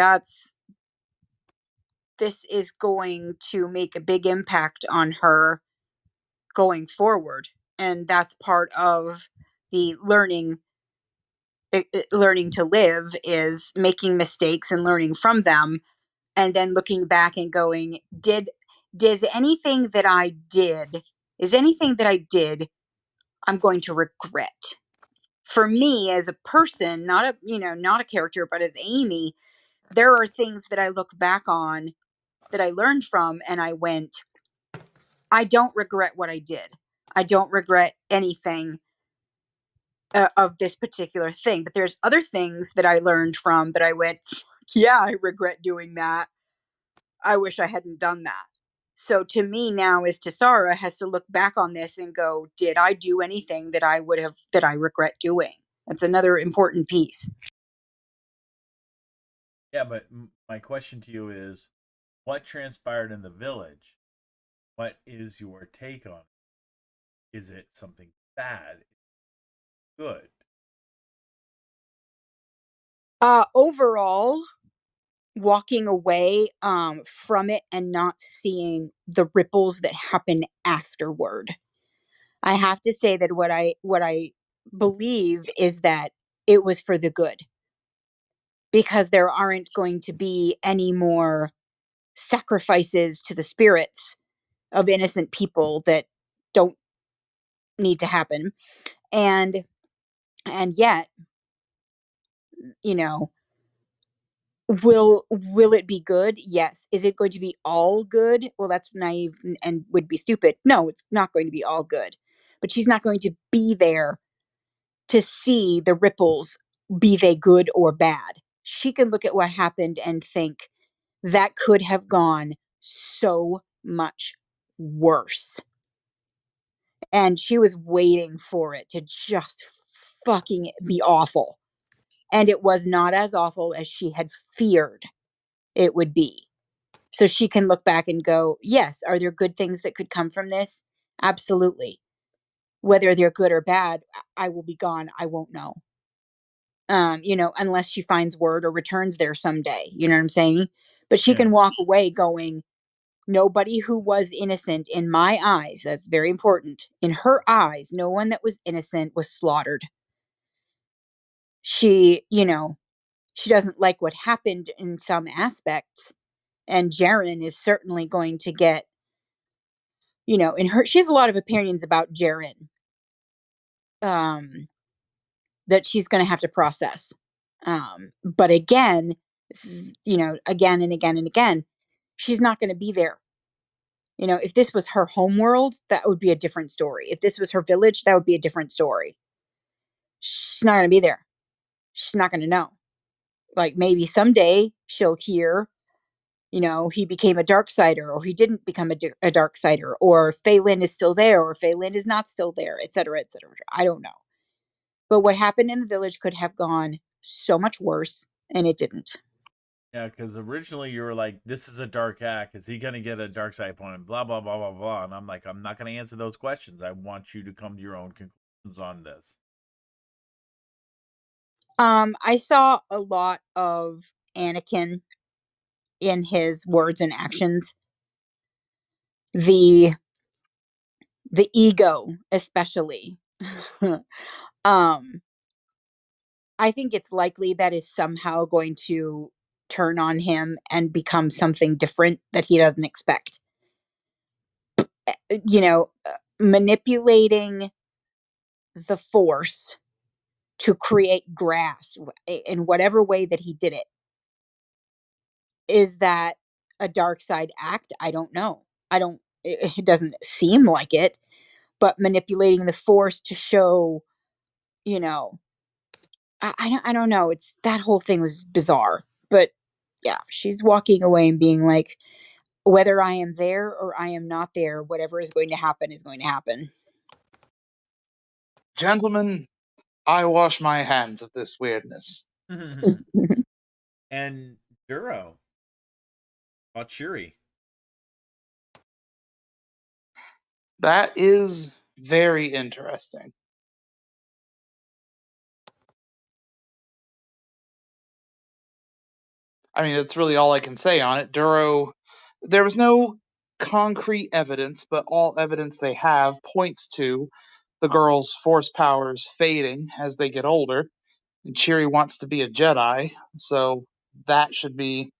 this is going to make a big impact on her going forward, and that's part of the learning to live, is making mistakes and learning from them, and then looking back and going, does anything that I did is anything that I did I'm going to regret. For me as a person, not a character, but as Amy, there are things that I look back on that I learned from, and I went, I don't regret what I did. I don't regret anything of this particular thing. But there's other things that I learned from that I went, yeah, I regret doing that. I wish I hadn't done that. So to me now, as Tesara has to look back on this and go, did I do anything that I regret doing? That's another important piece. Yeah, but my question to you is, what transpired in the village? What is your take on it? Is it something bad? Good? Overall, walking away from it and not seeing the ripples that happen afterward, I have to say that what I believe is that it was for the good, because there aren't going to be any more sacrifices to the spirits of innocent people that don't need to happen. And yet, you know, will it be good? Yes. Is it going to be all good? Well, that's naive and would be stupid. No, it's not going to be all good. But she's not going to be there to see the ripples, be they good or bad. She can look at what happened and think that could have gone so much worse. And she was waiting for it to just fucking be awful. And it was not as awful as she had feared it would be. So she can look back and go, yes, are there good things that could come from this? Absolutely. Whether they're good or bad, I will be gone. I won't know. Unless she finds word or returns there someday. You know what I'm saying? But she Yeah. can walk away going, Nobody who was innocent in my eyes, that's very important. In her eyes, no one that was innocent was slaughtered. She, she doesn't like what happened in some aspects. And Jaren is certainly going to get, she has a lot of opinions about Jaren that she's going to have to process. But again, this is, again and again and again, she's not going to be there. If this was her homeworld, that would be a different story. If this was her village, that would be a different story. She's not going to be there. She's not going to know. Like maybe someday she'll hear, he became a dark sider, or he didn't become a dark sider, or Phelan is still there, or Phelan is not still there, et cetera, et cetera. I don't know. But what happened in the village could have gone so much worse, and it didn't. Yeah, because originally you were like, "This is a dark hack. Is he gonna get a dark side opponent?" Blah blah blah blah blah. And I'm like, I'm not gonna answer those questions. I want you to come to your own conclusions on this. I saw a lot of Anakin in his words and actions. The ego, especially. um, I think it's likely that is somehow going to turn on him and become something different that he doesn't expect. You know, manipulating the force to create grass in whatever way that he did it. Is that a dark side act? I don't know. It doesn't seem like it, but manipulating the force to show, you know, I don't know. It's that whole thing was bizarre, but yeah, she's walking away and being like, whether I am there or I am not there, whatever is going to happen is going to happen. Gentlemen, I wash my hands of this weirdness. And Durro, about Shuri. That is very interesting. I mean, that's really all I can say on it. Durro, there was no concrete evidence, but all evidence they have points to the girl's force powers fading as they get older. And Cheery wants to be a Jedi, so that should be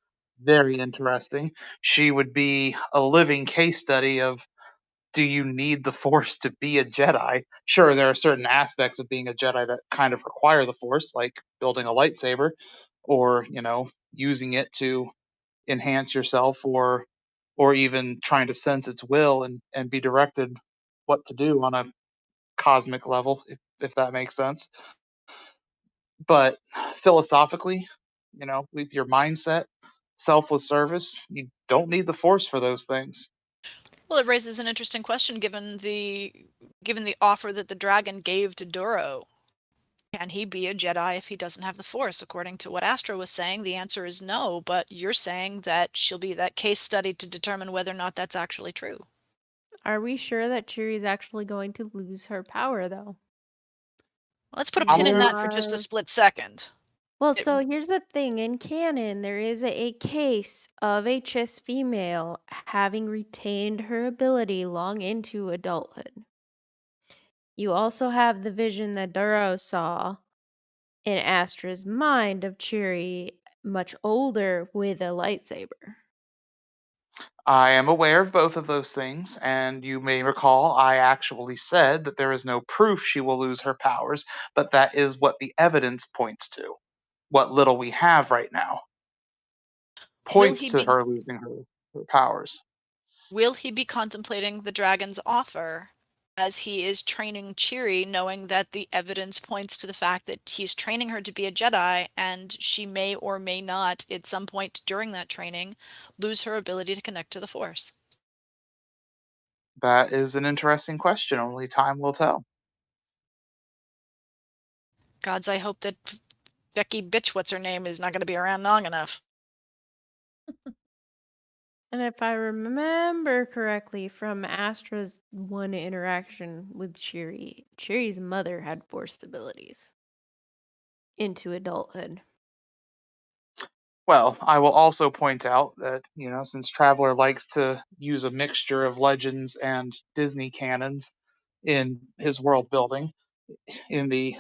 very interesting. She would be a living case study of, do you need the Force to be a Jedi? Sure, there are certain aspects of being a Jedi that kind of require the Force, like building a lightsaber or, using it to enhance yourself, or even trying to sense its will and be directed what to do on a cosmic level, if that makes sense. But philosophically, with your mindset, selfless service, you don't need the Force for those things. Well, it raises an interesting question given the offer that the dragon gave to Durro. Can he be a Jedi if he doesn't have the Force? According to what Astra was saying, the answer is no, but you're saying that she'll be that case study to determine whether or not that's actually true. Are we sure that Chiri's actually going to lose her power, though? Let's put a pin in I'm that for just a split second. Well, so here's the thing. In canon, there is a case of a Chiss female having retained her ability long into adulthood. You also have the vision that Durro saw in Astra's mind of Chiri much older with a lightsaber. I am aware of both of those things, and you may recall I actually said that there is no proof she will lose her powers, but that is what the evidence points to. What little we have right now Will points he to be her losing her powers. will he be contemplating the dragon's offer as he is training Chiri, knowing that the evidence points to the fact that he's training her to be a Jedi, and she may or may not, at some point during that training, lose her ability to connect to the Force? That is an interesting question. Only time will tell. Gods, I hope that Becky Bitch, what's her name, is not going to be around long enough. And if I remember correctly from Astra's one interaction with Chiri, Chiri's mother had Force abilities into adulthood. Well, I will also point out that, since Traveler likes to use a mixture of legends and Disney canons in his world building, in the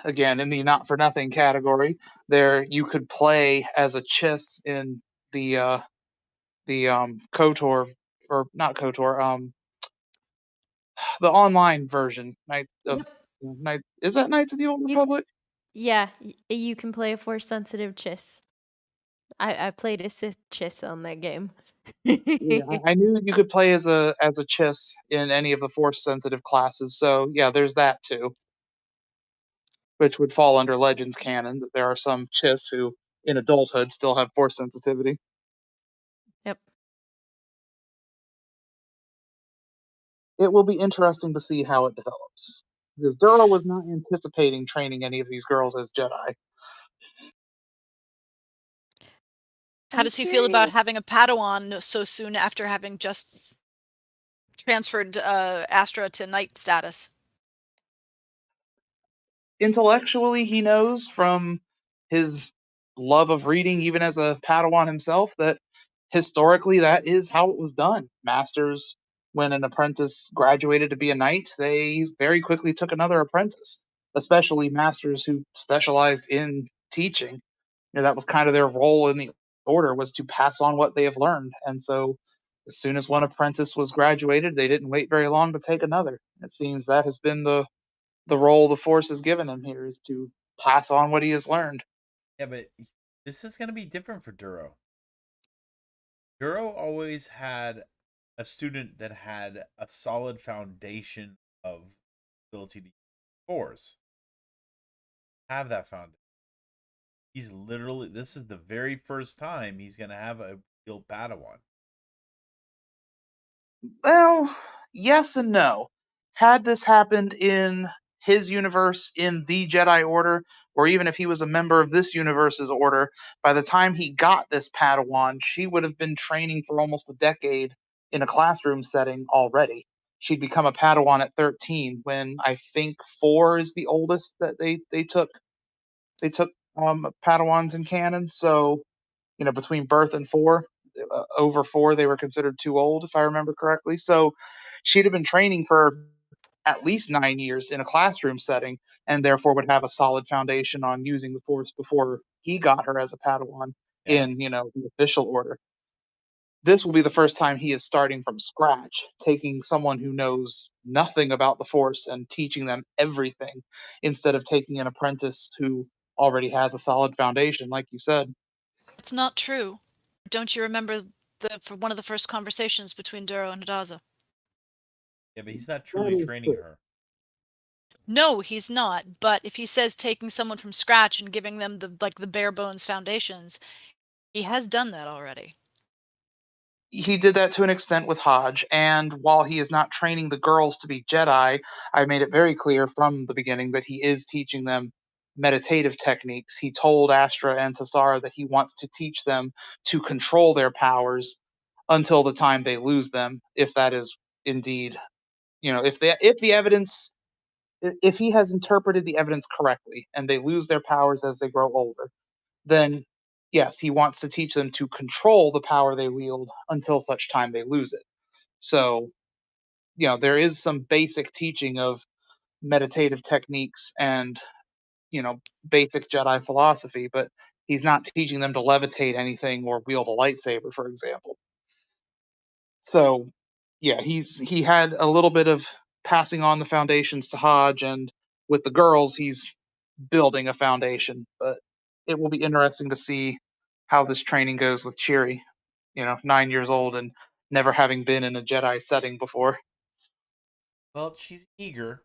not for nothing category, there you could play as a Chiss in the KOTOR, or not KOTOR, the online version, Yep. is that Knights of the Old You Republic? Yeah, you can play a force sensitive Chiss. I played a Sith Chiss on that game. Yeah, I knew that you could play as a Chiss in any of the force sensitive classes, so yeah, there's that too, which would fall under Legends canon, that there are some Chiss who, in adulthood, still have force sensitivity. Yep. It will be interesting to see how it develops, because Durro was not anticipating training any of these girls as Jedi. How I'm does he feel about curious. having a Padawan so soon after having just transferred Astra to knight status? Intellectually, he knows from his love of reading, even as a Padawan himself, that historically that is how it was done. Masters, when an apprentice graduated to be a knight, they very quickly took another apprentice, especially masters who specialized in teaching. That was kind of their role in the order, was to pass on what they have learned. And so as soon as one apprentice was graduated, they didn't wait very long to take another. It seems that has been the role the Force has given him here, is to pass on what he has learned. Yeah, but this is going to be different for Duro. Duro always had a student that had a solid foundation of ability to use Force. Have that foundation. He's literally, this is the very first time he's going to have a real Padawan. Well, yes and no. Had this happened in his universe, in the Jedi Order, or even if he was a member of this universe's order, by the time he got this Padawan, she would have been training for almost a decade in a classroom setting already. She'd become a Padawan at 13, when I think 4 is the oldest that they took. They took Padawans in canon. So, between birth and 4, over 4, they were considered too old, if I remember correctly. So she'd have been training for at least 9 years in a classroom setting, and therefore would have a solid foundation on using the Force before he got her as a Padawan Yeah. in, the official order. This will be the first time he is starting from scratch, taking someone who knows nothing about the Force and teaching them everything, instead of taking an apprentice who already has a solid foundation, like you said. It's not true. Don't you remember for one of the first conversations between Duro and Hadaza? Yeah, but he's not That truly is training true. her. No, he's not. But if he says taking someone from scratch and giving them the bare bones foundations, he has done that already. He did that to an extent with Hodge, and while he is not training the girls to be Jedi, I made it very clear from the beginning that he is teaching them meditative techniques. He told Astra and Tesara that he wants to teach them to control their powers until the time they lose them, if that is indeed, if the evidence, if he has interpreted the evidence correctly and they lose their powers as they grow older, then yes, he wants to teach them to control the power they wield until such time they lose it. So, there is some basic teaching of meditative techniques and, basic Jedi philosophy, but he's not teaching them to levitate anything or wield a lightsaber, for example. So, yeah, he had a little bit of passing on the foundations to Hodge, and with the girls, he's building a foundation. But it will be interesting to see how this training goes with Cheery. 9 years old and never having been in a Jedi setting before. Well, she's eager.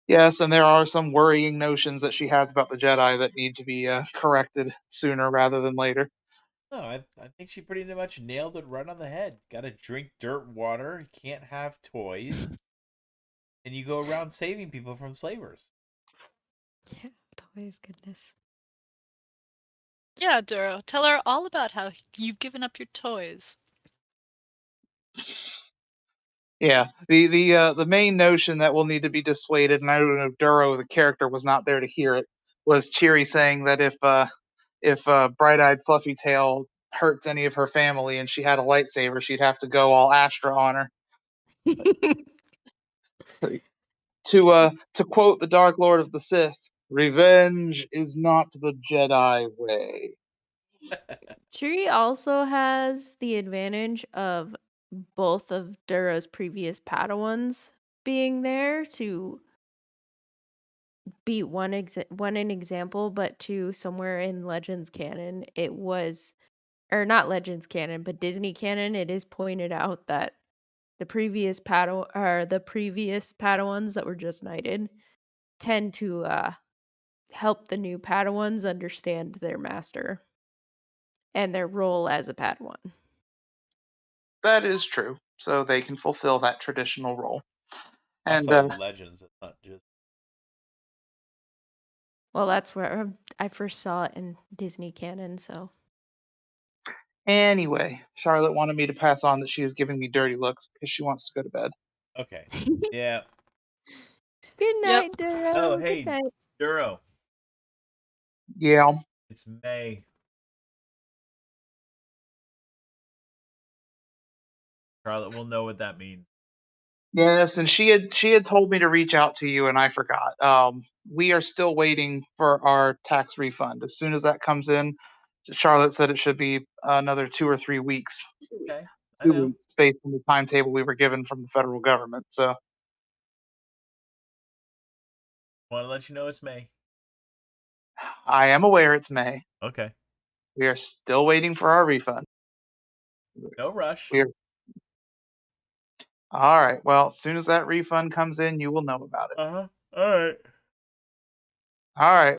Yes, and there are some worrying notions that she has about the Jedi that need to be corrected sooner rather than later. No, I think she pretty much nailed it right on the head. Got to drink dirt water, can't have toys, and you go around saving people from slavers. Yeah, toys, goodness. Yeah, Duro, tell her all about how you've given up your toys. Yeah, the main notion that will need to be dissuaded, and I don't know if Durro, the character, was not there to hear it, was Cheery saying that if Bright-Eyed Fluffy Tail hurts any of her family and she had a lightsaber, she'd have to go all Astra on her. To quote the Dark Lord of the Sith, revenge is not the Jedi way. Tree also has the advantage of both of Durro's previous Padawans being there to be one an example, but two somewhere in Legends canon, it was, or not Legends canon, but Disney canon, it is pointed out that the previous Padawans that were just knighted tend to help the new Padawans understand their master and their role as a Padawan. That is true. So they can fulfill that traditional role. And Also, Legends, it's not just. Well, that's where I first saw it in Disney canon, so. anyway, Charlotte wanted me to pass on that she is giving me dirty looks because she wants to go to bed. Okay. Yeah. Good Yep. night, Durro. Oh, Good hey, night. Durro. Yeah. It's May. Charlotte will know what that means. Yes, and she had told me to reach out to you, and I forgot. We are still waiting for our tax refund. As soon as that comes in, Charlotte said it should be another 2 or 3 weeks. Okay, I 2 know. weeks based on the timetable we were given from the federal government. So Want to let you know it's May. I am aware it's May. Okay. We are still waiting for our refund. No rush. We're all right. Well, as soon as that refund comes in, you will know about it. All right. All right.